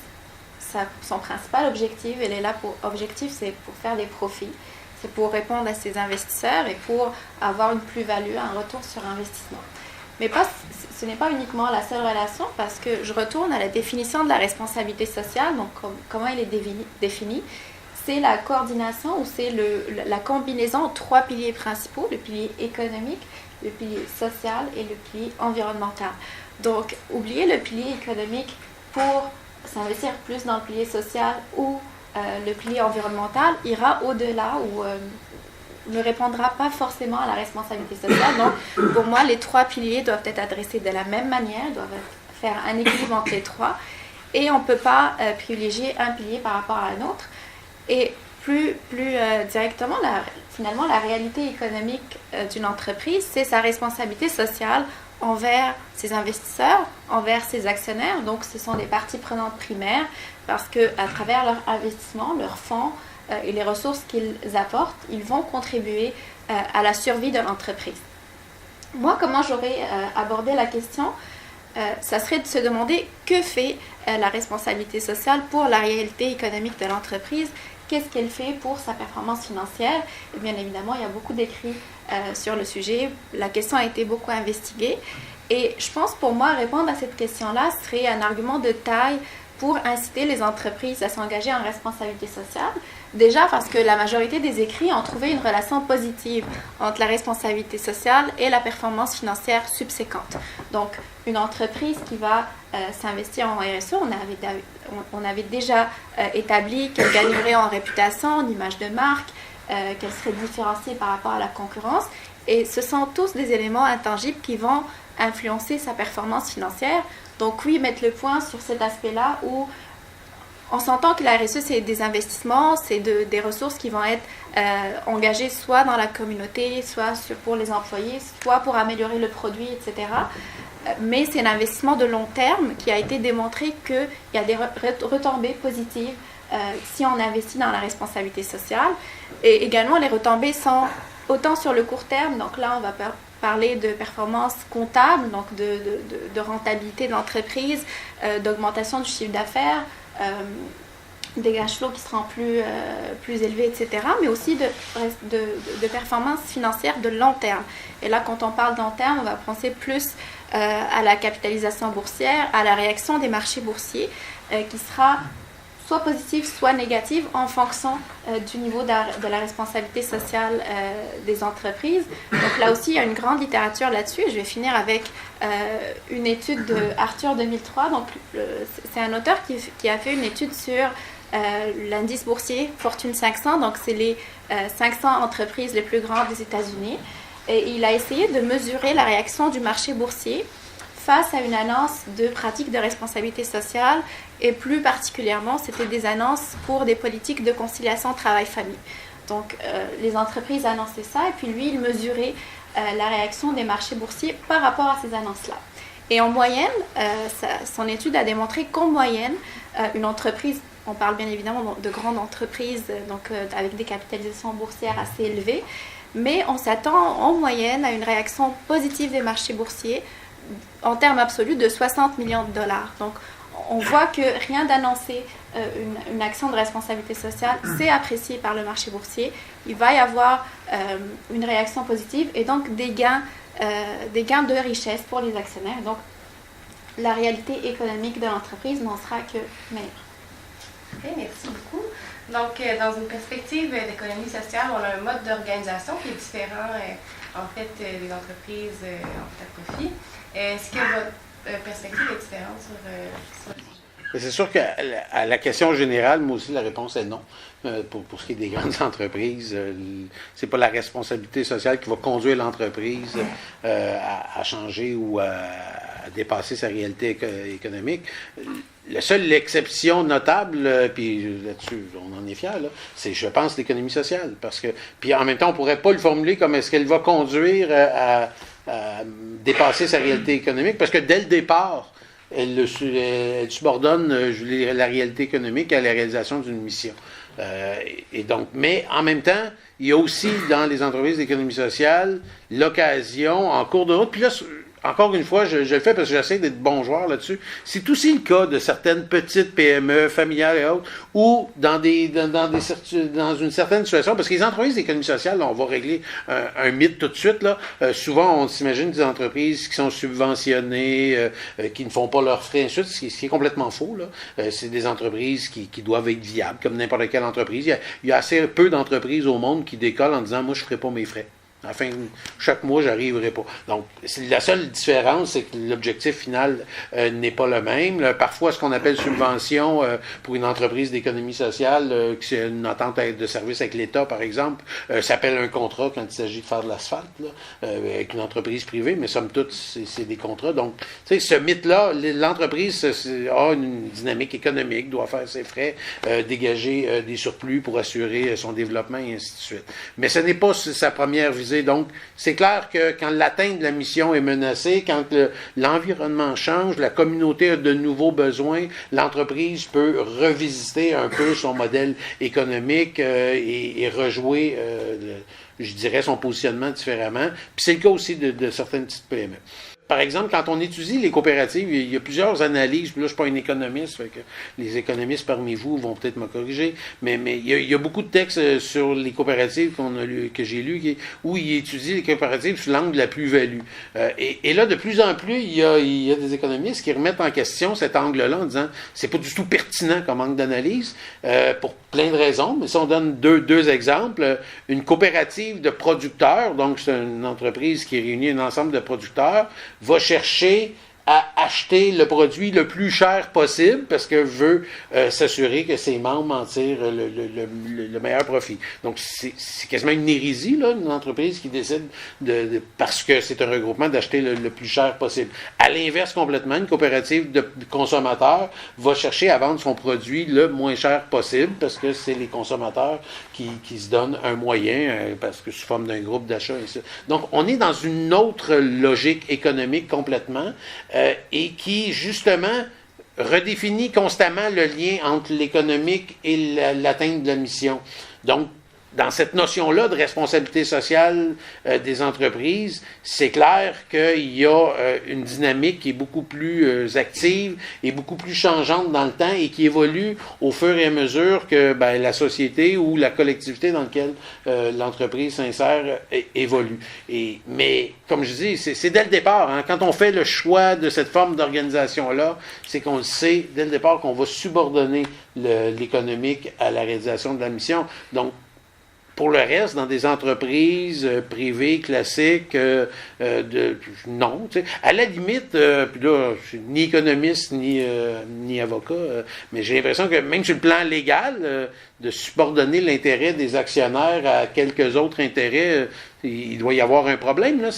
A: son principal objectif, c'est pour faire des profits, c'est pour répondre à ses investisseurs et pour avoir une plus-value, un retour sur investissement. Mais ce n'est pas uniquement la seule relation, parce que je retourne à la définition de la responsabilité sociale, donc comment elle est définie. C'est la coordination ou c'est la combinaison de trois piliers principaux, le pilier économique, le pilier social et le pilier environnemental. Donc, oublier le pilier économique pour s'investir plus dans le pilier social ou le pilier environnemental ira au-delà ou ne répondra pas forcément à la responsabilité sociale. Donc, pour moi, les 3 piliers doivent être adressés de la même manière, doivent faire un équilibre entre les 3. Et on ne peut pas privilégier un pilier par rapport à un autre. Et plus directement, finalement, la réalité économique d'une entreprise, c'est sa responsabilité sociale envers ses investisseurs, envers ses actionnaires. Donc, ce sont des parties prenantes primaires parce qu'à travers leur investissement, leurs fonds et les ressources qu'ils apportent, ils vont contribuer à la survie de l'entreprise. Moi, comment j'aurais abordé la question? Ça serait de se demander que fait la responsabilité sociale pour la réalité économique de l'entreprise. Qu'est-ce qu'elle fait pour sa performance financière? Et bien évidemment, il y a beaucoup d'écrits sur le sujet. La question a été beaucoup investiguée. Et je pense pour moi, répondre à cette question-là serait un argument de taille pour inciter les entreprises à s'engager en responsabilité sociale. Déjà parce que la majorité des écrits ont trouvé une relation positive entre la responsabilité sociale et la performance financière subséquente. Donc, une entreprise qui va s'investir en RSE, on avait déjà établi qu'elle gagnerait en réputation, en image de marque, qu'elle serait différenciée par rapport à la concurrence. Et ce sont tous des éléments intangibles qui vont influencer sa performance financière. Donc oui, mettre le point sur cet aspect-là où on s'entend que la RSE, c'est des investissements, c'est des ressources qui vont être engagées soit dans la communauté, soit pour les employés, soit pour améliorer le produit, etc. Mais c'est un investissement de long terme qui a été démontré qu'il y a des retombées positives si on investit dans la responsabilité sociale. Et également, les retombées sont autant sur le court terme, donc là, on va parler de performance comptable, donc de rentabilité de l'entreprise, d'augmentation du chiffre d'affaires, des cash flows qui seront plus élevés, etc., mais aussi de performance financière de long terme. Et là, quand on parle de long terme, on va penser plus à la capitalisation boursière, à la réaction des marchés boursiers, qui sera soit positive, soit négative en fonction du niveau de la responsabilité sociale des entreprises. Donc là aussi, il y a une grande littérature là-dessus. Je vais finir avec une étude de Arthur 2003. Donc, c'est un auteur qui a fait une étude sur l'indice boursier Fortune 500. Donc, c'est les 500 entreprises les plus grandes des États-Unis. Et il a essayé de mesurer la réaction du marché boursier face à une annonce de pratiques de responsabilité sociale et plus particulièrement, c'était des annonces pour des politiques de conciliation travail-famille. Donc, les entreprises annonçaient ça et puis lui, il mesurait la réaction des marchés boursiers par rapport à ces annonces-là. Et en moyenne, son étude a démontré qu'en moyenne, une entreprise, on parle bien évidemment de grandes entreprises, donc avec des capitalisations boursières assez élevées, mais on s'attend en moyenne à une réaction positive des marchés boursiers en termes absolus de 60 millions de dollars. Donc, on voit que rien d'annoncer une action de responsabilité sociale, c'est apprécié par le marché boursier. Il va y avoir une réaction positive et donc des gains de richesse pour les actionnaires. Donc, la réalité économique de l'entreprise n'en sera que meilleure.
D: Ok, merci beaucoup. Donc, dans une perspective d'économie sociale, on a un mode d'organisation qui est différent, en fait, des entreprises en profit. Est-ce que votre perspective est différente sur le sujet?
B: C'est sûr qu'à la question générale, moi aussi, la réponse est non. Pour ce qui est des grandes entreprises, c'est pas la responsabilité sociale qui va conduire l'entreprise à changer ou à dépasser sa réalité économique. La seule exception notable, puis là-dessus, on en est fiers, là, c'est, je pense, l'économie sociale. Parce que, puis en même temps, on pourrait pas le formuler comme est-ce qu'elle va conduire à dépasser sa réalité économique, parce que dès le départ, elle subordonne la réalité économique à la réalisation d'une mission. Et donc, mais en même temps, il y a aussi dans les entreprises d'économie sociale l'occasion, en cours de route, puis là, encore une fois, je le fais parce que j'essaie d'être bon joueur là-dessus. C'est aussi le cas de certaines petites PME, familiales et autres, ou dans une certaine situation, parce que les entreprises d'économie sociale, là, on va régler un mythe tout de suite, là. Souvent, on s'imagine des entreprises qui sont subventionnées, qui ne font pas leurs frais, ainsi de suite, ce qui est complètement faux, là. C'est des entreprises qui doivent être viables, comme n'importe quelle entreprise. Il y a assez peu d'entreprises au monde qui décollent en disant « moi, je ne ferai pas mes frais ». Enfin, chaque mois, j'arriverai pas. Donc, la seule différence, c'est que l'objectif final n'est pas le même. Là, parfois, ce qu'on appelle subvention pour une entreprise d'économie sociale, qui c'est une entente de service avec l'État, par exemple, s'appelle un contrat quand il s'agit de faire de l'asphalte, avec une entreprise privée, mais somme toute, c'est des contrats. Donc, tu sais, ce mythe-là, l'entreprise a une dynamique économique, doit faire ses frais, dégager des surplus pour assurer son développement, et ainsi de suite. Mais ce n'est pas sa première visée. Donc, c'est clair que quand l'atteinte de la mission est menacée, quand l'environnement change, la communauté a de nouveaux besoins, l'entreprise peut revisiter un peu son modèle économique et rejouer, je dirais, son positionnement différemment. Puis c'est le cas aussi de certaines petites PME. Par exemple, quand on étudie les coopératives, il y a plusieurs analyses. Puis là, je ne suis pas un économiste, fait que les économistes parmi vous vont peut-être me corriger, mais il y a beaucoup de textes sur les coopératives que j'ai lus, où ils étudient les coopératives sous l'angle de la plus-value. Et là, de plus en plus, il y a des économistes qui remettent en question cet angle-là en disant c'est pas du tout pertinent comme angle d'analyse, pour plein de raisons. Mais si on donne deux exemples, une coopérative de producteurs, donc c'est une entreprise qui réunit un ensemble de producteurs, va chercher à acheter le produit le plus cher possible parce que veut s'assurer que ses membres en tirent le meilleur profit. Donc, c'est quasiment une hérésie, là, une entreprise qui décide, parce que c'est un regroupement, d'acheter le plus cher possible. À l'inverse complètement, une coopérative de consommateurs va chercher à vendre son produit le moins cher possible parce que c'est les consommateurs qui se donnent un moyen, parce que sous forme d'un groupe d'achat. Donc, on est dans une autre logique économique complètement, et qui, justement, redéfinit constamment le lien entre l'économique et l'atteinte de la mission. Donc, dans cette notion-là de responsabilité sociale des entreprises, c'est clair qu'il y a une dynamique qui est beaucoup plus active et beaucoup plus changeante dans le temps et qui évolue au fur et à mesure que la société ou la collectivité dans laquelle l'entreprise s'insère évolue. Mais, comme je dis, c'est dès le départ. Hein, quand on fait le choix de cette forme d'organisation-là, c'est qu'on le sait dès le départ qu'on va subordonner l'économique à la réalisation de la mission. Donc, pour le reste, dans des entreprises privées classiques, non. Tu sais. À la limite, puis là, je suis ni économiste ni avocat, mais j'ai l'impression que même sur le plan légal, de subordonner l'intérêt des actionnaires à quelques autres intérêts, il doit y avoir un problème. Là.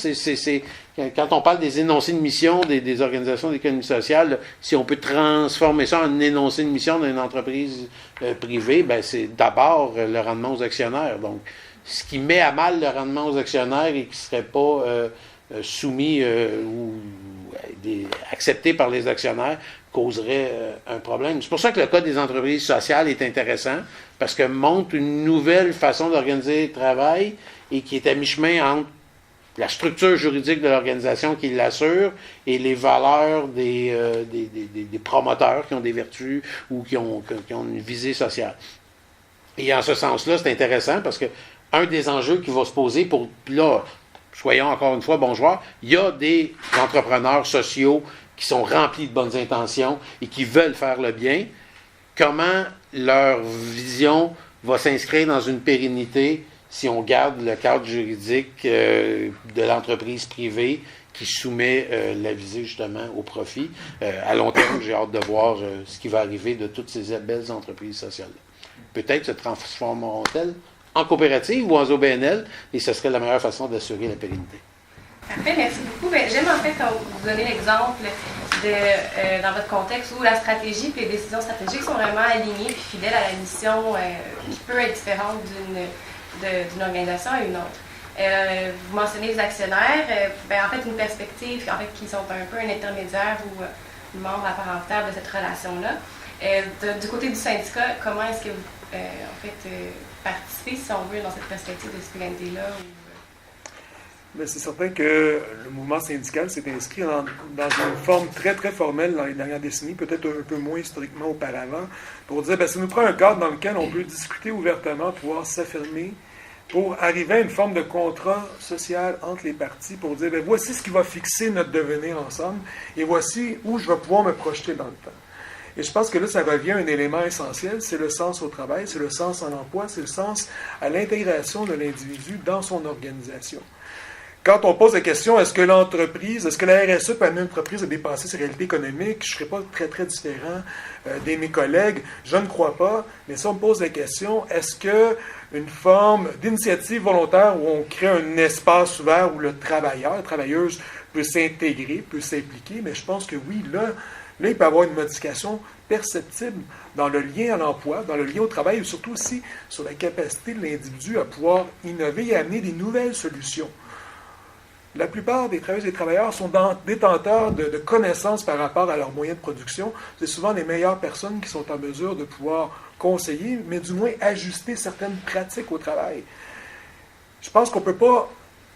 B: Quand on parle des énoncés de mission des organisations d'économie sociale, là, si on peut transformer ça en énoncé de mission d'une entreprise privée, c'est d'abord le rendement aux actionnaires. Donc, ce qui met à mal le rendement aux actionnaires et qui ne serait pas soumis ou accepté par les actionnaires causerait un problème. C'est pour ça que le cas des entreprises sociales est intéressant, parce que montre une nouvelle façon d'organiser le travail et qui est à mi-chemin entre la structure juridique de l'organisation qui l'assure et les valeurs des promoteurs qui ont des vertus ou qui ont une visée sociale. Et en ce sens-là, c'est intéressant parce que un des enjeux qui va se poser là, soyons encore une fois bons joueurs, il y a des entrepreneurs sociaux qui sont remplis de bonnes intentions et qui veulent faire le bien. Comment leur vision va s'inscrire dans une pérennité si on garde le cadre juridique de l'entreprise privée qui soumet la visée justement au profit. À long terme, j'ai hâte de voir ce qui va arriver de toutes ces belles entreprises sociales-là. Peut-être se transformeront-elles en coopérative ou en OBNL, et ce serait la meilleure façon d'assurer la pérennité.
D: Parfait, merci beaucoup. J'aime en fait vous donner l'exemple dans votre contexte où la stratégie et les décisions stratégiques sont vraiment alignées et fidèles à la mission qui peut être différente d'une organisation à une autre. Vous mentionnez les actionnaires, en fait une perspective qui sont un peu un intermédiaire ou membre à part entière de cette relation-là. Du côté du syndicat, comment est-ce que vous participez, si on veut, dans cette perspective de citoyenneté-là?
C: Mais c'est certain que le mouvement syndical s'est inscrit dans une forme très, très formelle dans les dernières décennies, peut-être un peu moins historiquement auparavant, pour dire, ça nous prend un cadre dans lequel on peut discuter ouvertement, pouvoir s'affirmer, pour arriver à une forme de contrat social entre les parties, pour dire, voici ce qui va fixer notre devenir ensemble, et voici où je vais pouvoir me projeter dans le temps. Et je pense que là, ça revient à un élément essentiel, c'est le sens au travail, c'est le sens en emploi, c'est le sens à l'intégration de l'individu dans son organisation. Quand on pose la question, est-ce que la RSE peut amener une entreprise à dépasser ses réalités économiques, je ne serais pas très, très différent de mes collègues. Je ne crois pas. Mais si on me pose la question, est-ce qu'une forme d'initiative volontaire où on crée un espace ouvert où le travailleur, la travailleuse peut s'intégrer, peut s'impliquer, mais je pense que oui, là, il peut y avoir une modification perceptible dans le lien à l'emploi, dans le lien au travail, et surtout aussi sur la capacité de l'individu à pouvoir innover et amener des nouvelles solutions. La plupart des travailleuses et des travailleurs sont détenteurs de connaissances par rapport à leurs moyens de production. C'est souvent les meilleures personnes qui sont en mesure de pouvoir conseiller, mais du moins ajuster certaines pratiques au travail. Je pense qu'on ne peut pas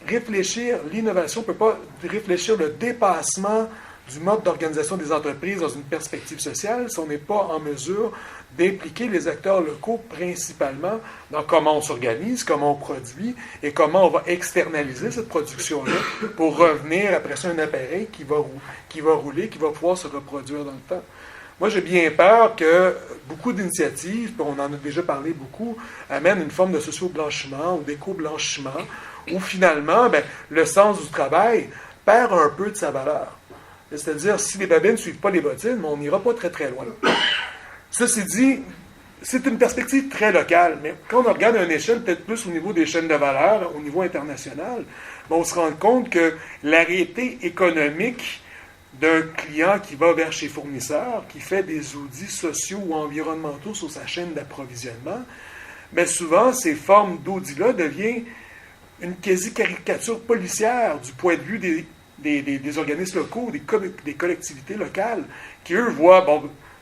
C: réfléchir l'innovation, on ne peut pas réfléchir le dépassement du mode d'organisation des entreprises dans une perspective sociale si on n'est pas en mesure d'impliquer les acteurs locaux principalement dans comment on s'organise, comment on produit et comment on va externaliser cette production-là pour revenir après ça à un appareil qui va rouler, qui va pouvoir se reproduire dans le temps. Moi, j'ai bien peur que beaucoup d'initiatives, on en a déjà parlé beaucoup, amènent une forme de socio-blanchiment ou d'éco-blanchiment où finalement, le sens du travail perd un peu de sa valeur. C'est-à-dire, si les babines ne suivent pas les bottines, on n'ira pas très très loin. Ceci dit, c'est une perspective très locale, mais quand on regarde à une échelle peut-être plus au niveau des chaînes de valeur, au niveau international, on se rend compte que la réalité économique d'un client qui va vers ses fournisseurs, qui fait des audits sociaux ou environnementaux sur sa chaîne d'approvisionnement, mais souvent, ces formes d'audit-là deviennent une quasi-caricature policière du point de vue des organismes locaux, des collectivités locales, qui, eux, voient,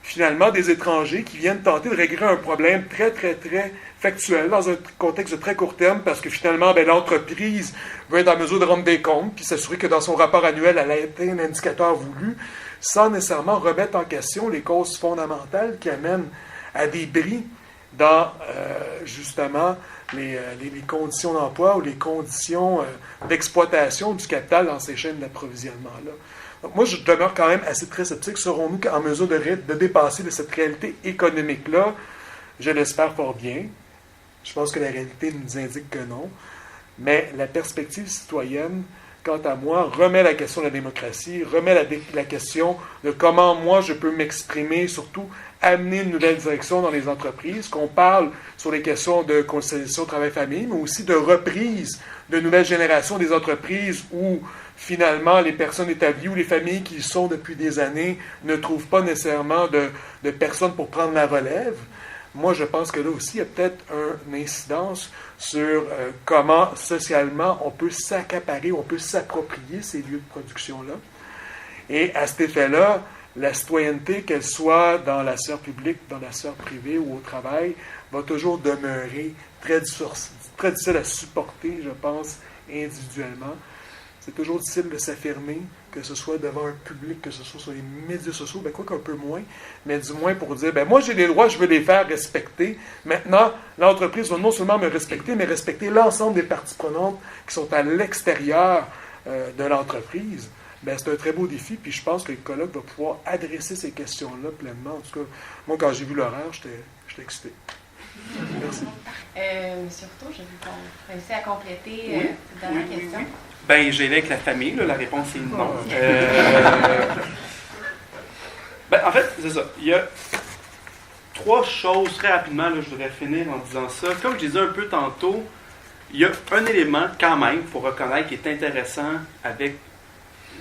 C: finalement, des étrangers qui viennent tenter de régler un problème très, très, très factuel dans un contexte de très court terme, parce que finalement, l'entreprise veut être en mesure de rendre des comptes, puis s'assurer que dans son rapport annuel, elle a atteint un indicateur voulu, sans nécessairement remettre en question les causes fondamentales qui amènent à des bris dans, justement, les conditions d'emploi ou les conditions d'exploitation du capital dans ces chaînes d'approvisionnement-là. Donc moi, je demeure quand même assez très sceptique. Serons-nous en mesure de dépasser de cette réalité économique-là? Je l'espère fort bien. Je pense que la réalité nous indique que non. Mais la perspective citoyenne, quant à moi, remet la question de la démocratie, remet la question de comment moi je peux m'exprimer, surtout amener une nouvelle direction dans les entreprises, qu'on parle sur les questions de conciliation travail-famille, mais aussi de reprise de nouvelles générations des entreprises où finalement les personnes établies ou les familles qui y sont depuis des années ne trouvent pas nécessairement de personnes pour prendre la relève. Moi, je pense que là aussi, il y a peut-être une incidence sur comment, socialement, on peut s'accaparer, on peut s'approprier ces lieux de production-là. Et à cet effet-là, la citoyenneté, qu'elle soit dans la sphère publique, dans la sphère privée ou au travail, va toujours demeurer très difficile à supporter, je pense, individuellement. C'est toujours difficile de s'affirmer, que ce soit devant un public, que ce soit sur les médias sociaux, quoi qu'un peu moins, mais du moins pour dire, moi j'ai des droits, je veux les faire respecter. Maintenant, l'entreprise va non seulement me respecter, mais respecter l'ensemble des parties prenantes qui sont à l'extérieur de l'entreprise. C'est un très beau défi, puis je pense que le colloque va pouvoir adresser ces questions-là pleinement. En tout cas, moi, quand j'ai vu l'horaire, j'étais excité. Merci.
D: Monsieur Routot, je vais vous laisser à compléter cette dernière question.
E: J'ai avec la famille, là, la réponse est non. En fait, c'est ça. Il y a 3 choses, très rapidement, là, je voudrais finir en disant ça. Comme je disais un peu tantôt, il y a un élément, quand même, il faut reconnaître, qui est intéressant avec,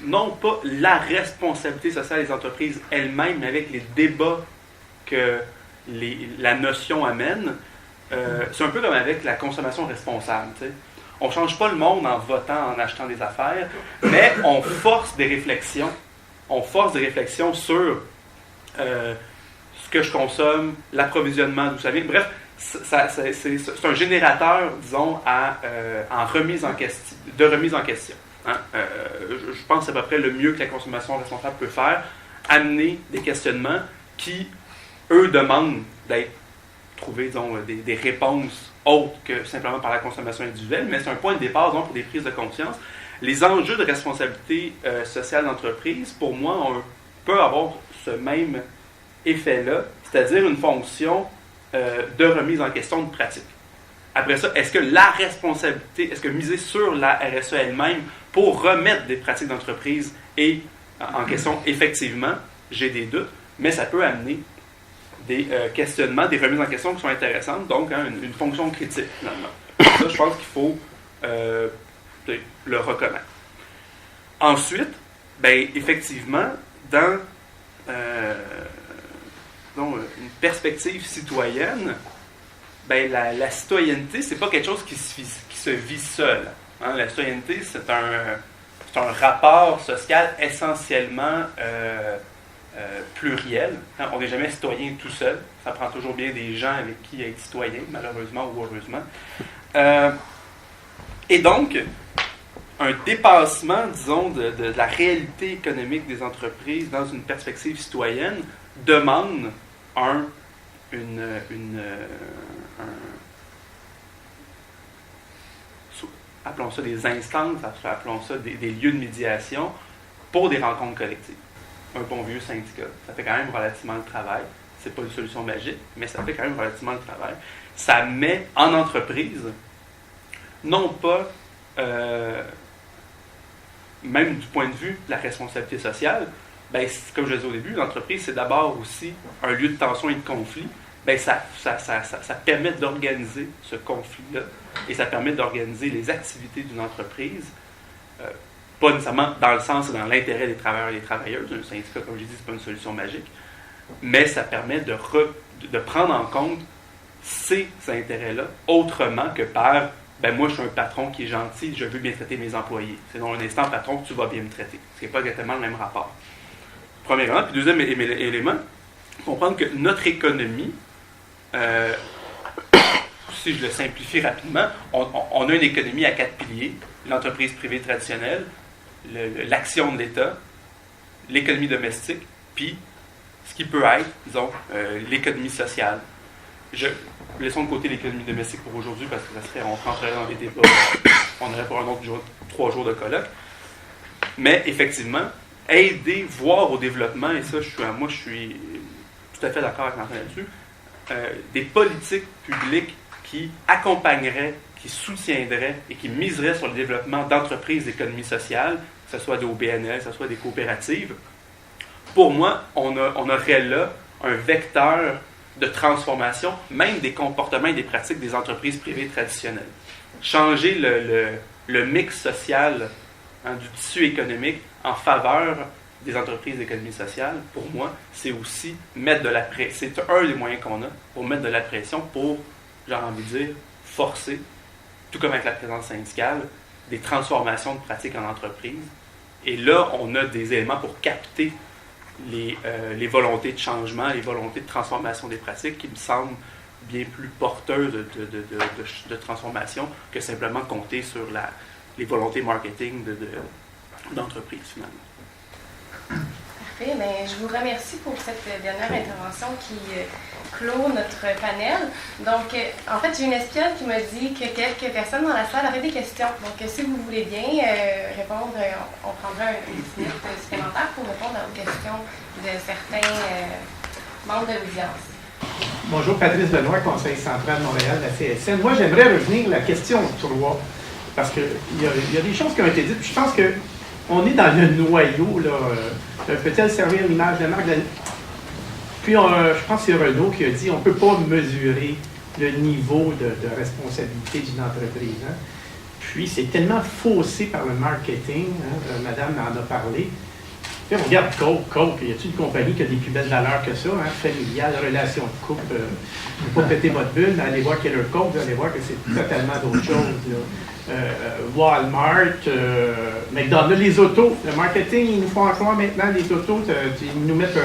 E: non pas la responsabilité sociale des entreprises elles-mêmes, mais avec les débats que la notion amène. C'est un peu comme avec la consommation responsable, tu sais. On ne change pas le monde en votant, en achetant des affaires, mais on force des réflexions. On force des réflexions sur ce que je consomme, l'approvisionnement, d'où ça vient. Bref, c'est un générateur, disons, de remise en question. Hein? Je pense que c'est à peu près le mieux que la consommation responsable peut faire, amener des questionnements qui, eux, demandent d'être trouvés, disons, des réponses autres que simplement par la consommation individuelle, mais c'est un point de départ, disons, pour des prises de conscience. Les enjeux de responsabilité sociale d'entreprise, pour moi, peuvent avoir ce même effet-là, c'est-à-dire une fonction de remise en question de pratique. Après ça, est-ce que la responsabilité, est-ce que miser sur la RSE elle-même pour remettre des pratiques d'entreprise est en question? Effectivement, j'ai des doutes, mais ça peut amener des questionnements, des remises en question qui sont intéressantes, donc une fonction critique, finalement. Ça, je pense qu'il faut le reconnaître. Ensuite, ben, effectivement, dans une perspective citoyenne, ben, la citoyenneté, c'est pas quelque chose qui se vit seul. Hein? La citoyenneté, c'est un rapport social essentiellement pluriel. Hein? On n'est jamais citoyen tout seul. Ça prend toujours bien des gens avec qui être citoyen, malheureusement ou heureusement. Et donc, un dépassement, disons, de la réalité économique des entreprises dans une perspective citoyenne demande appelons ça des instances, appelons ça des lieux de médiation pour des rencontres collectives. Un bon vieux syndicat, ça fait quand même relativement le travail. C'est pas une solution magique, mais ça fait quand même relativement le travail. Ça met en entreprise, non pas, même du point de vue de la responsabilité sociale, ben, comme je le disais au début, l'entreprise, c'est d'abord aussi un lieu de tension et de conflit. Ben, ça permet d'organiser ce conflit-là et ça permet d'organiser les activités d'une entreprise, pas nécessairement dans le sens et dans l'intérêt des travailleurs et des travailleuses. Un syndicat, comme je dis, c'est pas une solution magique, mais ça permet de prendre en compte ces intérêts-là autrement que par ben moi, je suis un patron qui est gentil, je veux bien traiter mes employés. C'est dans un instant, patron, tu vas bien me traiter. Ce qui n'est pas exactement le même rapport. Premièrement. Puis deuxième élément, comprendre que notre économie, si je le simplifie rapidement, on a une économie à 4 piliers. L'entreprise privée traditionnelle, l'action de l'État, l'économie domestique, puis ce qui peut être, disons, l'économie sociale. Laissons de côté l'économie domestique pour aujourd'hui parce que on rentrerait dans des débats, on aurait pour un autre jour, 3 jours de colloque. Mais effectivement, aider, voir au développement, et ça, moi je suis tout à fait d'accord avec Martin là-dessus, des politiques publiques qui accompagneraient, qui soutiendraient et qui miseraient sur le développement d'entreprises d'économie sociale, que ce soit des OBNL, que ce soit des coopératives. Pour moi, on aurait là un vecteur de transformation, même des comportements et des pratiques des entreprises privées traditionnelles. Changer le mix social du tissu économique en faveur des entreprises d'économie sociale, pour moi, c'est aussi mettre de la pression. C'est un des moyens qu'on a pour mettre de la pression pour, j'ai envie de dire, forcer, tout comme avec la présence syndicale, des transformations de pratiques en entreprise. Et là, on a des éléments pour capter les volontés de changement, les volontés de transformation des pratiques qui me semblent bien plus porteuses de transformation que simplement compter sur les volontés marketing d'entreprise, finalement.
D: Parfait. Bien, je vous remercie pour cette dernière intervention qui clôt notre panel. Donc, en fait, j'ai une espionne qui m'a dit que quelques personnes dans la salle auraient des questions. Donc, si vous voulez bien répondre, on prendra une minute supplémentaire pour répondre aux questions de certains membres de l'audience.
F: Bonjour, Patrice Benoît, Conseil central de Montréal, la CSN. Moi, j'aimerais revenir à la question 3, parce qu'il y a des choses qui ont été dites, puis je pense qu'on est dans le noyau, là. Peut-elle servir l'image de marque de... Puis, je pense que c'est Renaud qui a dit on ne peut pas mesurer le niveau de responsabilité d'une entreprise. Hein. Puis, c'est tellement faussé par le marketing, hein, Madame en a parlé. Puis, on regarde Coke, y a-t-il une compagnie qui a des plus belles valeurs que ça, hein, familiale, relation de couple, ne pas péter votre bulle, mais allez voir Keller Coke, vous allez voir que c'est totalement d'autres choses, là. Walmart, McDonald's, les autos. Le marketing, ils nous font encore maintenant les autos. Ils nous mettent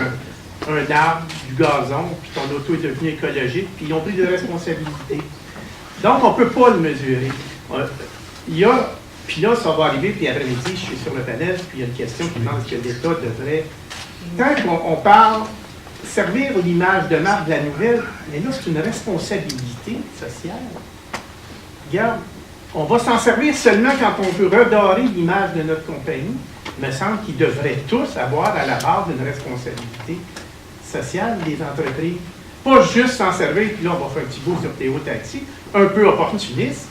F: un arbre, du gazon, puis ton auto est devenue écologique, puis ils ont pris des responsabilités. Donc, on ne peut pas le mesurer. Puis là, ça va arriver, puis après-midi, je suis sur le panel, puis il y a une question qui demande que l'État devrait... Quand on parle servir l'image de marque de la nouvelle, mais là, c'est une responsabilité sociale. Regarde, on va s'en servir seulement quand on veut redorer l'image de notre compagnie. Il me semble qu'ils devraient tous avoir à la base une responsabilité sociale des entreprises. Pas juste s'en servir, puis là, on va faire un petit bout sur Théo Taxi, un peu opportuniste,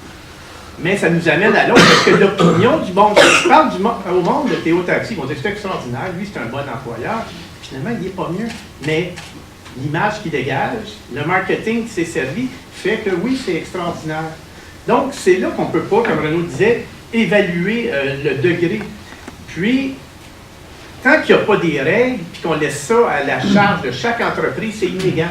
F: mais ça nous amène à l'autre, parce que l'opinion du monde, je parle au monde de Théo Taxi, ils vont dire c'est extraordinaire, lui c'est un bon employeur, finalement il n'est pas mieux. Mais l'image qu'il dégage, le marketing qui s'est servi, fait que oui, c'est extraordinaire. Donc c'est là qu'on ne peut pas, comme Renaud disait, évaluer le degré. Puis, tant qu'il n'y a pas des règles, puis qu'on laisse ça à la charge de chaque entreprise, c'est illégal.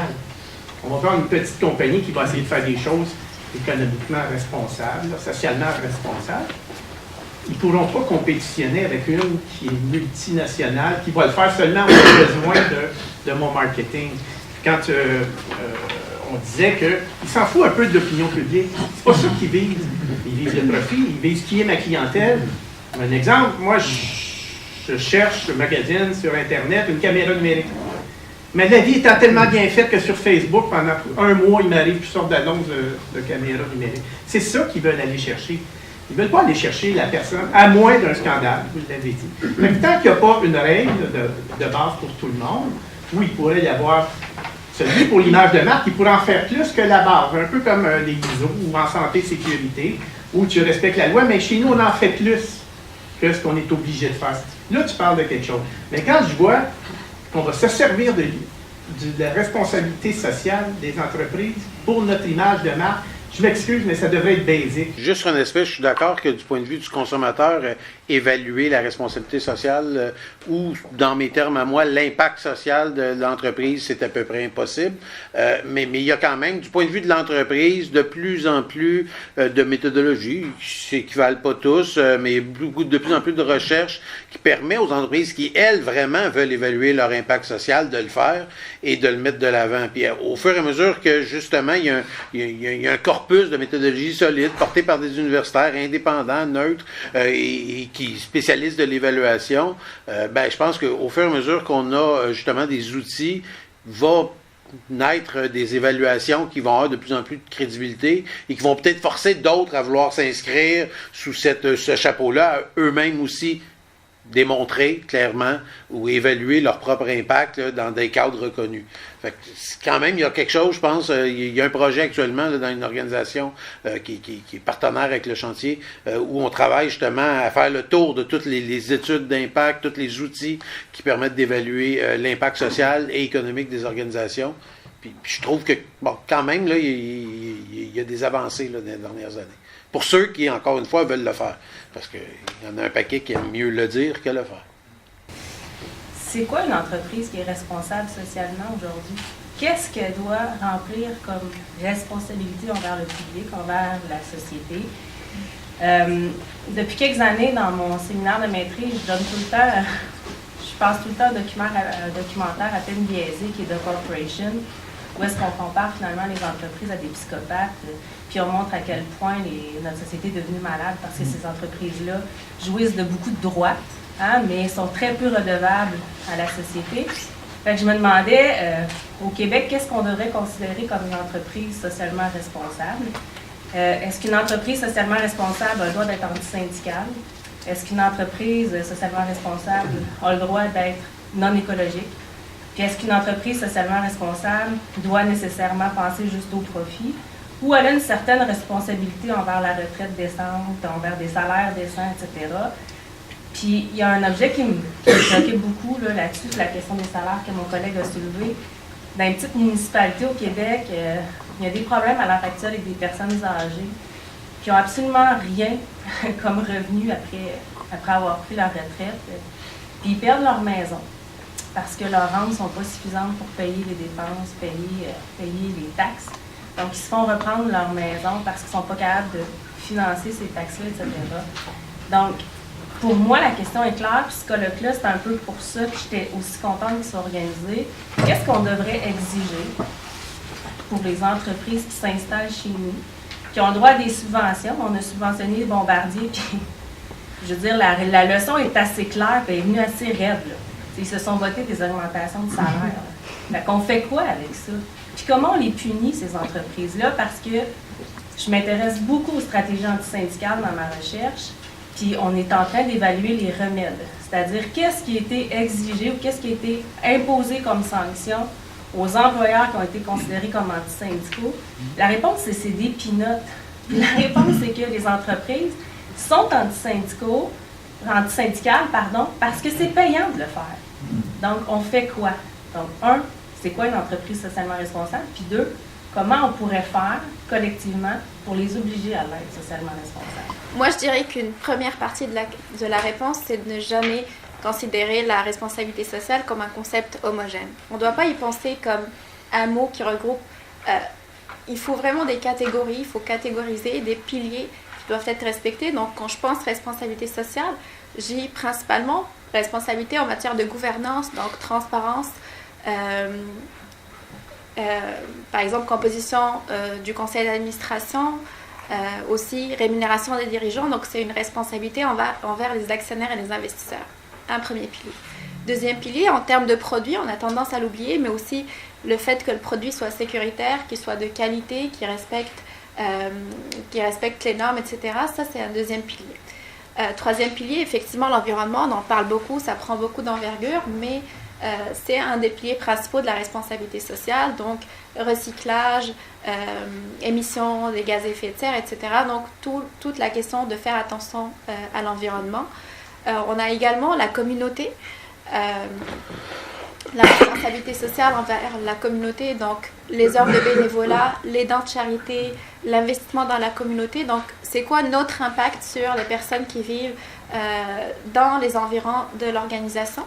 F: On va voir une petite compagnie qui va essayer de faire des choses économiquement responsables, socialement responsables. Ils ne pourront pas compétitionner avec une qui est multinationale, qui va le faire seulement en besoin de mon marketing. Quand on disait qu'ils s'en foutent un peu de l'opinion publique, c'est pas ça qu'ils visent. Ils visent le profit, ils visent qui est ma clientèle. Un exemple, moi, je cherche, je magasine sur Internet une caméra numérique. Mais la vie étant tellement bien faite que sur Facebook, pendant un mois, il m'arrive toutes sortes d'annonces de caméras numériques. C'est ça qu'ils veulent aller chercher. Ils ne veulent pas aller chercher la personne, à moins d'un scandale, vous l'avez dit. Mais tant qu'il n'y a pas une règle de base pour tout le monde, où il pourrait y avoir celui pour l'image de marque, il pourrait en faire plus que la base, un peu comme les ISO ou en santé et sécurité, où tu respectes la loi, mais chez nous, on en fait plus que ce qu'on est obligé de faire. Là, tu parles de quelque chose. Mais quand je vois qu'on va se servir de la responsabilité sociale des entreprises pour notre image de marque, je m'excuse, mais ça devrait être basique.
B: Juste un aspect, je suis d'accord que du point de vue du consommateur, évaluer la responsabilité sociale ou, dans mes termes à moi, l'impact social de l'entreprise, c'est à peu près impossible. Mais il y a quand même, du point de vue de l'entreprise, de plus en plus de méthodologies, qui n'équivalent pas tous, mais de plus en plus de recherches qui permet aux entreprises qui, elles, vraiment veulent évaluer leur impact social, de le faire et de le mettre de l'avant. Puis au fur et à mesure que, justement, il y a un corpus de méthodologies solides porté par des universitaires indépendants, neutres et qui spécialistes de l'évaluation, je pense qu'au fur et à mesure qu'on a justement des outils, va naître des évaluations qui vont avoir de plus en plus de crédibilité et qui vont peut-être forcer d'autres à vouloir s'inscrire sous ce chapeau-là, eux-mêmes aussi démontrer clairement ou évaluer leur propre impact là, dans des cadres reconnus. Fait que, quand même, il y a quelque chose, je pense, il y a un projet actuellement là, dans une organisation qui est partenaire avec le chantier où on travaille justement à faire le tour de toutes les études d'impact, tous les outils qui permettent d'évaluer l'impact social et économique des organisations. Puis je trouve que, bon, quand même, là, il y a des avancées là, dans les dernières années. Pour ceux qui, encore une fois, veulent le faire. Parce qu'il y en a un paquet qui aime mieux le dire que le faire.
G: C'est quoi une entreprise qui est responsable socialement aujourd'hui? Qu'est-ce qu'elle doit remplir comme responsabilité envers le public, envers la société? Depuis quelques années, dans mon séminaire de maîtrise, je passe tout le temps un documentaire à peine biaisé qui est The Corporation, où est-ce qu'on compare finalement les entreprises à des psychopathes, puis on montre à quel point notre société est devenue malade parce que ces entreprises-là jouissent de beaucoup de droits, mais sont très peu redevables à la société. Fait que je me demandais, au Québec, qu'est-ce qu'on devrait considérer comme une entreprise socialement responsable? Est-ce qu'une entreprise socialement responsable a le droit d'être antisyndicale? Est-ce qu'une entreprise socialement responsable a le droit d'être non écologique? Puis est-ce qu'une entreprise socialement responsable doit nécessairement penser juste au profit? Ou elle a une certaine responsabilité envers la retraite décente, envers des salaires décents, etc. Puis il y a un objet qui me choquait beaucoup là-dessus, c'est la question des salaires que mon collègue a soulevé. Dans une petite municipalité au Québec, il y a des problèmes à l'heure actuelle avec des personnes âgées qui n'ont absolument rien comme revenu après avoir pris leur retraite. Puis ils perdent leur maison parce que leurs rentes ne sont pas suffisantes pour payer les dépenses, payer les taxes. Donc, ils se font reprendre leur maison parce qu'ils ne sont pas capables de financer ces taxes-là, etc. Donc, pour moi, la question est claire, puis ce colloque-là, c'est un peu pour ça que j'étais aussi contente qu'ils soient organisés. Qu'est-ce qu'on devrait exiger pour les entreprises qui s'installent chez nous, qui ont le droit à des subventions? On a subventionné les bombardiers, puis je veux dire, la leçon est assez claire, puis elle est venue assez raide, là. Ils se sont votés des augmentations de salaire. Fait qu'on fait quoi avec ça? Puis comment on les punit, ces entreprises-là? Parce que je m'intéresse beaucoup aux stratégies antisyndicales dans ma recherche. Puis on est en train d'évaluer les remèdes, c'est-à-dire qu'est-ce qui a été exigé ou qu'est-ce qui a été imposé comme sanction aux employeurs qui ont été considérés comme antisyndicaux. La réponse, c'est des peanuts. La réponse, c'est que les entreprises sont antisyndicales, parce que c'est payant de le faire. Donc, on fait quoi? Donc, un, c'est quoi une entreprise socialement responsable? Puis deux, comment on pourrait faire collectivement pour les obliger à l'être socialement responsable?
A: Moi, je dirais qu'une première partie de la réponse, c'est de ne jamais considérer la responsabilité sociale comme un concept homogène. On ne doit pas y penser comme un mot qui regroupe... il faut vraiment des catégories, il faut catégoriser des piliers qui doivent être respectés. Donc, quand je pense responsabilité sociale, j'ai principalement responsabilité en matière de gouvernance, donc transparence, par exemple composition du conseil d'administration, aussi rémunération des dirigeants. Donc, c'est une responsabilité envers les actionnaires et les investisseurs. Un premier pilier. Deuxième pilier, en termes de produits, on a tendance à l'oublier, mais aussi le fait que le produit soit sécuritaire, qu'il soit de qualité, qu'il respecte les normes, etc. Ça, c'est un deuxième pilier. Troisième pilier, effectivement, l'environnement, on en parle beaucoup, ça prend beaucoup d'envergure, mais c'est un des piliers principaux de la responsabilité sociale, donc recyclage, émissions des gaz à effet de serre, etc. Donc, toute la question de faire attention à l'environnement. On a également la communauté, la responsabilité sociale envers la communauté, donc les heures de bénévolat, les dons de charité, l'investissement dans la communauté. Donc, c'est quoi notre impact sur les personnes qui vivent dans les environs de l'organisation?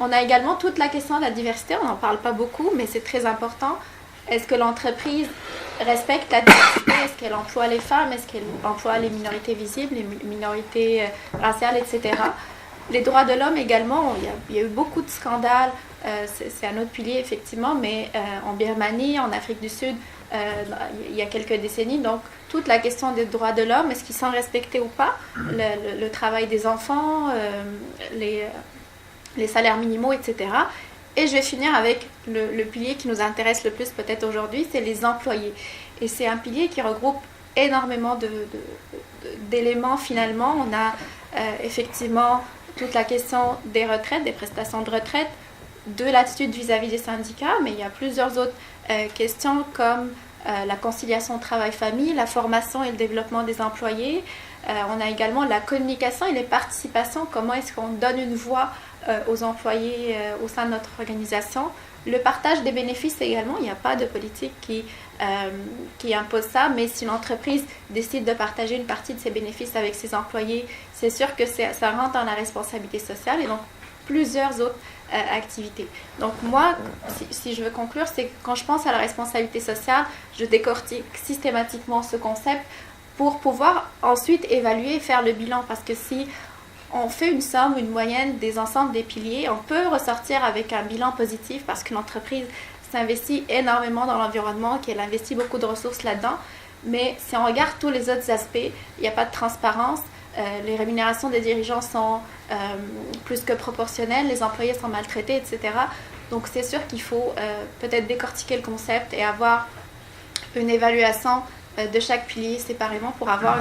A: On a également toute la question de la diversité, on n'en parle pas beaucoup, mais c'est très important. Est-ce que l'entreprise respecte la diversité? Est-ce qu'elle emploie les femmes? Est-ce qu'elle emploie les minorités visibles, les minorités raciales, etc.? Les droits de l'homme également, il y a eu beaucoup de scandales, c'est un autre pilier effectivement, mais en Birmanie, en Afrique du Sud, il y a quelques décennies, donc toute la question des droits de l'homme, est-ce qu'ils sont respectés ou pas? Le travail des enfants, les salaires minimaux, etc. Et je vais finir avec le pilier qui nous intéresse le plus peut-être aujourd'hui, c'est les employés. Et c'est un pilier qui regroupe énormément d'éléments finalement. On a effectivement toute la question des retraites, des prestations de retraite, de l'attitude vis-à-vis des syndicats, mais il y a plusieurs autres questions comme la conciliation travail-famille, la formation et le développement des employés. On a également la communication et les participations, comment est-ce qu'on donne une voix aux employés au sein de notre organisation. Le partage des bénéfices également, il n'y a pas de politique qui impose ça, mais si l'entreprise décide de partager une partie de ses bénéfices avec ses employés, c'est sûr que ça rentre dans la responsabilité sociale et donc plusieurs autres activités. Donc moi, si je veux conclure, c'est que quand je pense à la responsabilité sociale, je décortique systématiquement ce concept pour pouvoir ensuite évaluer et faire le bilan, parce que si on fait une somme, une moyenne des ensembles des piliers, on peut ressortir avec un bilan positif parce que l'entreprise s'investit énormément dans l'environnement, qu'elle investit beaucoup de ressources là-dedans. Mais si on regarde tous les autres aspects, il n'y a pas de transparence, les rémunérations des dirigeants sont plus que proportionnelles, les employés sont maltraités, etc. Donc c'est sûr qu'il faut peut-être décortiquer le concept et avoir une évaluation de chaque pilier séparément pour avoir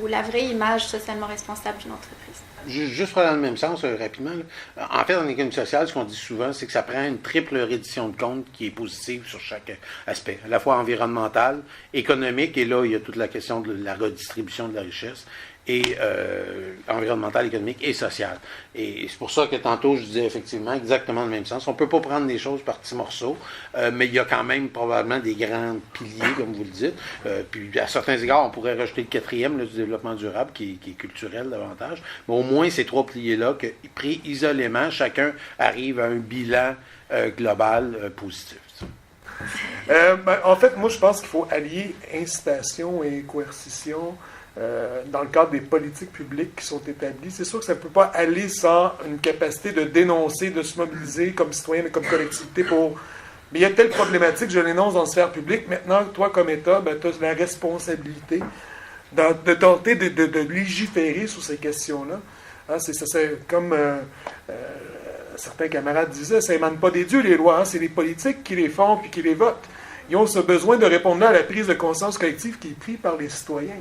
A: la vraie image socialement responsable d'une entreprise.
B: Juste pour aller dans le même sens, rapidement. Là. En fait, en économie sociale, ce qu'on dit souvent, c'est que ça prend une triple reddition de compte qui est positive sur chaque aspect, à la fois environnemental, économique, et là, il y a toute la question de la redistribution de la richesse, et environnementale, économique et sociale. Et c'est pour ça que tantôt, je disais effectivement exactement le même sens. On ne peut pas prendre les choses par petits morceaux, mais il y a quand même probablement des grands piliers, comme vous le dites. Puis à certains égards, on pourrait rajouter le quatrième, là, du développement durable, qui est culturel davantage. Mais au moins, ces trois piliers-là, que pris isolément, chacun arrive à un bilan global positif.
C: En fait, moi, je pense qu'il faut allier incitation et coercition dans le cadre des politiques publiques qui sont établies. C'est sûr que ça ne peut pas aller sans une capacité de dénoncer, de se mobiliser comme citoyen et comme collectivité pour... Mais il y a telle problématique, je l'énonce dans la sphère publique. Maintenant, toi, comme État, tu as la responsabilité de tenter de légiférer sur ces questions-là. Hein, c'est comme certains camarades disaient, ça émane pas des dieux, les lois. Hein, c'est les politiques qui les font puis qui les votent. Ils ont ce besoin de répondre à la prise de conscience collective qui est prise par les citoyens.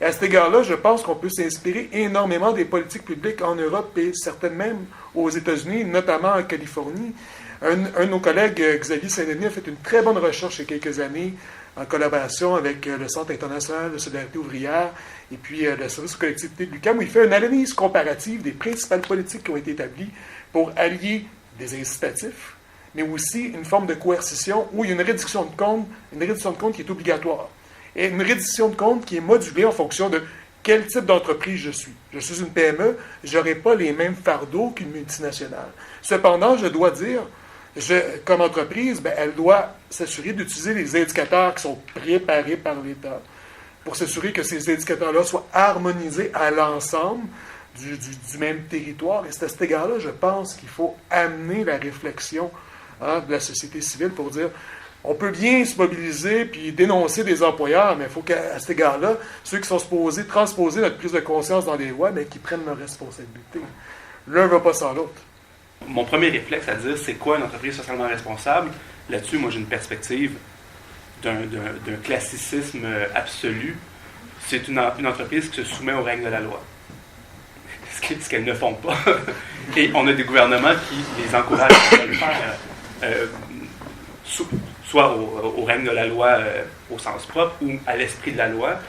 C: Et à cet égard-là, je pense qu'on peut s'inspirer énormément des politiques publiques en Europe et certaines même aux États-Unis, notamment en Californie. Un de nos collègues, Xavier Saint-Denis, a fait une très bonne recherche il y a quelques années en collaboration avec le Centre international de solidarité ouvrière et puis le service aux collectivités de l'UQAM, où il fait une analyse comparative des principales politiques qui ont été établies pour allier des incitatifs, mais aussi une forme de coercition où il y a une réduction de compte qui est obligatoire. Et une reddition de compte qui est modulée en fonction de quel type d'entreprise je suis. Je suis une PME, je n'aurai pas les mêmes fardeaux qu'une multinationale. Cependant, je dois dire, comme entreprise, elle doit s'assurer d'utiliser les indicateurs qui sont préparés par l'État pour s'assurer que ces indicateurs-là soient harmonisés à l'ensemble du même territoire. Et c'est à cet égard-là, je pense qu'il faut amener la réflexion de la société civile pour dire on peut bien se mobiliser puis dénoncer des employeurs, mais il faut qu'à cet égard-là, ceux qui sont supposés transposer notre prise de conscience dans les lois, qu'ils prennent leurs responsabilités. L'un ne va pas sans l'autre.
E: Mon premier réflexe à dire c'est quoi une entreprise socialement responsable, là-dessus, moi j'ai une perspective d'un classicisme absolu. C'est une entreprise qui se soumet aux règles de la loi. Ce qu'elles ne font pas. Et on a des gouvernements qui les encouragent à le faire. Soit aux règles de la loi au sens propre ou à l'esprit de la loi,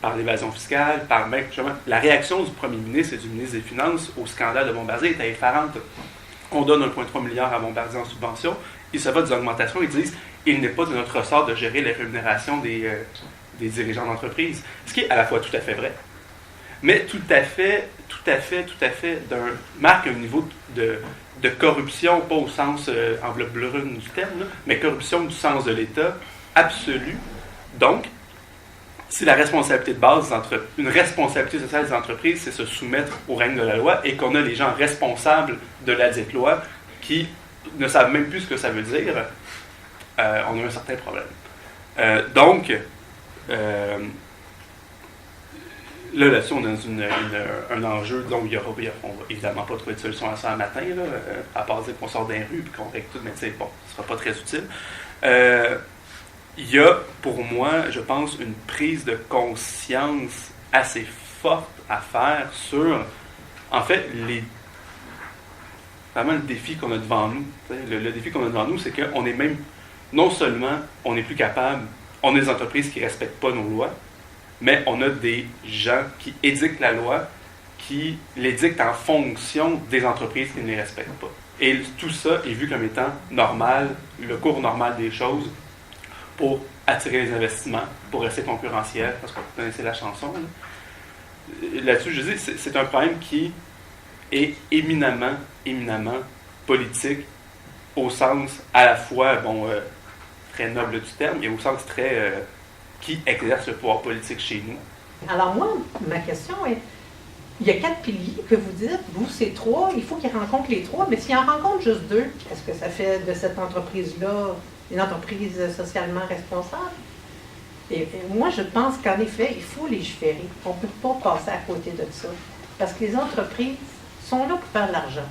E: par l'évasion fiscale, par même, la réaction du premier ministre et du ministre des Finances au scandale de Bombardier est effarante. On donne 1,3 milliard à Bombardier en subvention, ils se votent des augmentations, ils disent il n'est pas de notre ressort de gérer les rémunérations des dirigeants d'entreprise. Ce qui est à la fois tout à fait vrai, mais tout à fait marque un niveau de corruption, pas au sens enveloppe brune du terme, mais corruption du sens de l'État absolu. Donc, si la responsabilité de base, une responsabilité sociale des entreprises, c'est se soumettre aux règles de la loi et qu'on a les gens responsables de la dite loi qui ne savent même plus ce que ça veut dire, on a un certain problème. Donc, là-dessus, on a un enjeu, donc on va évidemment pas trouver de solution à ça un matin, là, à part dire qu'on sort d'un rue et qu'on règle tout, mais bon, ce sera pas très utile. Il y a, pour moi, je pense, une prise de conscience assez forte à faire sur, en fait, vraiment le défi qu'on a devant nous. Le défi qu'on a devant nous, c'est qu'on est même, non seulement on n'est plus capable, on a des entreprises qui ne respectent pas nos lois, mais on a des gens qui édictent la loi, qui l'édictent en fonction des entreprises qui ne les respectent pas. Et tout ça est vu comme étant normal, le cours normal des choses, pour attirer les investissements, pour rester concurrentiel, parce que vous connaissez la chanson. Là-dessus, je dis, c'est un problème qui est éminemment politique, au sens à la fois, très noble du terme, et au sens très... qui exerce le pouvoir politique chez nous.
H: Alors moi, ma question est, il y a 4 piliers que vous dites, vous, c'est 3, il faut qu'ils rencontrent les 3, mais s'ils en rencontrent juste 2, est-ce que ça fait de cette entreprise-là une entreprise socialement responsable? Et moi, je pense qu'en effet, il faut légiférer. On ne peut pas passer à côté de ça. Parce que les entreprises sont là pour faire de l'argent.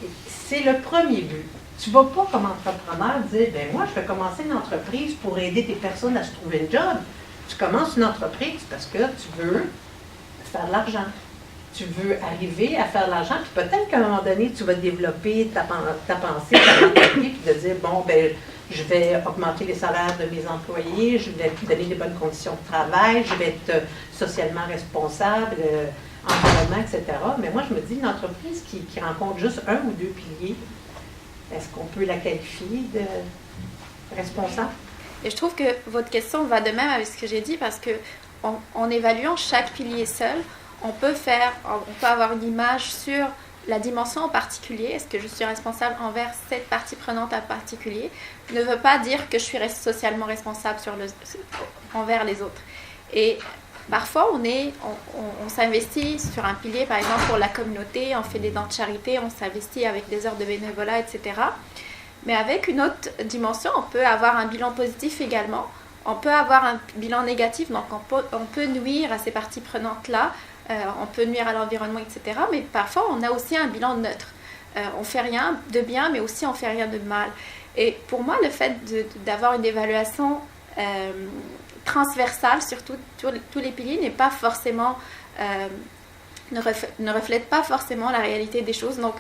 H: Et c'est le premier but. Tu ne vas pas comme entrepreneur dire, moi, je vais commencer une entreprise pour aider des personnes à se trouver un job. Tu commences une entreprise parce que tu veux faire de l'argent. Tu veux arriver à faire de l'argent, puis peut-être qu'à un moment donné, tu vas développer ta pensée, ta mentalité, puis de dire, je vais augmenter les salaires de mes employés, je vais donner des bonnes conditions de travail, je vais être socialement responsable, environnement, etc. Mais moi, je me dis, une entreprise qui rencontre juste 1 ou 2 piliers, est-ce qu'on peut la qualifier de responsable?
A: Et je trouve que votre question va de même avec ce que j'ai dit, parce que en évaluant chaque pilier seul, on peut avoir une image sur la dimension en particulier. Est-ce que je suis responsable envers cette partie prenante en particulier? Ne veut pas dire que je suis socialement responsable envers les autres. Et parfois, on s'investit sur un pilier, par exemple, pour la communauté, on fait des dons de charité, on s'investit avec des heures de bénévolat, etc. Mais avec une autre dimension, on peut avoir un bilan positif également. On peut avoir un bilan négatif, donc on peut nuire à ces parties prenantes-là, on peut nuire à l'environnement, etc. Mais parfois, on a aussi un bilan neutre. On fait rien de bien, mais aussi on fait rien de mal. Et pour moi, le fait d'avoir une évaluation transversale sur tous les piliers n'est pas forcément, ne reflète pas forcément la réalité des choses. Donc,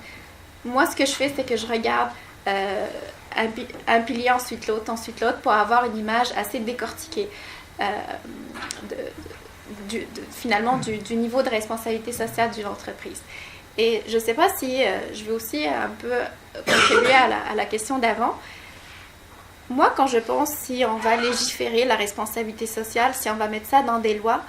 A: moi, ce que je fais, c'est que je regarde un pilier, ensuite l'autre, pour avoir une image assez décortiquée finalement du niveau de responsabilité sociale d'une entreprise. Et je ne sais pas si je vais aussi un peu contribuer à la question d'avant. Moi, quand je pense si on va légiférer la responsabilité sociale, si on va mettre ça dans des lois,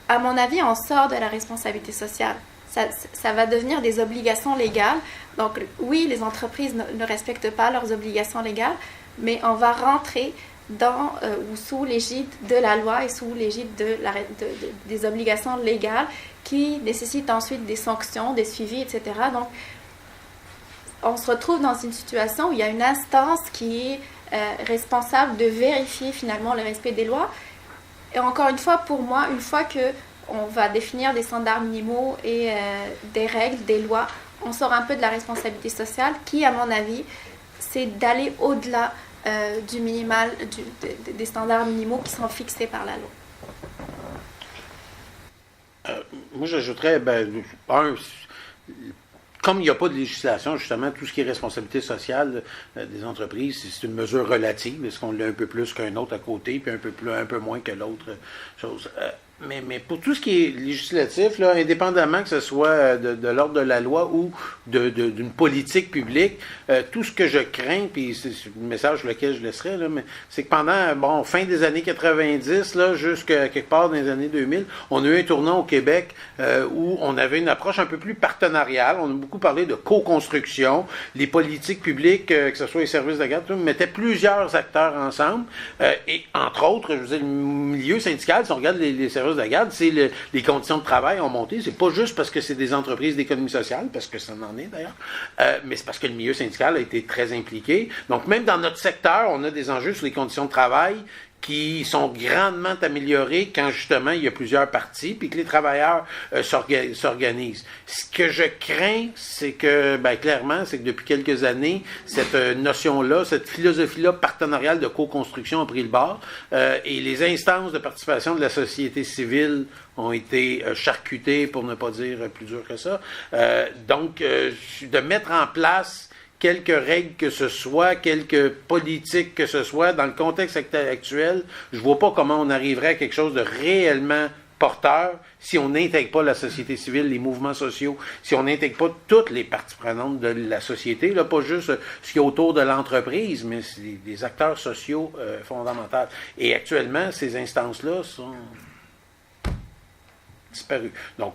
A: à mon avis, on sort de la responsabilité sociale. Ça va devenir des obligations légales. Donc, oui, les entreprises ne respectent pas leurs obligations légales, mais on va rentrer dans ou sous l'égide de la loi et sous l'égide des obligations légales qui nécessitent ensuite des sanctions, des suivis, etc. Donc, on se retrouve dans une situation où il y a une instance qui est responsable de vérifier finalement le respect des lois. Et encore une fois, pour moi, une fois qu'on va définir des standards minimaux et des règles, des lois, on sort un peu de la responsabilité sociale qui, à mon avis, c'est d'aller au-delà du minimal, des standards minimaux qui sont fixés par la loi.
B: Moi, j'ajouterais, comme il n'y a pas de législation, justement, tout ce qui est responsabilité sociale des entreprises, c'est une mesure relative. Est-ce qu'on l'a un peu plus qu'un autre à côté, puis un peu moins que l'autre chose? Mais pour tout ce qui est législatif, là, indépendamment que ce soit de l'ordre de la loi ou d'une politique publique, tout ce que je crains, puis c'est le message sur lequel je laisserai, là, mais c'est que pendant, fin des années 90, là, jusqu'à quelque part dans les années 2000, on a eu un tournant au Québec où on avait une approche un peu plus partenariale. On a beaucoup parlé de co-construction. Les politiques publiques, que ce soit les services de garde, mettaient plusieurs acteurs ensemble. Et entre autres, je veux dire, le milieu syndical, si on regarde les services de garde, c'est les conditions de travail ont monté. C'est pas juste parce que c'est des entreprises d'économie sociale, parce que ça en est d'ailleurs, mais c'est parce que le milieu syndical a été très impliqué. Donc même dans notre secteur, on a des enjeux sur les conditions de travail qui sont grandement améliorés quand justement il y a plusieurs parties puis que les travailleurs s'organisent. Ce que je crains, c'est que, clairement, c'est que depuis quelques années, cette notion-là, cette philosophie-là partenariale de co-construction a pris le bord et les instances de participation de la société civile ont été charcutées, pour ne pas dire plus dur que ça. Donc, de mettre en place quelques règles que ce soit, quelques politiques que ce soit, dans le contexte actuel, je ne vois pas comment on arriverait à quelque chose de réellement porteur si on n'intègre pas la société civile, les mouvements sociaux, si on n'intègre pas toutes les parties prenantes de la société, là, pas juste ce qui est autour de l'entreprise, mais c'est des acteurs sociaux fondamentaux. Et actuellement, ces instances-là sont disparu. Donc,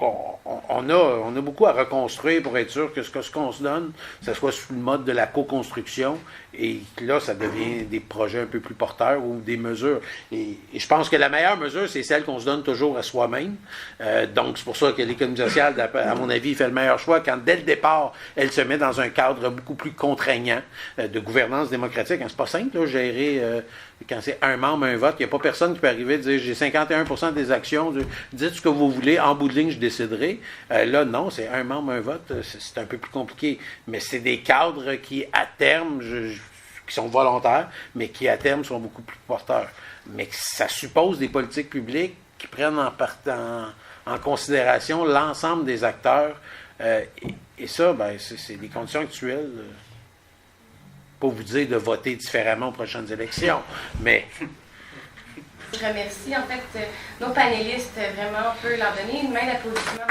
B: on a beaucoup à reconstruire pour être sûr que ce qu'on se donne, ça soit sous le mode de la co-construction et là, ça devient des projets un peu plus porteurs ou des mesures. Et je pense que la meilleure mesure, c'est celle qu'on se donne toujours à soi-même. Donc, c'est pour ça que l'économie sociale, à mon avis, fait le meilleur choix quand, dès le départ, elle se met dans un cadre beaucoup plus contraignant de gouvernance démocratique. C'est pas simple, là, gérer... quand c'est un membre, un vote, il n'y a pas personne qui peut arriver et dire « j'ai 51% des actions, dites ce que vous voulez, en bout de ligne, je déciderai ». Là, non, c'est un membre, un vote, c'est un peu plus compliqué. Mais c'est des cadres qui, à terme, qui sont volontaires, mais qui, à terme, sont beaucoup plus porteurs. Mais ça suppose des politiques publiques qui prennent en considération l'ensemble des acteurs. Et ça, c'est des conditions actuelles... pas vous dire de voter différemment aux prochaines élections, mais...
D: Je remercie en fait nos panélistes, vraiment, on peut leur donner une main d'applaudissement.